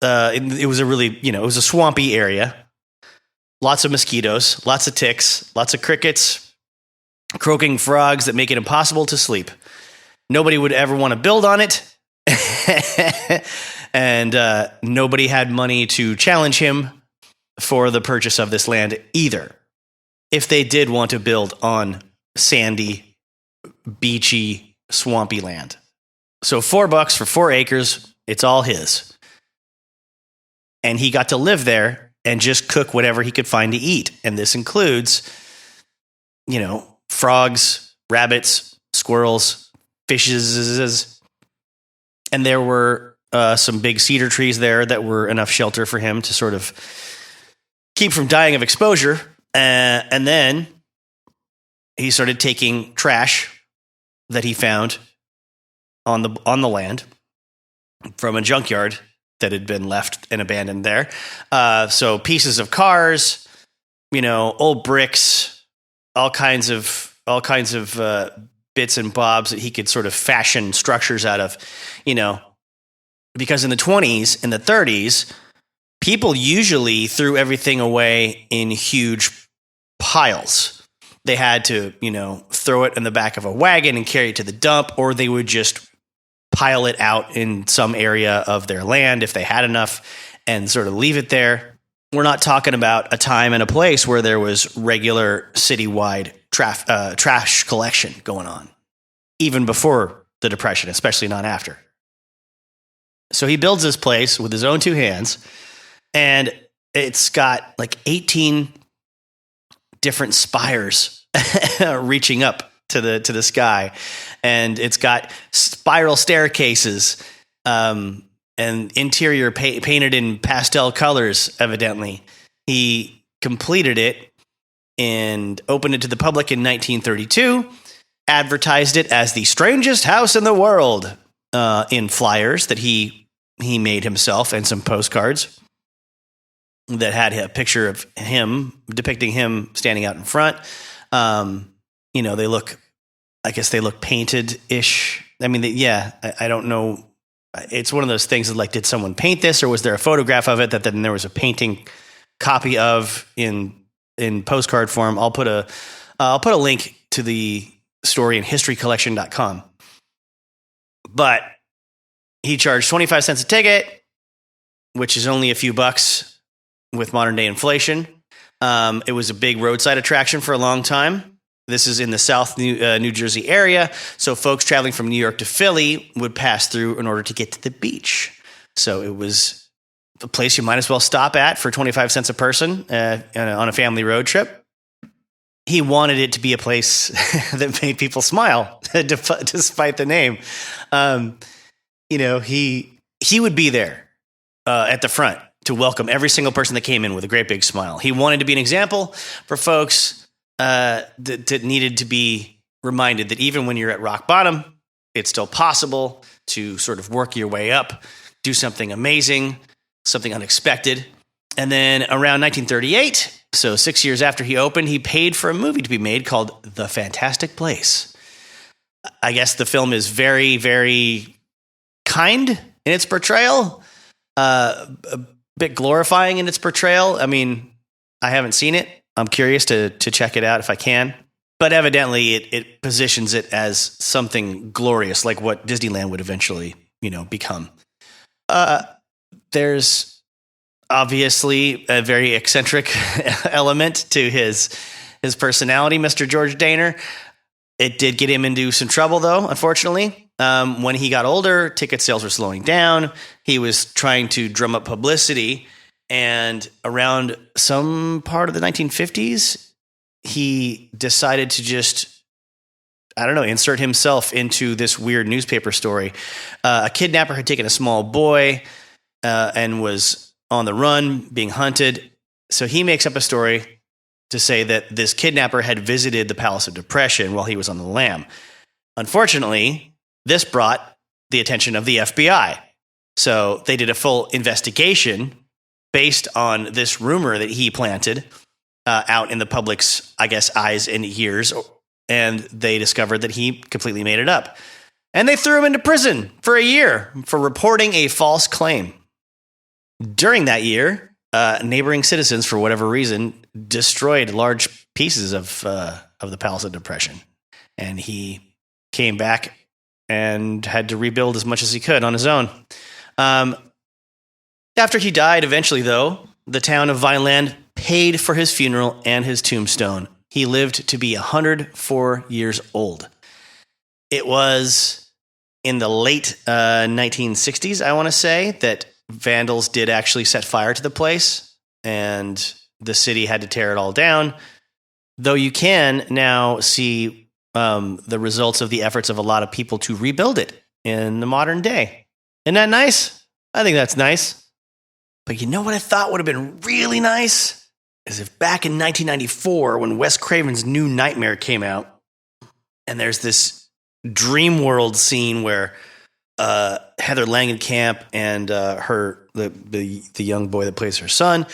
it was a really, it was a swampy area. Lots of mosquitoes, lots of ticks, lots of crickets, croaking frogs that make it impossible to sleep. Nobody would ever want to build on it. And nobody had money to challenge him for the purchase of this land either, if they did want to build on sandy, beachy, swampy land. So $4 for 4 acres, it's all his. And he got to live there and just cook whatever he could find to eat. And this includes, frogs, rabbits, squirrels, fishes. And there were some big cedar trees there that were enough shelter for him to sort of keep from dying of exposure. And then he started taking trash that he found on the land from a junkyard that had been left and abandoned there. So pieces of cars, old bricks, all kinds of bits and bobs that he could sort of fashion structures out of, because in the 20s and the 30s, people usually threw everything away in huge piles. They had to, throw it in the back of a wagon and carry it to the dump, or they would just pile it out in some area of their land if they had enough and sort of leave it there. We're not talking about a time and a place where there was regular citywide trash collection going on, even before the Depression, especially not after. So he builds this place with his own two hands, and it's got like 18 different spires reaching up to the sky, and it's got spiral staircases and interior painted in pastel colors. Evidently, he completed it and opened it to the public in 1932. Advertised it as the strangest house in the world in flyers that he made himself, and some postcards that had a picture of him, depicting him standing out in front. They look painted-ish. I mean, I don't know. It's one of those things that, like, did someone paint this, or was there a photograph of it that then there was a painting copy of in postcard form? I'll put a link to the story in historycollection.com. But he charged 25 cents a ticket, which is only a few bucks with modern day inflation. It was a big roadside attraction for a long time. This is in the South New Jersey area, so folks traveling from New York to Philly would pass through in order to get to the beach. So it was a place you might as well stop at for 25 cents a person on a family road trip. He wanted it to be a place that made people smile, despite the name. He would be there at the front to welcome every single person that came in with a great big smile. He wanted to be an example for folks that needed to be reminded that even when you're at rock bottom, it's still possible to sort of work your way up, do something amazing, something unexpected. And then around 1938, so 6 years after he opened, he paid for a movie to be made called The Fantastic Place. I guess the film is very, very kind in its portrayal, a bit glorifying in its portrayal. I mean, I haven't seen it. I'm curious to check it out if I can. But evidently, it positions it as something glorious, like what Disneyland would eventually, become. There's obviously a very eccentric element to his personality, Mr. George Dehner. It did get him into some trouble, though, unfortunately. When he got older, ticket sales were slowing down. He was trying to drum up publicity. And around some part of the 1950s, he decided to just, insert himself into this weird newspaper story. A kidnapper had taken a small boy and was on the run, being hunted. So he makes up a story to say that this kidnapper had visited the Palace of Depression while he was on the lam. Unfortunately, this brought the attention of the FBI. So they did a full investigation based on this rumor that he planted out in the public's, eyes and ears. And they discovered that he completely made it up. And they threw him into prison for a year for reporting a false claim. During that year, neighboring citizens, for whatever reason, destroyed large pieces of the Palace of Depression. And he came back and had to rebuild as much as he could on his own. After he died, eventually, though, the town of Vineland paid for his funeral and his tombstone. He lived to be 104 years old. It was in the late 1960s, I want to say, that vandals did actually set fire to the place, and the city had to tear it all down. Though you can now see the results of the efforts of a lot of people to rebuild it in the modern day. Isn't that nice? I think that's nice. But you know what I thought would have been really nice? Is if back in 1994, when Wes Craven's New Nightmare came out, and there's this dream world scene where Heather Langenkamp and the young boy that plays her son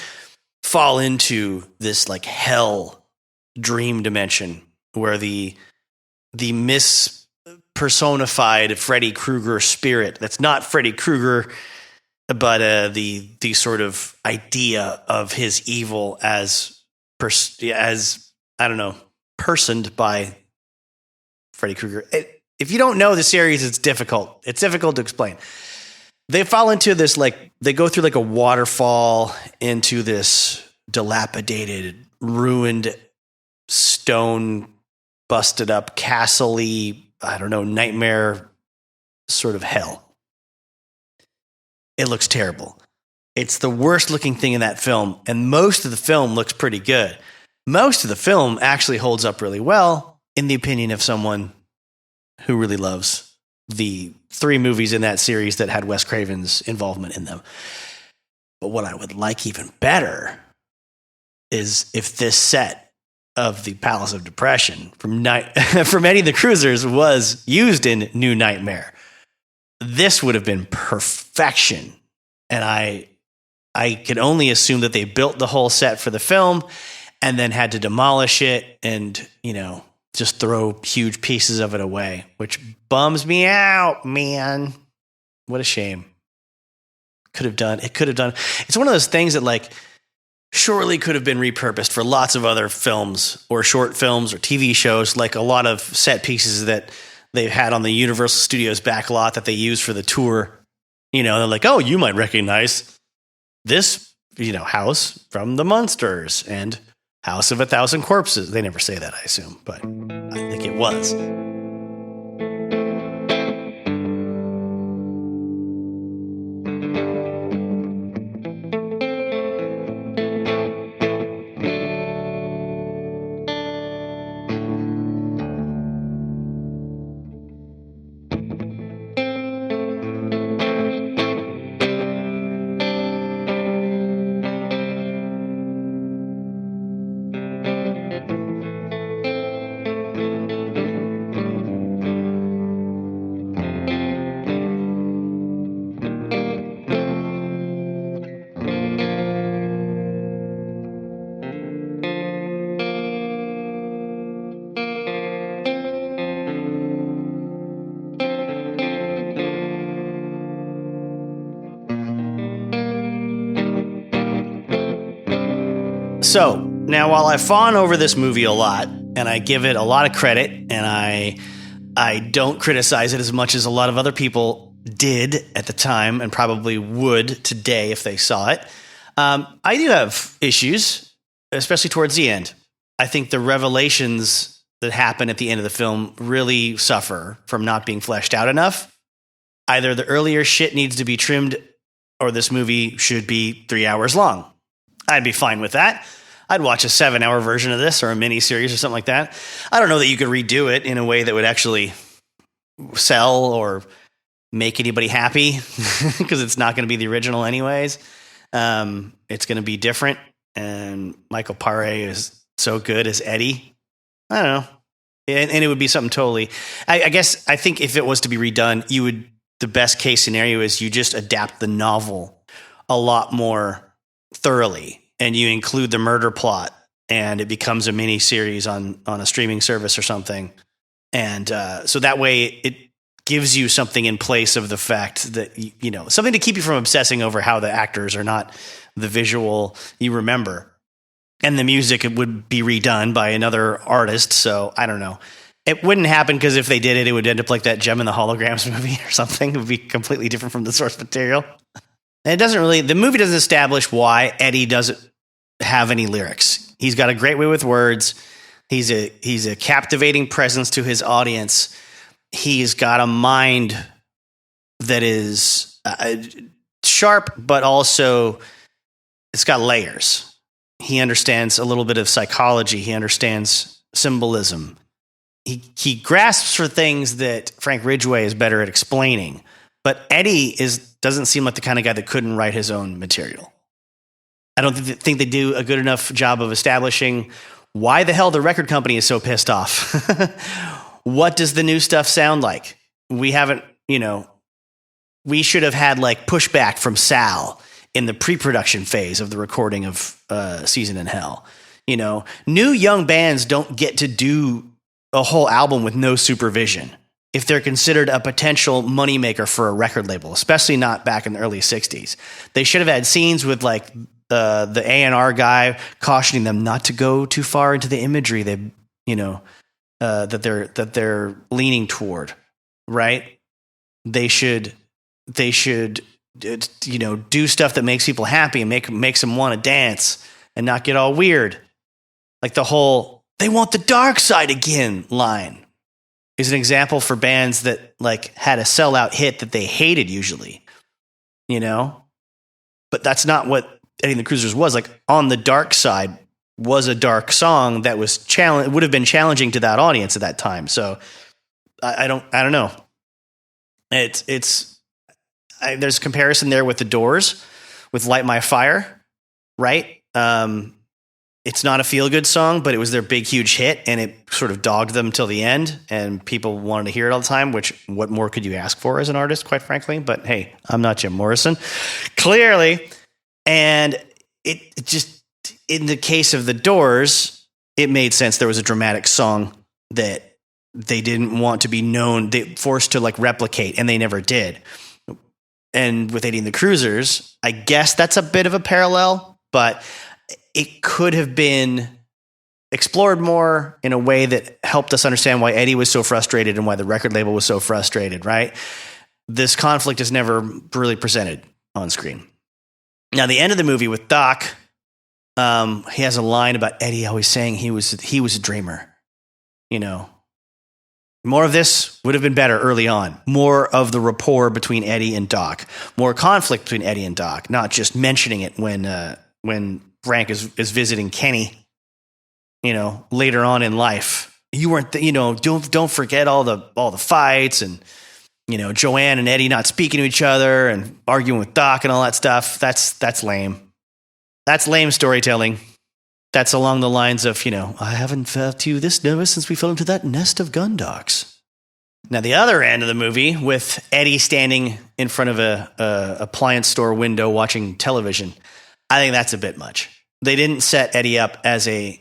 fall into this like hell dream dimension where the mispersonified Freddy Krueger spirit that's not Freddy Krueger, but the sort of idea of his evil as personed by Freddy Krueger. If you don't know the series, it's difficult. It's difficult to explain. They fall into this, like, they go through like a waterfall into this dilapidated, ruined, stone, busted up, castle-y, I don't know, nightmare sort of hell. It looks terrible. It's the worst looking thing in that film, and most of the film looks pretty good. Most of the film actually holds up really well, in the opinion of someone who really loves the 3 movies in that series that had Wes Craven's involvement in them. But what I would like even better is if this set of the Palace of Depression from Eddie the Cruisers was used in New Nightmare. This would have been perfection. And I could only assume that they built the whole set for the film and then had to demolish it and, just throw huge pieces of it away, which bums me out, man. What a shame. It could have done. It's one of those things that, like, surely could have been repurposed for lots of other films or short films or TV shows, like a lot of set pieces that they've had on the Universal Studios back lot that they use for the tour. They're like, oh, you might recognize this, house from the Munsters and House of 1,000 Corpses. They never say that, I assume, but I think it was. So, now while I fawn over this movie a lot, and I give it a lot of credit, and I don't criticize it as much as a lot of other people did at the time, and probably would today if they saw it, I do have issues, especially towards the end. I think the revelations that happen at the end of the film really suffer from not being fleshed out enough. Either the earlier shit needs to be trimmed, or this movie should be 3 hours long. I'd be fine with that. I'd watch a 7-hour version of this or a mini series or something like that. I don't know that you could redo it in a way that would actually sell or make anybody happy because it's not going to be the original anyways. It's going to be different. And Michael Paré is so good as Eddie. I don't know. And it would be something totally, I guess, I think if it was to be redone, the best case scenario is you just adapt the novel a lot more thoroughly. And you include the murder plot, and it becomes a mini series on a streaming service or something. And so that way it gives you something in place of the fact that, something to keep you from obsessing over how the actors are not the visual you remember. And the music would be redone by another artist. So I don't know. It wouldn't happen because if they did it, it would end up like that Gem and the Holograms movie or something. It would be completely different from the source material. And the movie doesn't establish why Eddie doesn't have any lyrics. He's got a great way with words. He's a captivating presence to his audience. He's got a mind that is sharp, but also it's got layers. He understands a little bit of psychology. He understands symbolism. He grasps for things that Frank Ridgeway is better at explaining. But Eddie doesn't seem like the kind of guy that couldn't write his own material. I don't think they do a good enough job of establishing why the hell the record company is so pissed off. What does the new stuff sound like? We haven't, we should have had like pushback from Sal in the pre-production phase of the recording of Season in Hell. New young bands don't get to do a whole album with no supervision if they're considered a potential moneymaker for a record label, especially not back in the early 60s. They should have had scenes with like the A&R guy cautioning them not to go too far into the imagery they, that they're leaning toward, right? They should do stuff that makes people happy and makes them want to dance and not get all weird. Like the whole "they want the dark side again" line is an example for bands that like had a sellout hit that they hated usually, but that's not what Eddie and the Cruisers was. Like "On the Dark Side" was a dark song that was would have been challenging to that audience at that time. So I don't know. There's a comparison there with the Doors, with "Light My Fire," right? It's not a feel-good song, but it was their big, huge hit, and it sort of dogged them till the end, and people wanted to hear it all the time, which what more could you ask for as an artist, quite frankly? But hey, I'm not Jim Morrison, clearly. And it just, in the case of the Doors, it made sense. There was a dramatic song that they didn't want to be known, they forced to like replicate, and they never did. And with Eddie and the Cruisers, I guess that's a bit of a parallel, but it could have been explored more in a way that helped us understand why Eddie was so frustrated and why the record label was so frustrated, right? This conflict is never really presented on screen. Now, the end of the movie with Doc, he has a line about Eddie always saying he was a dreamer. More of this would have been better early on. More of the rapport between Eddie and Doc. More conflict between Eddie and Doc, not just mentioning it when Frank is visiting Kenny, later on in life. You weren't, don't forget all the fights and, Joanne and Eddie not speaking to each other and arguing with Doc and all that stuff. That's lame. That's lame storytelling. That's along the lines of, I haven't felt you this nervous since we fell into that nest of gun docks. Now, the other end of the movie with Eddie standing in front of a appliance store window watching television, I think that's a bit much. They didn't set Eddie up as a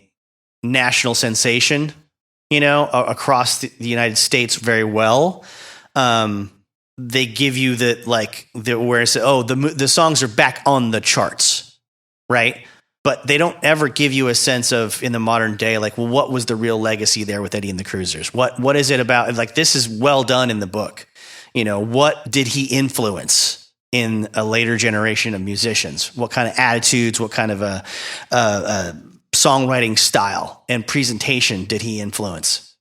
national sensation, across the United States very well. They give you the songs are back on the charts, right? But they don't ever give you a sense of, in the modern day, like, well, what was the real legacy there with Eddie and the Cruisers? What is it about? Like, this is well done in the book. What did he influence in a later generation of musicians? What kind of attitudes, what kind of a songwriting style and presentation did he influence?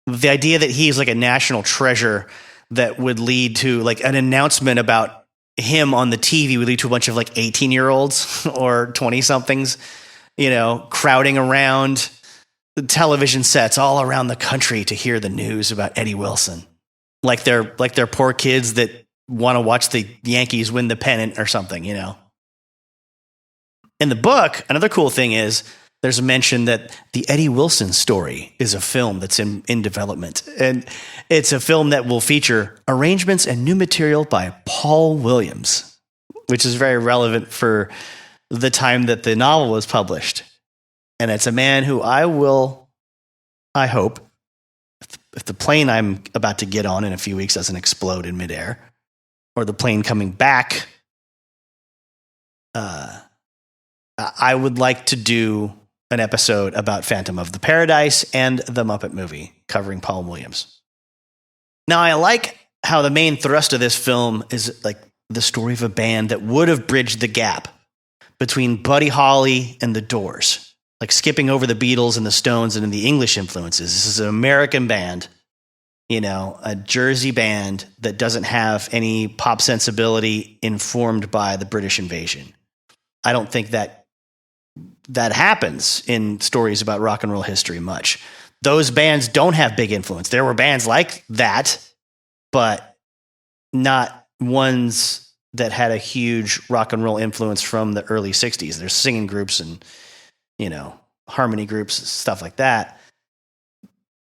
The idea that he's like a national treasure that would lead to like an announcement about him on the TV would lead to a bunch of like 18-year-olds or 20-somethings, crowding around the television sets all around the country to hear the news about Eddie Wilson. Like they're poor kids that want to watch the Yankees win the pennant or something, In the book, another cool thing is there's a mention that the Eddie Wilson story is a film that's in development. And it's a film that will feature arrangements and new material by Paul Williams, which is very relevant for the time that the novel was published. And it's a man who I hope, if the plane I'm about to get on in a few weeks doesn't explode in midair, or the plane coming back, I would like to do an episode about Phantom of the Paradise and the Muppet movie covering Paul Williams. Now, I like how the main thrust of this film is like the story of a band that would have bridged the gap between Buddy Holly and the Doors, like skipping over the Beatles and the Stones and the English influences. This is an American band, a Jersey band that doesn't have any pop sensibility informed by the British invasion. I don't think that happens in stories about rock and roll history much. Those bands don't have big influence. There were bands like that, but not ones that had a huge rock and roll influence from the early 60s. There's singing groups and, harmony groups, stuff like that.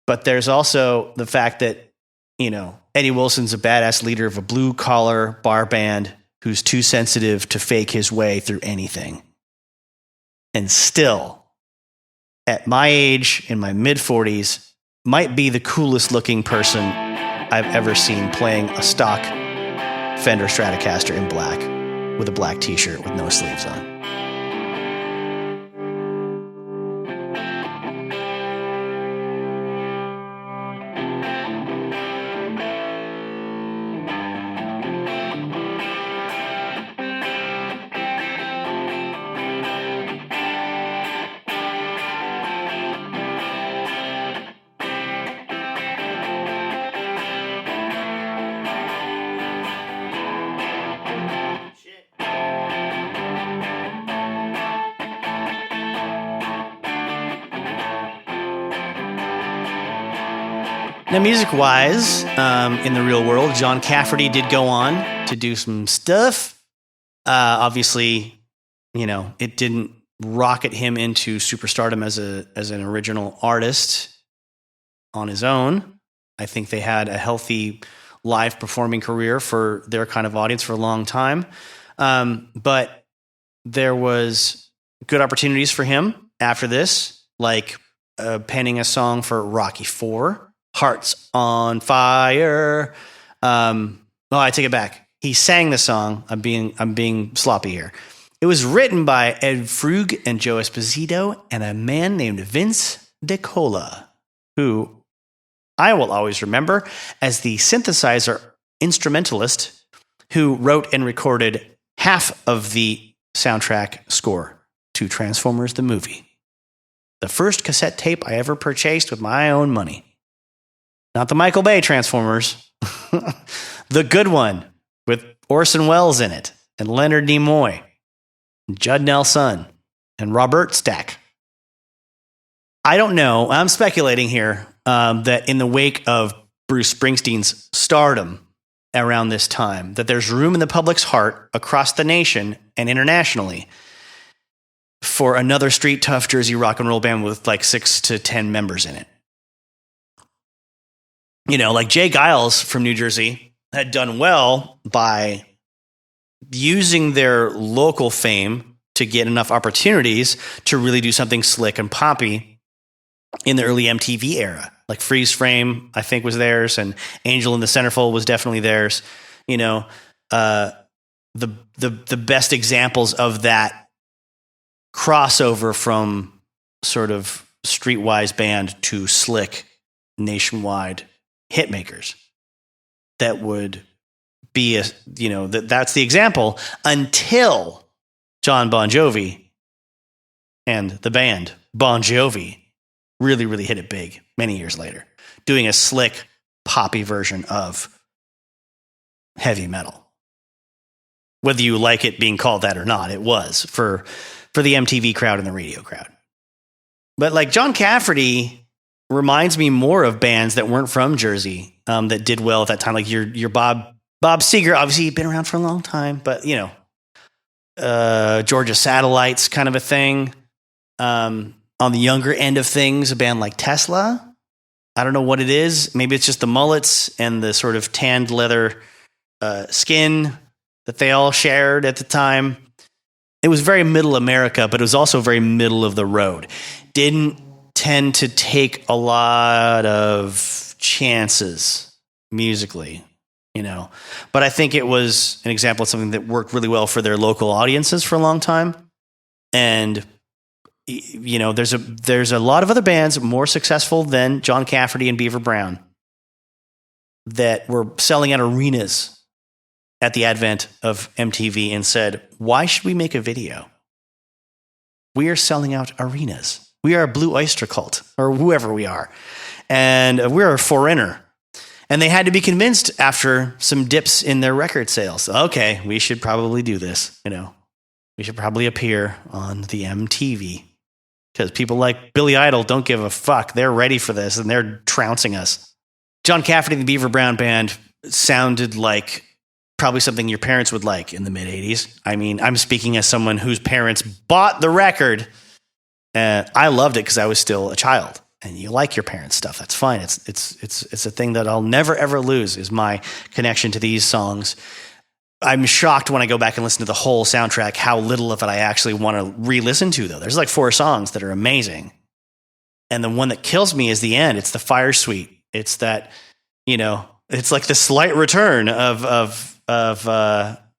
But there's also the fact that, Eddie Wilson's a badass leader of a blue collar bar band who's too sensitive to fake his way through anything. And still, at my age, in my mid-40s, might be the coolest looking person I've ever seen playing a stock Fender Stratocaster in black with a black t-shirt with no sleeves on. Now, music-wise, in the real world, John Cafferty did go on to do some stuff. Obviously, it didn't rocket him into superstardom as an original artist on his own. I think they had a healthy live performing career for their kind of audience for a long time. But there was good opportunities for him after this, like penning a song for Rocky IV, Hearts on Fire. I take it back. He sang the song. I'm being sloppy here. It was written by Ed Frug and Joe Esposito and a man named Vince DiCola, who I will always remember as the synthesizer instrumentalist who wrote and recorded half of the soundtrack score to Transformers the movie. The first cassette tape I ever purchased with my own money. Not the Michael Bay Transformers. The good one with Orson Welles in it and Leonard Nimoy, and Judd Nelson and Robert Stack. I don't know. I'm speculating here that in the wake of Bruce Springsteen's stardom around this time, that there's room in the public's heart across the nation and internationally for another street tough Jersey rock and roll band with like 6 to 10 members in it. Like Jay Giles from New Jersey had done well by using their local fame to get enough opportunities to really do something slick and poppy in the early MTV era. Like Freeze Frame, I think, was theirs, and Angel in the Centerfold was definitely theirs. The best examples of that crossover from sort of streetwise band to slick nationwide hit makers that would be that's the example until John Bon Jovi and the band Bon Jovi really, really hit it big many years later, doing a slick, poppy version of heavy metal. Whether you like it being called that or not, it was for the MTV crowd and the radio crowd. But like John Cafferty reminds me more of bands that weren't from Jersey that did well at that time. Like your Bob Seger, obviously he'd been around for a long time, but Georgia Satellites kind of a thing. On the younger end of things, a band like Tesla. I don't know what it is. Maybe it's just the mullets and the sort of tanned leather skin that they all shared at the time. It was very middle America, but it was also very middle of the road. Didn't tend to take a lot of chances musically, But I think it was an example of something that worked really well for their local audiences for a long time. And there's a lot of other bands more successful than John Cafferty and Beaver Brown that were selling out arenas at the advent of MTV and said, why should we make a video? We are selling out arenas. We are a Blue Oyster Cult, or whoever we are. And we're a foreigner. And they had to be convinced after some dips in their record sales. Okay, we should probably do this. We should probably appear on the MTV. Because people like Billy Idol don't give a fuck. They're ready for this, and they're trouncing us. John Cafferty and the Beaver Brown Band sounded like probably something your parents would like in the mid-'80s. I mean, I'm speaking as someone whose parents bought the record. I loved it because I was still a child. And you like your parents' stuff. That's fine. It's a thing that I'll never, ever lose is my connection to these songs. I'm shocked when I go back and listen to the whole soundtrack how little of it I actually want to re-listen to, though. There's like 4 songs that are amazing. And the one that kills me is the end. It's the Fire Suite. It's that, it's like the slight return of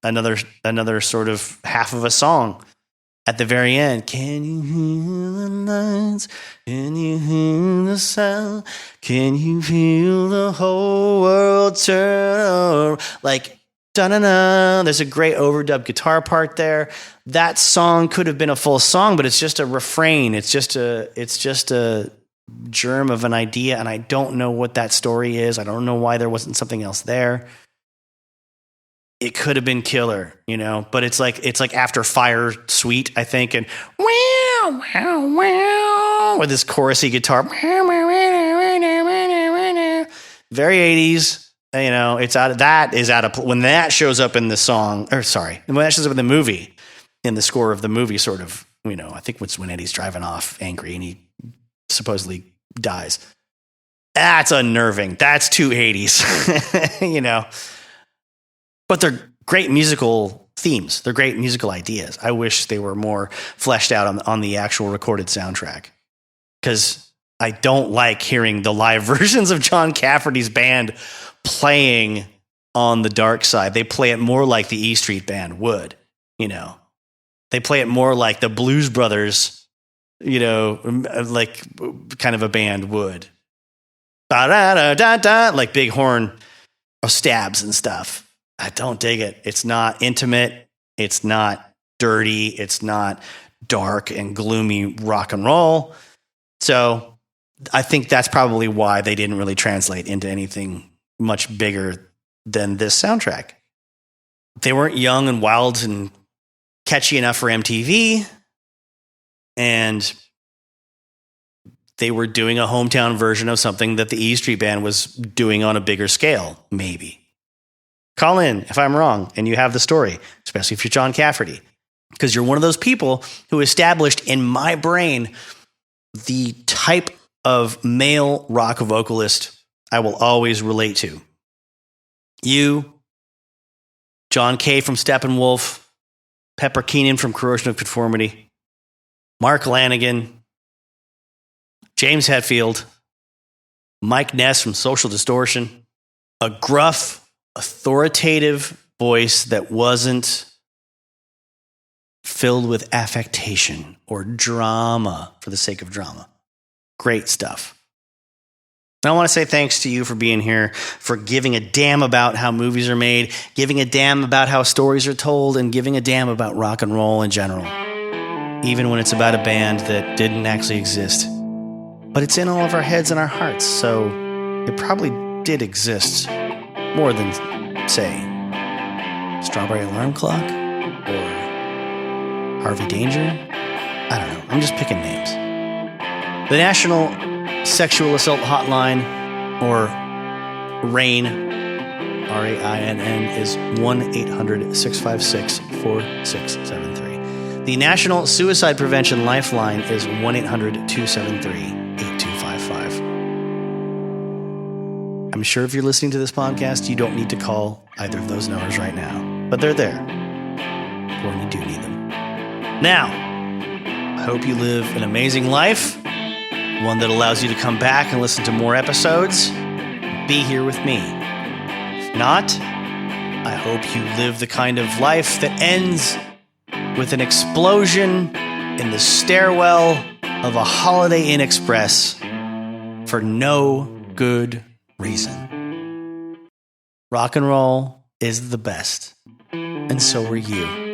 another sort of half of a song at the very end. Can you hear the lights? Can you hear the sound? Can you feel the whole world turn? Like, da-na-na. There's a great overdub guitar part there. That song could have been a full song, but it's just a refrain. It's just a germ of an idea, and I don't know what that story is. I don't know why there wasn't something else there. It could have been killer, but it's like after Fire Suite, I think, and wow, wow, wow, with this chorusy guitar. very 80s. You know, it's out of that is out of when that shows up in the song, or sorry, when that shows up in the movie, in the score of the movie, sort of, you know, I think it's when Eddie's driving off angry and he supposedly dies. That's unnerving. That's too 80s, you know. But they're great musical themes. They're great musical ideas. I wish they were more fleshed out on the actual recorded soundtrack, because I don't like hearing the live versions of John Cafferty's band playing on the dark side. They play it more like the E Street Band would, you know. They play it more like the Blues Brothers, you know, like kind of a band would. Da-da-da-da-da, like big horn stabs and stuff. I don't dig it. It's not intimate. It's not dirty. It's not dark and gloomy rock and roll. So I think that's probably why they didn't really translate into anything much bigger than this soundtrack. They weren't young and wild and catchy enough for MTV, and they were doing a hometown version of something that the E Street Band was doing on a bigger scale, maybe. Call in if I'm wrong and you have the story, especially if you're John Cafferty, because you're one of those people who established in my brain the type of male rock vocalist I will always relate to. You, John Kay from Steppenwolf, Pepper Keenan from Corrosion of Conformity, Mark Lanigan, James Hetfield, Mike Ness from Social Distortion, a gruff, authoritative voice that wasn't filled with affectation or drama for the sake of drama. Great stuff. I want to say thanks to you for being here, for giving a damn about how movies are made, giving a damn about how stories are told, and giving a damn about rock and roll in general. Even when it's about a band that didn't actually exist. But it's in all of our heads and our hearts, so it probably did exist more than, say, Strawberry Alarm Clock or Harvey Danger. I don't know. I'm just picking names. The National Sexual Assault Hotline, or RAINN, RAINN, is 1-800-656-4673. The National Suicide Prevention Lifeline is 1-800-273-8255. I'm sure if you're listening to this podcast, you don't need to call either of those numbers right now, but they're there when you do need them. Now, I hope you live an amazing life, one that allows you to come back and listen to more episodes, be here with me. If not, I hope you live the kind of life that ends with an explosion in the stairwell of a Holiday Inn Express for no good reason. Rock and roll is the best, and so are you.